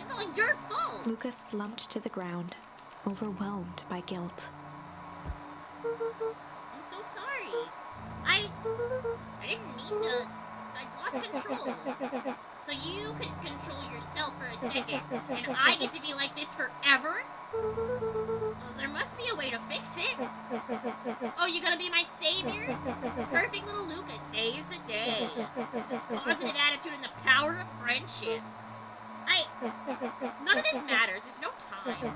It's all your fault! Luca slumped to the ground, overwhelmed by guilt. I'm so sorry. I didn't mean to. I lost control. So you can control yourself for a second, and I get to be like this forever? Well, there must be a way to fix it. Oh, you gonna be my savior? Perfect little Luca saves the day. This positive attitude and the power of friendship. None of this matters. There's no time.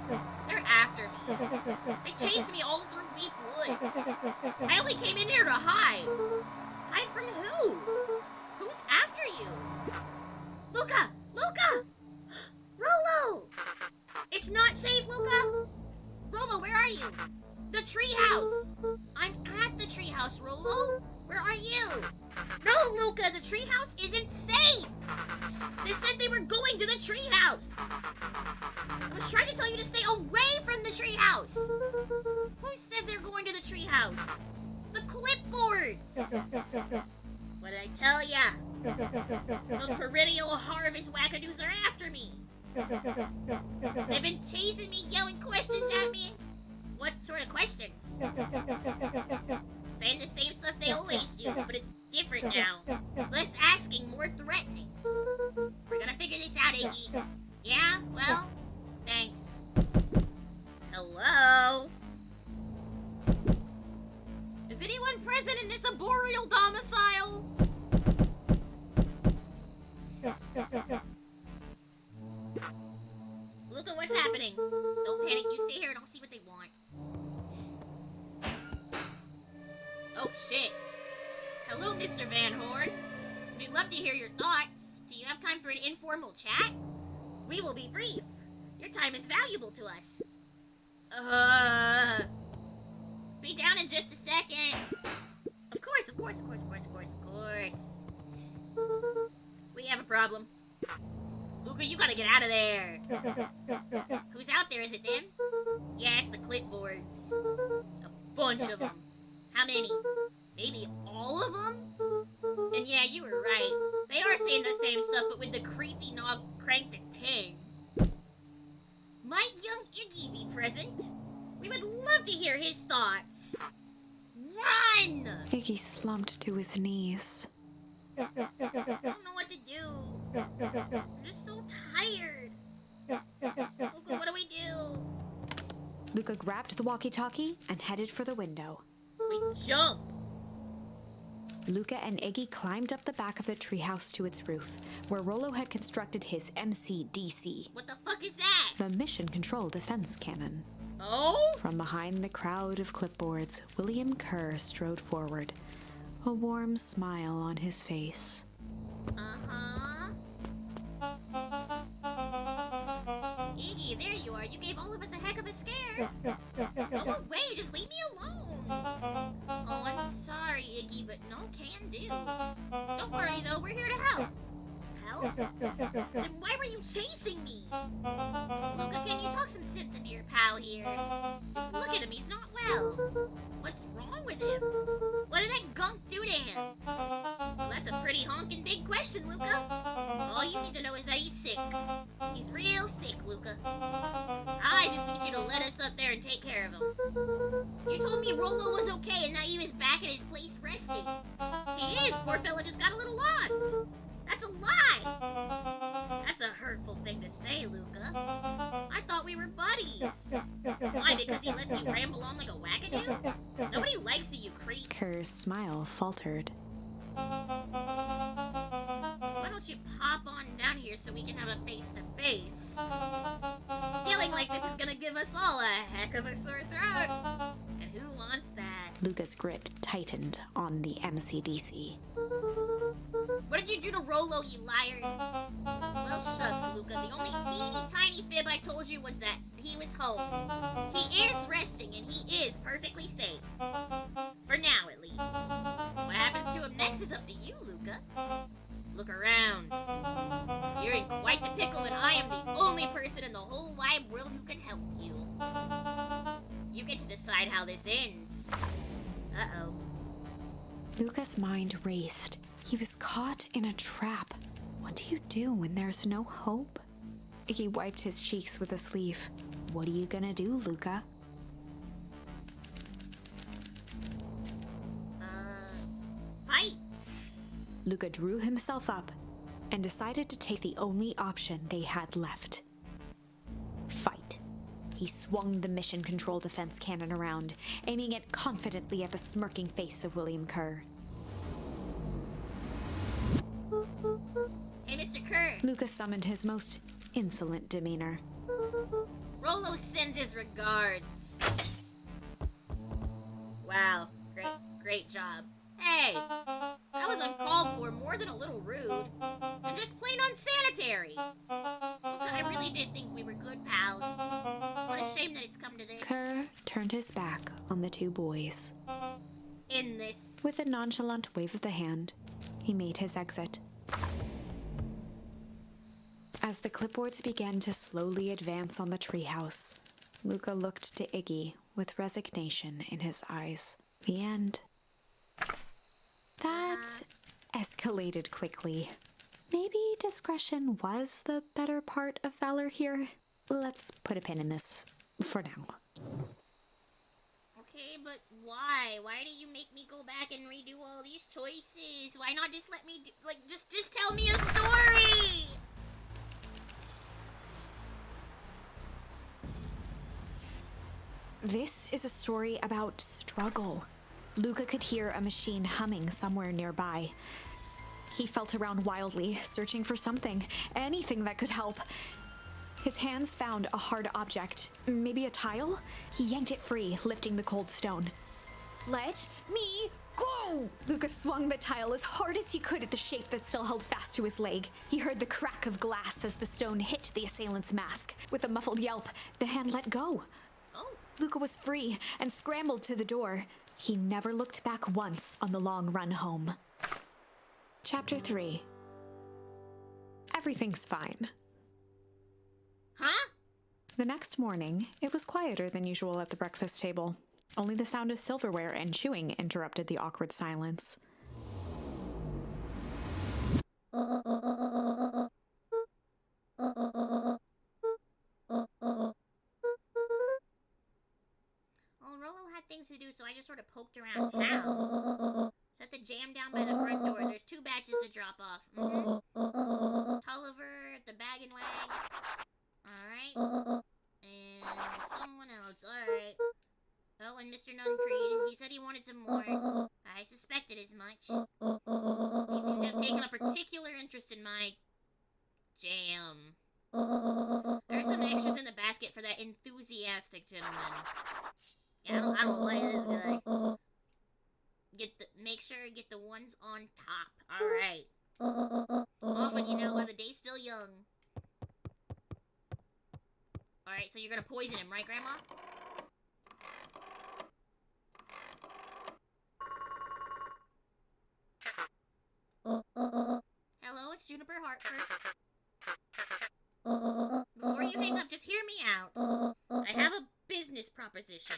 They're after me. They chased me all through Weekwood. I only came in here to hide. Hide from who? Who's after you? Luca! Luca! Rolo! It's not safe, Luca! Rolo, where are you? The treehouse! I'm at the treehouse, Rolo. Where are you? No, Luca, the treehouse isn't safe! They said they were going to the treehouse! I was trying to tell you to stay away from the treehouse! Who said they're going to the treehouse? The clipboards! What did I tell ya? Those perennial harvest wackadoos are after me! They've been chasing me, yelling questions at me. What sort of questions? Saying the same stuff they always do, but it's different now. Less asking, more threatening. We're gonna figure this out, Iggy. Yeah? Well, thanks. Hello? Is anyone present in this arboreal domicile? Look at what's happening. Don't panic, you stay here and I'll see what they want. Oh shit. Hello, Mr. Van Horn. We'd love to hear your thoughts. Do you have time for an informal chat? We will be brief. Your time is valuable to us. Be down in just a second. Of course. We have a problem. Luca, you gotta get out of there. Who's out there? Is it them? Yes, the clipboards. A bunch of them. How many? Maybe all of them? And yeah, you were right. They are saying the same stuff, but with the creepy knob cranked at 10. Might young Iggy be present? We would love to hear his thoughts. Run! Iggy slumped to his knees. I don't know what to do. I'm just so tired. Luca, what do we do? Luca grabbed the walkie-talkie and headed for the window. We jump. Luca and Iggy climbed up the back of the treehouse to its roof, where Rolo had constructed his MCDC, What the fuck is that? the Mission Control Defense Cannon. Oh? From behind the crowd of clipboards, William Kerr strode forward, a warm smile on his face. Uh-huh. Iggy, there you are. You gave all of us a heck of a scare. Go away, just leave me alone. Oh, I'm sorry, Iggy, but no can do. Don't worry, though. We're here to help. Help? Then why were you chasing me? Luca, can you talk some sense into your pal here? Just look at him. He's not well. What's wrong with him? What did that gunk do to him? Well, that's a pretty honking big question, Luca. All you need to know is that he's sick. He's real sick, Luca. I just need you to let us up there and take care of him. You told me Rolo was okay and that he was back at his place resting. He is. Poor fella just got a little lost. That's a lie. That's a hurtful thing to say, Luca. I thought we were buddies. Why, because he lets you ramble on like a wackadoo? Nobody likes you, you creep. Kerr's smile faltered. Why don't you pop on down here so we can have a face-to-face? Feeling like this is gonna give us all a heck of a sore throat. And who wants that? Luca's grip tightened on the MCDC. What did you do to Rolo, you liar? Well, shucks, Luca. The only teeny tiny fib I told you was that he was home. He is resting, and he is perfectly safe. For now, at least. What happens to him next is up to you, Luca. Look around. You're in quite the pickle, and I am the only person in the whole wide world who can help you. You get to decide how this ends. Uh-oh. Luca's mind raced. He was caught in a trap. What do you do when there's no hope? He wiped his cheeks with a sleeve. What are you gonna do, Luca? Fight! Luca drew himself up and decided to take the only option they had left. Fight. He swung the mission control defense cannon around, aiming it confidently at the smirking face of William Kerr. Hey, Mr. Kerr. Luca summoned his most insolent demeanor. Rolo sends his regards. Wow, great job. Hey, that was uncalled for, more than a little rude, and just plain unsanitary. Look, I really did think we were good pals. What a shame that it's come to this. Kerr turned his back on the two boys. In this. With a nonchalant wave of the hand, he made his exit. As the clipboards began to slowly advance on the treehouse, Luca looked to Iggy with resignation in his eyes. The end. That escalated quickly. Maybe discretion was the better part of valor here. Let's put a pin in this for now. Okay, but why? Why do you make me go back and redo all these choices? Why not just let me do, just tell me a story? This is a story about struggle. Luca could hear a machine humming somewhere nearby. He felt around wildly, searching for something, anything that could help. His hands found a hard object, maybe a tile? He yanked it free, lifting the cold stone. Let me go! Luca swung the tile as hard as he could at the shape that still held fast to his leg. He heard the crack of glass as the stone hit the assailant's mask. With a muffled yelp, the hand let go. Luca was free and scrambled to the door. He never looked back once on the long run home. Chapter 3. Everything's fine. Huh? The next morning, it was quieter than usual at the breakfast table. Only the sound of silverware and chewing interrupted the awkward silence. Things to do, so I just sort of poked around town. Set the jam down by the front door. There's 2 batches to drop off. Tulliver, the bag and wag. Alright. And someone else. Alright. Oh, and Mr. Nuncreed. He said he wanted some more. I suspected as much. He seems to have taken a particular interest in my jam. There are some extras in the basket for that enthusiastic gentleman. Yeah, I don't like this guy. Make sure you get the ones on top. Alright. Often, you know, while the day's still young. Alright, so you're gonna poison him, right, Grandma? Hello, it's Juniper Hartford. Before you hang up, just hear me out. I have a business proposition.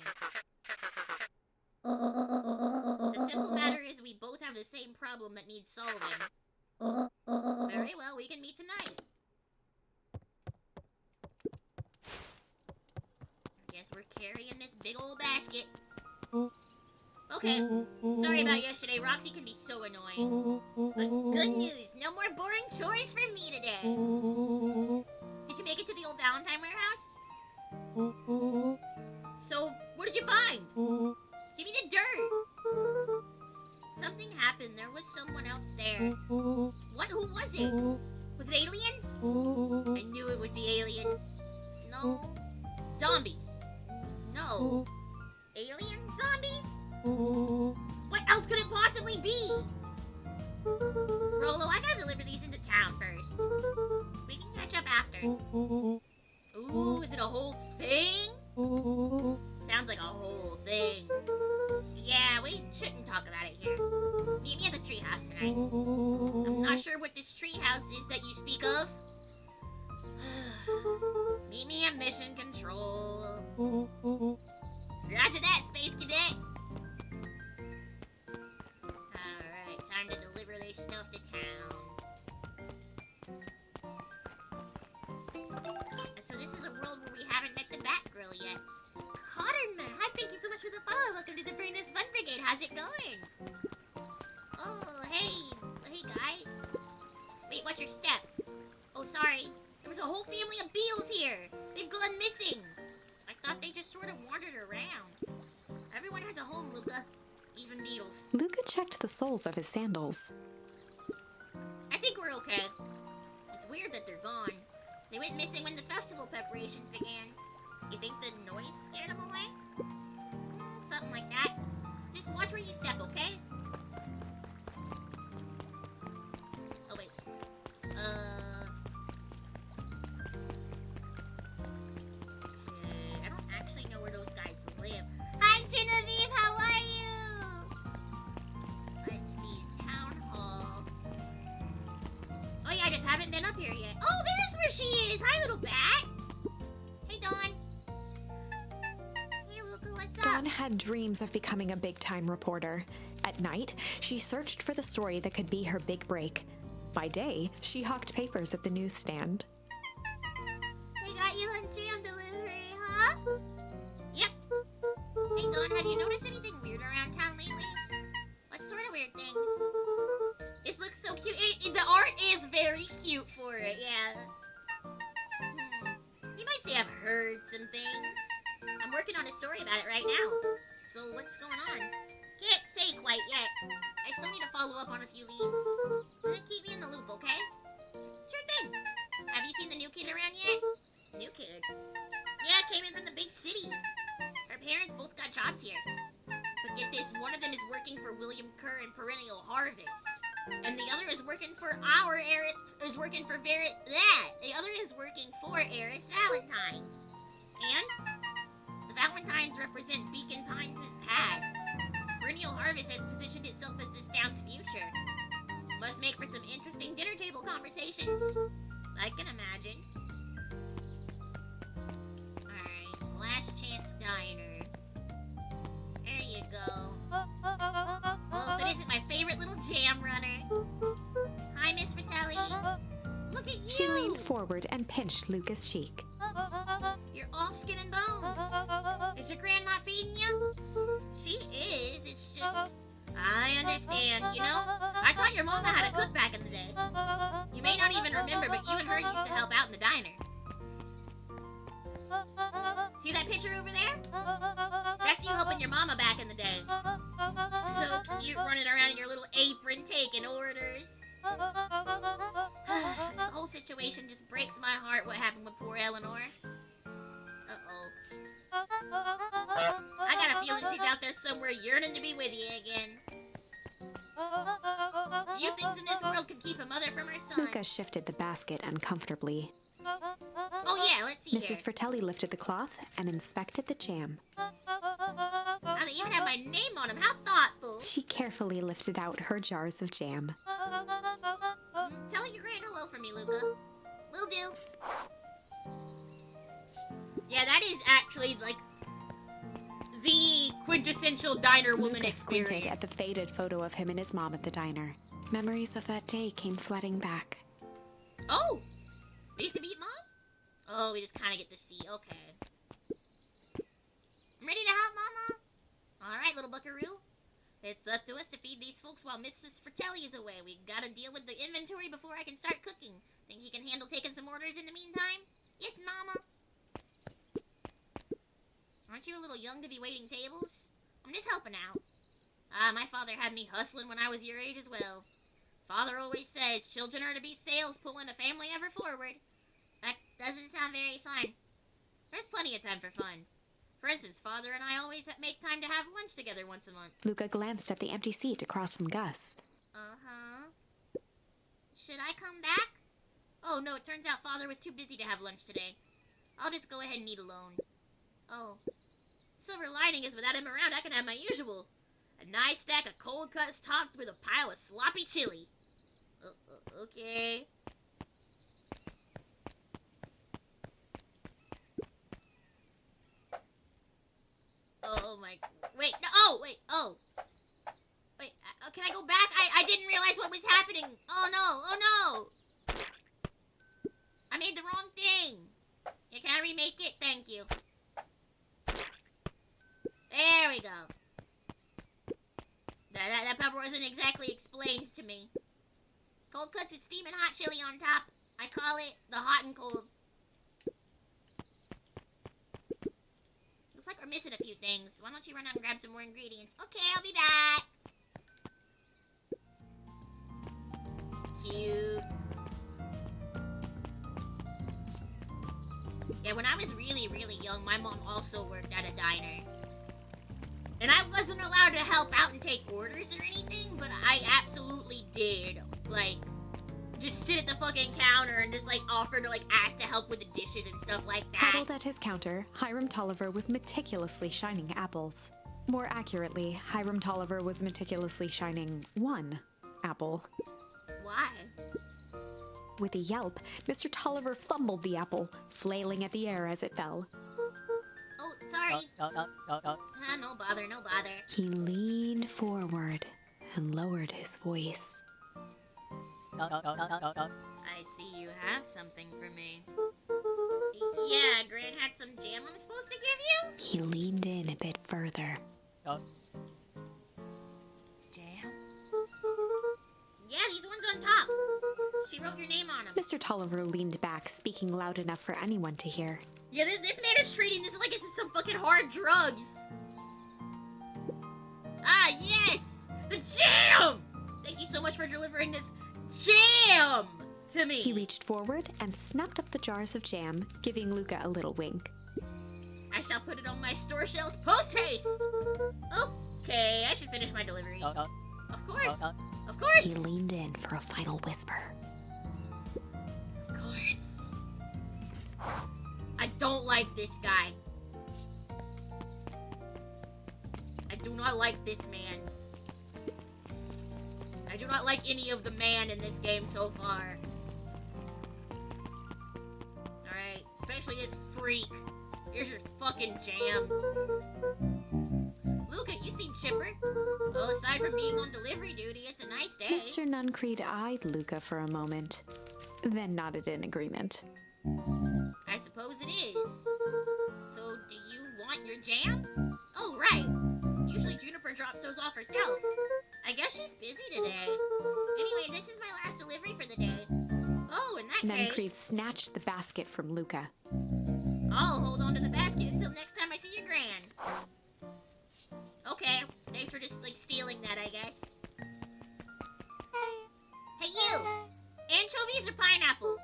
The simple matter is we both have the same problem that needs solving. Very well, we can meet tonight. I guess we're carrying this big old basket. Okay. Sorry about yesterday. Roxy can be so annoying. But good news. No more boring chores for me today. Did you make it to the old Valentine warehouse? So, what did you find? Give me the dirt. Something happened. There was someone else there. What? Who was it? Was it aliens? I knew it would be aliens. No. Zombies. No. Alien zombies? What else could it possibly be? Rolo, I gotta deliver these into town first. We can catch up after. Ooh, is it a whole thing? Sounds like a whole thing. Yeah, we shouldn't talk about it here. Meet me at the treehouse tonight. I'm not sure what this treehouse is that you speak of. Meet me at mission control. Roger that, Space Cadet. Alright, time to deliver this stuff to town. So this is a world where we haven't met the Batgirl yet. Cotterman, hi, thank you so much for the follow. Welcome to the Brainless Fun Brigade. How's it going? Oh, hey guy. Wait, what's your step? Oh, sorry. There was a whole family of beetles here. They've gone missing. I thought they just sort of wandered around. Everyone has a home, Luca. Even beetles. Luca checked the soles of his sandals. I think we're okay. It's weird that they're gone. They went missing when the festival preparations began. You think the noise scared them away? Something like that. Just watch where you step, okay? Oh, wait. Okay, I don't actually know where those guys live. Hi, Genevieve, how are you? Let's see, Town Hall. Oh yeah, I just haven't been up here yet. Oh, there's where she is! Hi, little bat! Hey, Dawn. Hey, Luca, what's up? Dawn had dreams of becoming a big-time reporter. At night, she searched for the story that could be her big break. By day, she hawked papers at the newsstand. They got you on jam delivery, huh? Yep. Hey, Dawn, have you noticed anything weird around town lately? What sort of weird things? This looks so cute. The art is very cute for it, yeah. You might say I've heard some things. I'm working on a story about it right now. So what's going on? Can't say quite yet. I still need to follow up on a few leads. Keep me in the loop, okay? Sure thing. Have you seen the new kid around yet? New kid? Yeah, came in from the big city. Her parents both got jobs here. But get this, one of them is working for William Kerr and Perennial Harvest. And the other is working for The other is working for Eris Valentine. And the Valentines represent Beacon Pines' past. Perennial Harvest has positioned itself as this town's future. Must make for some interesting dinner table conversations. I can imagine. Alright, Last Chance Diner. There you go. Oh, if it isn't my favorite little jam runner. Hi, Miss Fratelli. Look at you! She leaned forward and pinched Luca's cheek. You're all skin and bones. Is your grandma feeding you? She is. It's just... I understand, you know? I taught your mama how to cook back in the day. You may not even remember, but you and her used to help out in the diner. See that picture over there? That's you helping your mama back in the day. So cute, running around in your little apron taking orders. This whole situation just breaks my heart, what happened with poor Eleanor. Uh-oh. I got a feeling she's out there somewhere yearning to be with you again. Few things in this world could keep a mother from her son. Luca shifted the basket uncomfortably. Oh yeah, let's see Mrs. here. Fratelli lifted the cloth and inspected the jam. Oh, they even have my name on them. How thoughtful. She carefully lifted out her jars of jam. Tell your grand hello for me, Luca. Will do. Yeah, that is actually, like, the quintessential diner woman Luca experience. squinted at the faded photo of him and his mom at the diner. Memories of that day came flooding back. Oh! We used to meet Mom? Oh, we just kind of get to see. Okay. I'm ready to help, Mama. All right, little buckaroo. It's up to us to feed these folks while Mrs. Fratelli is away. We gotta deal with the inventory before I can start cooking. Think you can handle taking some orders in the meantime? Yes, Mama. Aren't you a little young to be waiting tables? I'm just helping out. My father had me hustling when I was your age as well. Father always says children are to be sails pulling a family ever forward. That doesn't sound very fun. There's plenty of time for fun. For instance, Father and I always make time to have lunch together once a month. Luca glanced at the empty seat across from Gus. Uh-huh. Should I come back? Oh, no, it turns out Father was too busy to have lunch today. I'll just go ahead and eat alone. Oh. Silver lining is without him around, I can have my usual. A nice stack of cold cuts topped with a pile of sloppy chili. Okay. Oh my... Wait, no, Wait, can I go back? I didn't realize what was happening. Oh no. I made the wrong thing. Yeah, can I remake it? Thank you. There we go. That pepper wasn't exactly explained to me. Cold cuts with steaming hot chili on top. I call it the hot and cold. Looks like we're missing a few things. Why don't you run out and grab some more ingredients? Okay, I'll be back. Cute. Yeah, when I was really, really young, my mom also worked at a diner. And I wasn't allowed to help out and take orders or anything, but I absolutely did. Like, just sit at the fucking counter and just, like, offer to, like, ask to help with the dishes and stuff like that. Huddled at his counter, Hiram Tolliver was meticulously shining apples. More accurately, Hiram Tolliver was meticulously shining one apple. Why? With a yelp, Mr. Tolliver fumbled the apple, flailing at the air as it fell. Oh, sorry. No bother. He leaned forward and lowered his voice. I see you have something for me. Yeah, Gran had some jam I'm supposed to give you? He leaned in a bit further. Jam? Yeah, these ones on top. She wrote your name on them. Mr. Tolliver leaned back, speaking loud enough for anyone to hear. Yeah, this man is treating this like this is some fucking hard drugs. Ah, yes! The jam! Thank you so much for delivering this jam to me. He reached forward and snapped up the jars of jam, giving Luca a little wink. I shall put it on my store shelves post-haste. Okay, I should finish my deliveries. Of course. Of course. He leaned in for a final whisper. Of course. I don't like this guy. I do not like this man. I do not like any of the man in this game so far. Alright, especially this freak. Here's your fucking jam. Luca, you seem chipper. Well, aside from being on delivery duty, it's a nice day. Mr. Nuncreed eyed Luca for a moment, then nodded in agreement. I suppose it is. So, do you want your jam? Oh, right. Usually Juniper drops those off herself. I guess she's busy today. Anyway, this is my last delivery for the day. Oh, in that Nuncreed case... snatched the basket from Luca. I'll hold on to the basket until next time I see your Gran. Okay, thanks for just, like, stealing that, I guess. Hey, you! Anchovies or pineapple?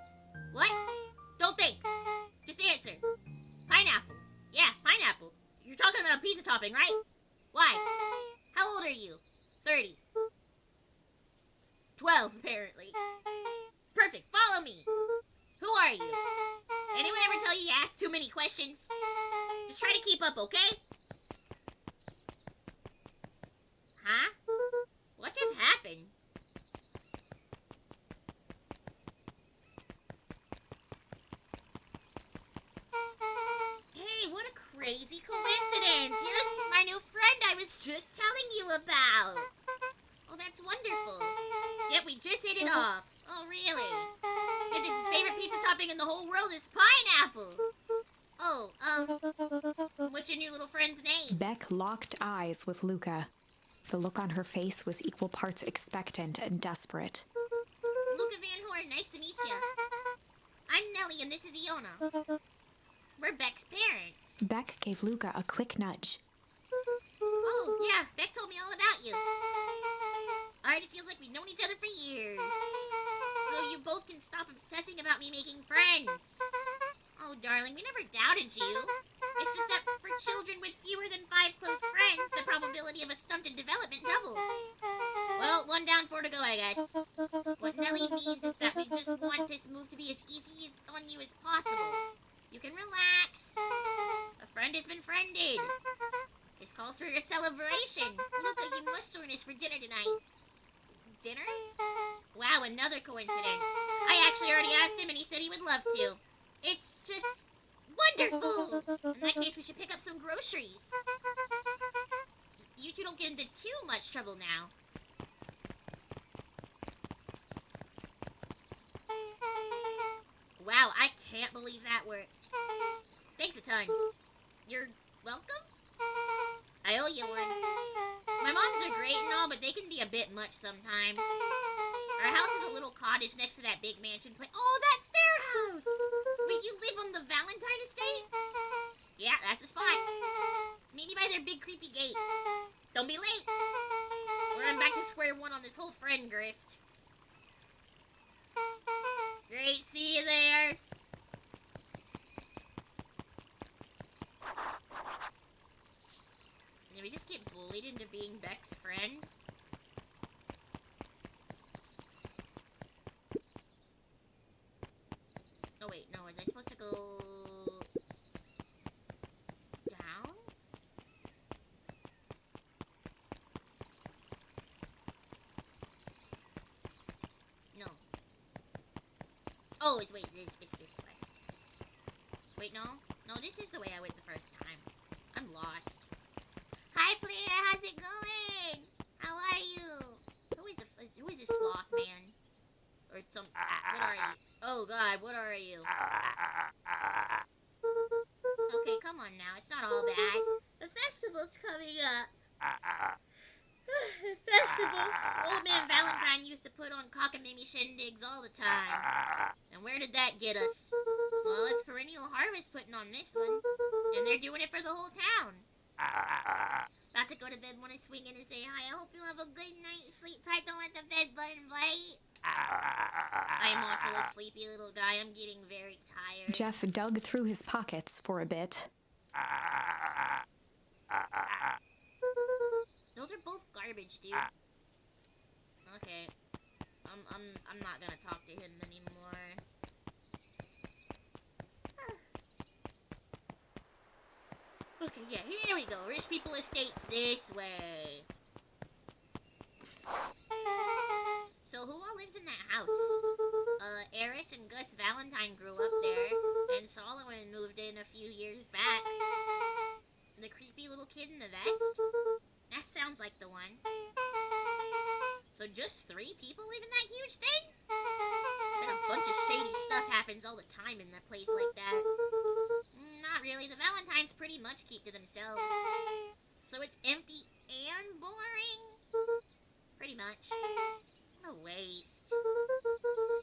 What? Don't think. Just answer. Pineapple. Yeah, pineapple. You're talking about a pizza topping, right? Why? How old are you? 30. 12, apparently. Perfect, follow me. Who are you? Anyone ever tell you you ask too many questions? Just try to keep up, okay? Huh? What just happened? Hey, what a crazy coincidence! Here's my new friend I was just telling you about! Oh, that's wonderful. Yep, we just hit it off. Oh, really? Yep, his favorite pizza topping in the whole world is pineapple! Oh, what's your new little friend's name? Beck locked eyes with Luca. The look on her face was equal parts expectant and desperate. Luca Van Horn, nice to meet you. I'm Nellie and this is Iona. We're Beck's parents. Beck gave Luca a quick nudge. Oh, yeah, Beck told me all about you. Alright, it feels like we've known each other for years. So you both can stop obsessing about me making friends. Oh, darling, we never doubted you. It's just that for children with fewer than 5 close friends, the probability of a stunted development doubles. Well, 1 down, 4 to go, I guess. What Nellie means is that we just want this move to be as easy on you as possible. You can relax. A friend has been friended. This calls for a celebration. Luca, you must join us for dinner tonight. Dinner? Wow, another coincidence. I actually already asked him and he said he would love to. It's just wonderful. In that case, we should pick up some groceries. You two don't get into too much trouble now. Wow, I can't believe that worked. Thanks a ton. You're welcome? I owe you one. My moms are great and all, but they can be a bit much sometimes. Our house is a little cottage next to that big mansion place. Oh, that's their house! Wait, you live on the Valentine estate? Yeah, that's the spot. Meet me by their big creepy gate. Don't be late, or I'm back to square one on this whole friend grift. Great, see you there. Did we just get bullied into being Beck's friend? Oh wait, no, was I supposed to go down? No. Oh, wait, it's this way. Wait, no? No, this is the way I went the first time. I'm lost. Hi, player, how's it going? How are you? Who is this sloth man? Or some... What are you? Oh, God, what are you? Okay, come on now, it's not all bad. The festival's coming up. The festival? Old man Valentine used to put on cockamamie shindigs all the time. And where did that get us? Well, it's Perennial Harvest putting on this one. And they're doing it for the whole town. About to go to bed, want to swing in and say hi. I hope you have a good night. Sleep tight, don't let the bed button bite. I am also a sleepy little guy. I'm getting very tired. Jeff dug through his pockets for a bit. Those are both garbage, dude. Okay. I'm not gonna talk to him anymore. Okay, yeah, here we go. Rich People Estates this way. So who all lives in that house? Eris and Gus Valentine grew up there, and Solomon moved in a few years back. The creepy little kid in the vest? That sounds like the one. So just 3 people live in that huge thing? Bet a bunch of shady stuff happens all the time in a place like that. Not really. The Valentines pretty much keep to themselves. So it's empty and boring? Pretty much. What a waste.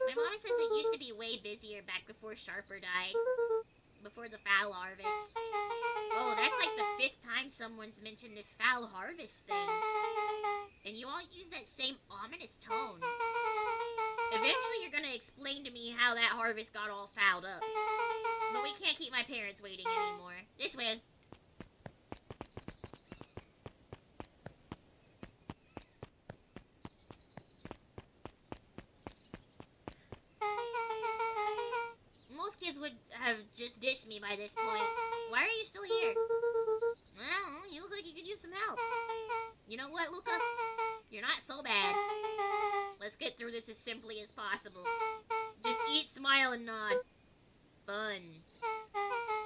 My mom says it used to be way busier back before Sharper died. Before the foul harvest. Oh, that's like the 5th time someone's mentioned this foul harvest thing. And you all use that same ominous tone. Eventually you're gonna explain to me how that harvest got all fouled up. But we can't keep my parents waiting anymore. This way. Most kids would have just ditched me by this point. Why are you still here? I don't know, you look like you could use some help. You know what, Luca? You're not so bad. Let's get through this as simply as possible. Just eat, smile, and nod. Fun.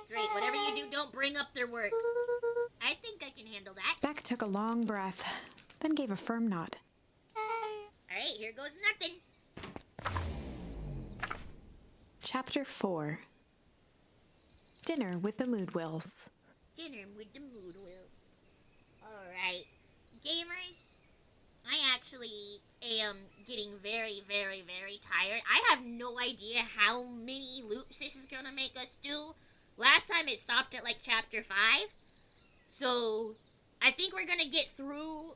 Great, whatever you do, don't bring up their work. I think I can handle that. Beck took a long breath, then gave a firm nod. Alright, here goes nothing. Chapter 4. Dinner with the Moodwills. Dinner with the Moodwills. Alright. Gamers, I actually am getting very, very, very tired. I have no idea how many loops this is gonna make us do. Last time it stopped at like chapter 5. So I think we're gonna get through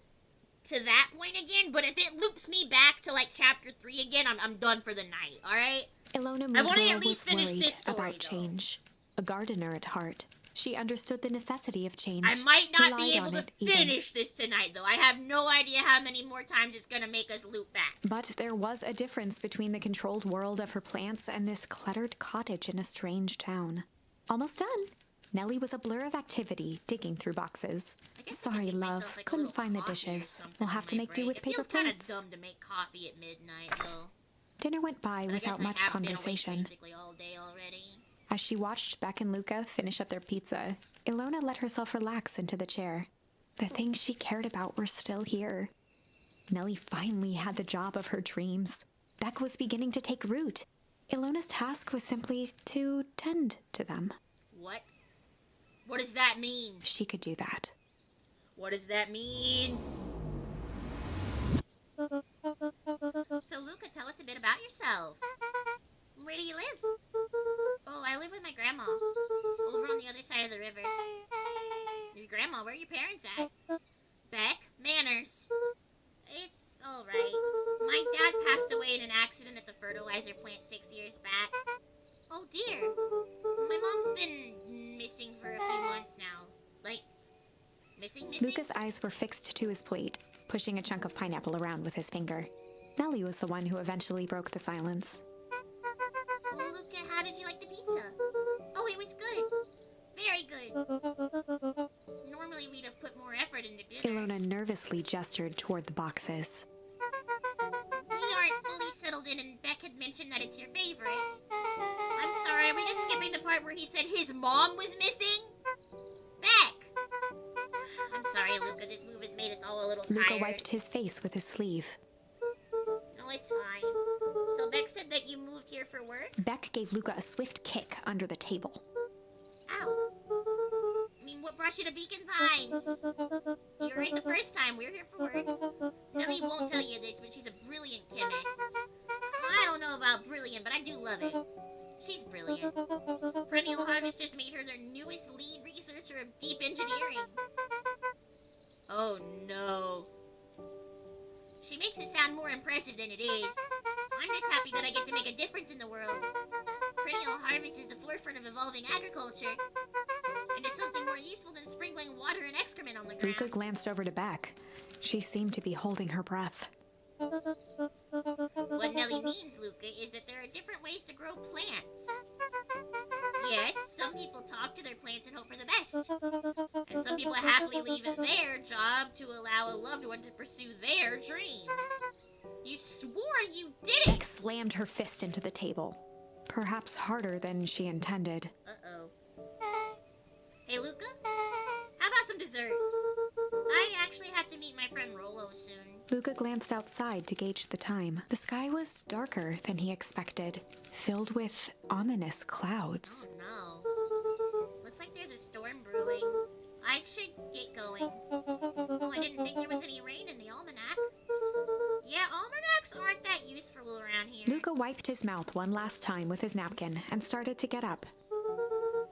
to that point again. But if it loops me back to like chapter 3 again, I'm done for the night, alright? Ilona I want to Moodwell at least was finish worried this story, about though. change. A gardener at heart, she understood the necessity of change. I might not be relied able on to it even. finish this tonight, though. I have no idea how many more times it's gonna make us loop back. But there was a difference between the controlled world of her plants and this cluttered cottage in a strange town. Almost done. Nellie was a blur of activity, digging through boxes. I guess I Sorry, could make love. myself, like, a Couldn't little find the coffee or dishes. something We'll on have to my make do break. with It paper feels kind of plates. dumb to make coffee at midnight, though. Dinner went by But I guess without I much have been awake conversation. basically all day already. As she watched Beck and Luca finish up their pizza, Ilona let herself relax into the chair. The things she cared about were still here. Nellie finally had the job of her dreams. Beck was beginning to take root. Ilona's task was simply to tend to them. What? What does that mean? She could do that. What does that mean? So, Luca, tell us a bit about yourself. Where do you live? Oh, I live with my grandma. Over on the other side of the river. Your grandma? Where are your parents at? Beck? Manners. It's alright. My dad passed away in an accident at the fertilizer plant 6 years back. Oh dear. My mom's been missing for a few months now. Like, missing? Luca's eyes were fixed to his plate, pushing a chunk of pineapple around with his finger. Nellie was the one who eventually broke the silence. Oh, Luca, how did you like the pizza? Oh, it was good. Very good. Normally we'd have put more effort into dinner. Ilona nervously gestured toward the boxes. We aren't fully settled in, and Beck had mentioned that it's your favorite. I'm sorry, are we just skipping the part where he said his mom was missing? Beck! I'm sorry, Luca, this move has made us all a little tired. Luca wiped his face with his sleeve. No, it's fine. So Beck said that you moved here for work? Beck gave Luca a swift kick under the table. Ow. I mean, what brought you to Beacon Pines? You were right the first time. We're here for work. Nellie won't tell you this, but she's a brilliant chemist. I don't know about brilliant, but I do love it. She's brilliant. Perennial Harvest just made her their newest lead researcher of deep engineering. Oh no. She makes it sound more impressive than it is. I'm just happy that I get to make a difference in the world. Perennial Harvest is the forefront of evolving agriculture. And is something more useful than sprinkling water and excrement on the ground. Luca glanced over to Beck. She seemed to be holding her breath. What Nellie means, Luca, is that there are different ways to grow plants. Yes, some people talk to their plants and hope for the best. And some people happily leave their job to allow a loved one to pursue their dream. You swore you did Beck it! slammed her fist into the table, perhaps harder than she intended. Uh-oh. Hey, Luca? How about some dessert? I actually have to meet my friend Rolo soon. Luca glanced outside to gauge the time. The sky was darker than he expected, filled with ominous clouds. Oh no. Looks like there's a storm brewing. I should get going. Oh, I didn't think there was any rain in the almanac. Yeah, almanacs aren't that useful around here. Luca wiped his mouth one last time with his napkin and started to get up.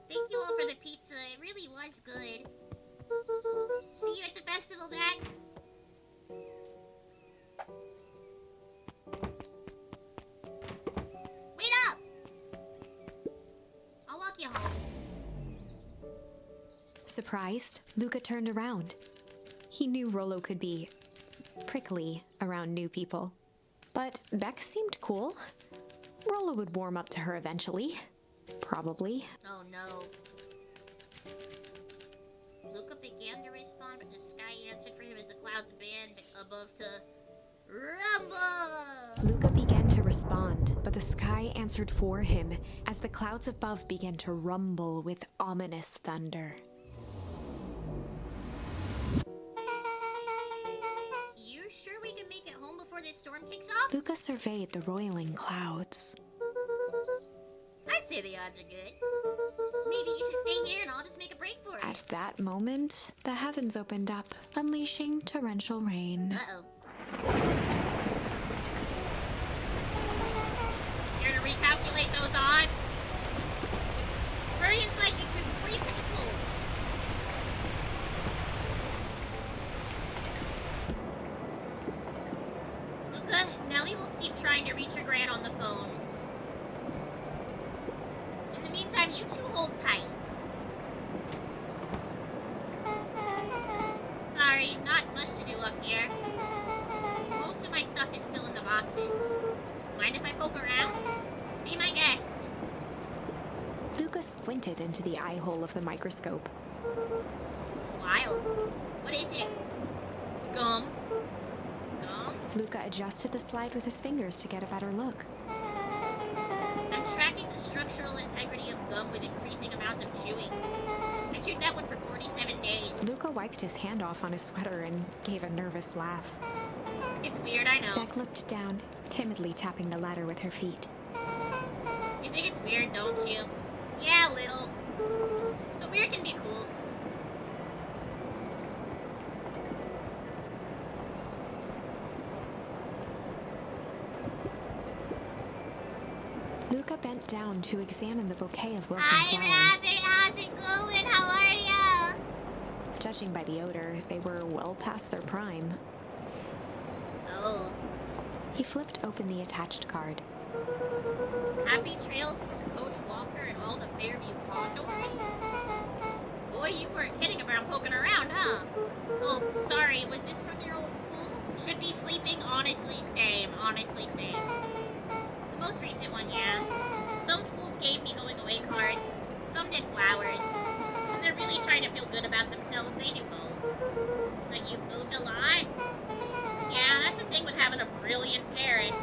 Thank you all for the pizza. It really was good. See you at the festival, Beck. Wait up! I'll walk you home. Surprised, Luca turned around. He knew Rolo could be prickly around new people. But Beck seemed cool. Rolo would warm up to her eventually. Probably. Oh no. Luca began to respond, but the sky answered for him as the clouds band above to rumble. Luca began to respond, but the sky answered for him as the clouds above began to rumble with ominous thunder. You sure we can make it home before this storm kicks off? Luca surveyed the roiling clouds. I'd say the odds are good. Maybe you should stay here and I'll just make a break for it. At that moment, the heavens opened up, unleashing torrential rain. Uh-oh. Gran on the phone. In the meantime, you two hold tight. Sorry, not much to do up here. Most of my stuff is still in the boxes. Mind if I poke around? Be my guest. Luca squinted into the eye hole of the microscope. This looks wild. What is it? Gum? Gum? Luca adjusted the slide with his fingers to get a better look. I'm tracking the structural integrity of gum with increasing amounts of chewing. I chewed that one for 47 days. Luca wiped his hand off on his sweater and gave a nervous laugh. It's weird, I know. Beck looked down, timidly tapping the ladder with her feet. You think it's weird, don't you? Yeah, a little. But weird can be cool. Luca bent down to examine the bouquet of wilting Hi, flowers. Rabbit. How's it going? How are ya? Judging by the odor, they were well past their prime. Oh. He flipped open the attached card. Happy trails from Coach Walker and all the Fairview Condors? Boy, you weren't kidding about poking around, huh? Oh, sorry, was this from your old school? Should be sleeping, honestly same, honestly same. The most recent one, yeah. Some schools gave me going away cards, some did flowers. When they're really trying to feel good about themselves, they do both. So you've moved a lot? Yeah, that's the thing with having a brilliant parent.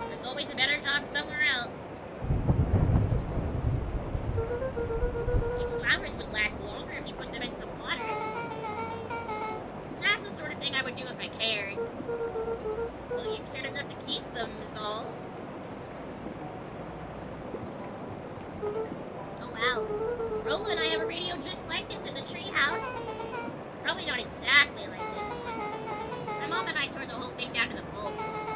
There's always a better job somewhere else. These flowers would last longer if you put them in some water. That's the sort of thing I would do if I cared. Well, you cared enough to keep them, is all. Oh wow. Rolo and I have a radio just like this in the treehouse. Probably not exactly like this one. My mom and I tore the whole thing down to the bolts.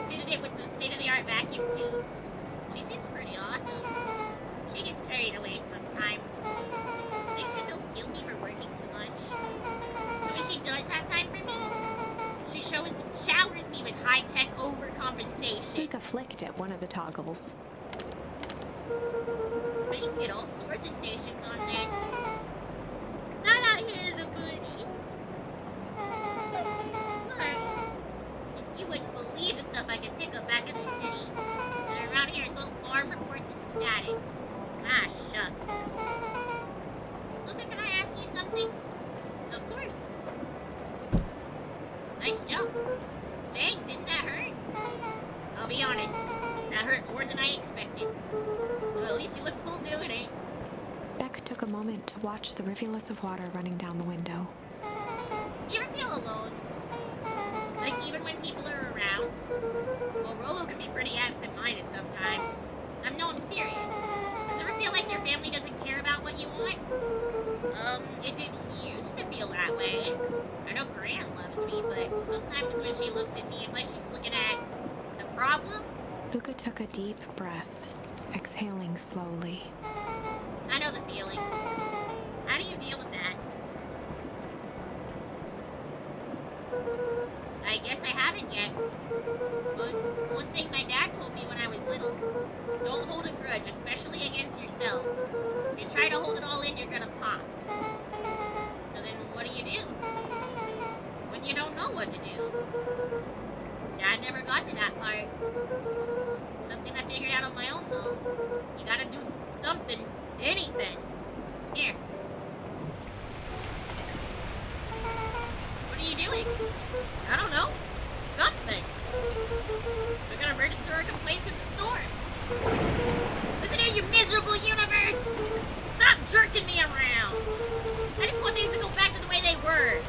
Fitted it with some state-of-the-art vacuum tubes. She seems pretty awesome. She gets carried away sometimes. I think she feels guilty for working too much. So when she does have time for me, she showers me with high-tech overcompensation. Luca flicked at one of the toggles. But you can get all sorts of stations on this. Not out here in the boonies. But you wouldn't believe the stuff I can pick up back in the city. And around here, it's all farm reports and static. Ah, shucks. Luca, can I ask you something? Of course. Nice jump. Dang, didn't that hurt? I'll be honest, that hurt more than I expected. Well, at least you look cool doing it. Beck took a moment to watch the rivulets of water running down the window. Do you ever feel alone? Like, even when people are around? Well, Rolo can be pretty absent-minded sometimes. I'm serious. Does it ever feel like your family doesn't care about what you want? It didn't used to feel that way. I know Gran loves me, but sometimes when she looks at me, it's like she's looking at a problem. Luca took a deep breath, exhaling slowly. I know the feeling. How do you deal with that? I guess I haven't yet. But one thing my dad told me when I was little, don't hold a grudge, especially against yourself. If you try to hold it all in, you're gonna pop. So then what do you do? When you don't know what to do? Dad never got to that part. Something I figured out on my own, though. You gotta do something. Anything. Here. What are you doing? I don't know. Something. We're gonna register our complaints in the store. Listen here, you miserable universe! Stop jerking me around! I just want things to go back to the way they were.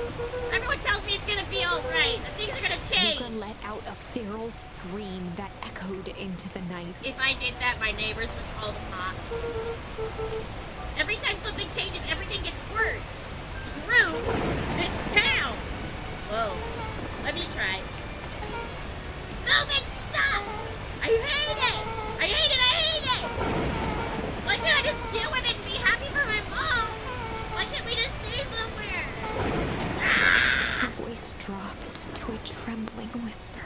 Everyone tells me it's gonna be alright, that things are gonna change. Luca let out a feral scream that echoed into the night. If I did that, my neighbors would call the cops. Every time something changes, everything gets worse. Screw this town! Whoa. Let me try. Moving sucks! I hate it! I hate it! I hate it! Why can't I just deal with it and be happy for my mom? Why can't we just stay somewhere? Ah! Her voice dropped to a trembling whisper. I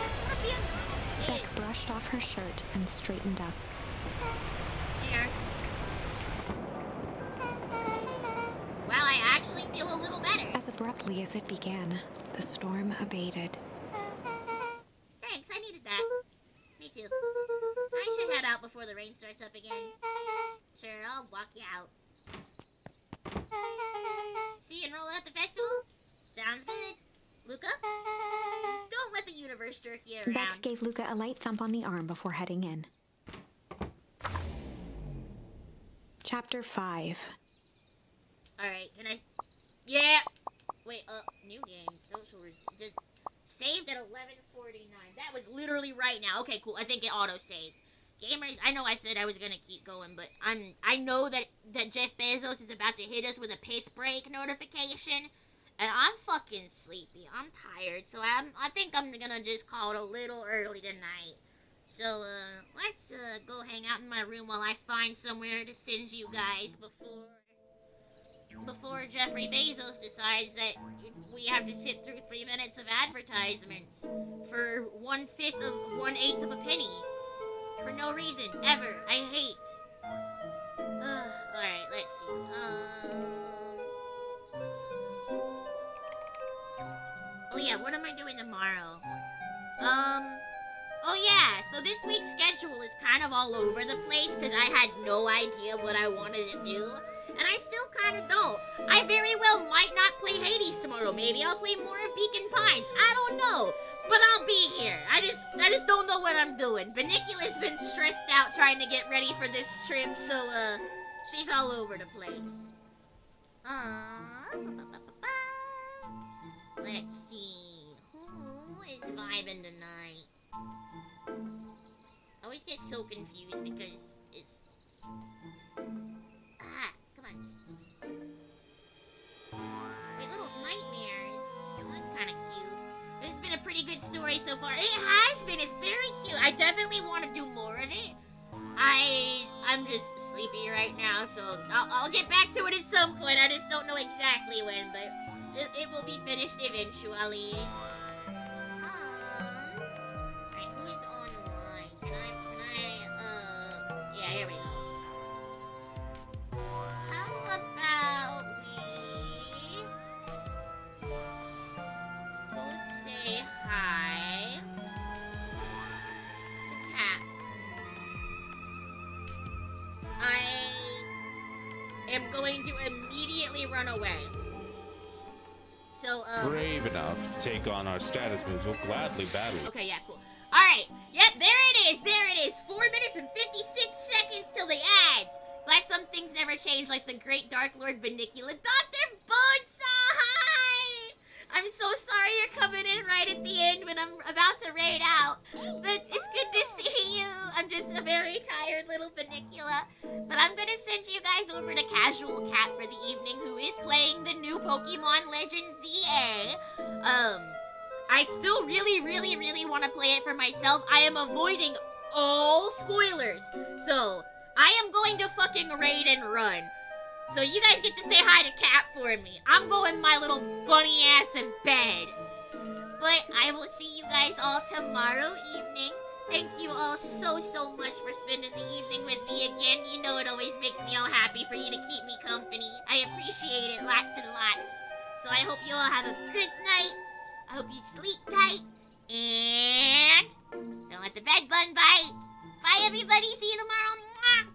just want to be a normal kid. Beck brushed pushed off her shirt and straightened up. Here. Well, I actually feel a little better. As abruptly as it began, the storm abated. Thanks, I needed that. Me too. I should head out before the rain starts up again. Sure, I'll walk you out. See you and roll at the festival? Sounds good. Luca? Don't let the universe jerk you around. Beck gave Luca a light thump on the arm before heading in. Chapter 5. Alright, can I... Yeah! Wait, new game. Social... Just saved at 11:49. That was literally right now. Okay, cool. I think it auto-saved. Gamers, I know I said I was gonna keep going, but I know that Jeff Bezos is about to hit us with a piss break notification, and I'm fucking sleepy. I'm tired, so I think I'm gonna just call it a little early tonight. So, let's go hang out in my room while I find somewhere to send you guys before Jeffrey Bezos decides that we have to sit through 3 minutes of advertisements for 1/8 of a penny. For no reason, ever. I hate. Alright, let's see. Oh yeah, what am I doing tomorrow? Oh yeah, so this week's schedule is kind of all over the place because I had no idea what I wanted to do. And I still kind of don't. I very well might not play Hades tomorrow. Maybe I'll play more of Beacon Pines. I don't know. But I'll be here. I just don't know what I'm doing. Bunnicula's been stressed out trying to get ready for this trip, so, she's all over the place. Let's see. Who is vibing tonight? I always get so confused because it's... come on. Wait, little nightmares. Oh, that's kind of cute. This has been a pretty good story so far. It has been. It's very cute. I definitely want to do more of it. I'm just sleepy right now, so I'll get back to it at some point. I just don't know exactly when, but it will be finished eventually. Alright, who is online? Can I, yeah, here we go. How about we go say hi to Cat? I am going to immediately run away. So, brave enough to take on our status moves will gladly battle. Okay, yeah, cool. Alright, yep, there it is. 4 minutes and 56 seconds till the ads. Glad some things never change, like the great Dark Lord Bunnicula. Dr. Bonesai! Hi! I'm so sorry you're coming in right at the end when I'm about to raid out. But it's good to see you. I'm just a very tired little Bunnicula. But I'm gonna send you guys over to Casual Cat for the evening, who is playing the new Pokemon Legends ZA. I still really want to play it for myself. I am avoiding all spoilers. So, I am going to fucking raid and run. So you guys get to say hi to Cat for me. I'm going my little bunny ass in bed. But I will see you guys all tomorrow evening. Thank you all so much for spending the evening with me again. You know it always makes me all happy for you to keep me company. I appreciate it lots and lots. So I hope you all have a good night. I hope you sleep tight. And don't let the bed bun bite. Bye everybody. See you tomorrow. Mwah!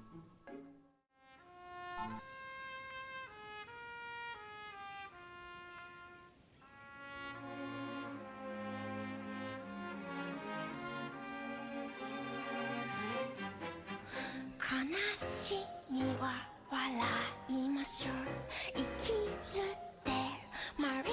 悲しみは笑いましょう生きるってマリ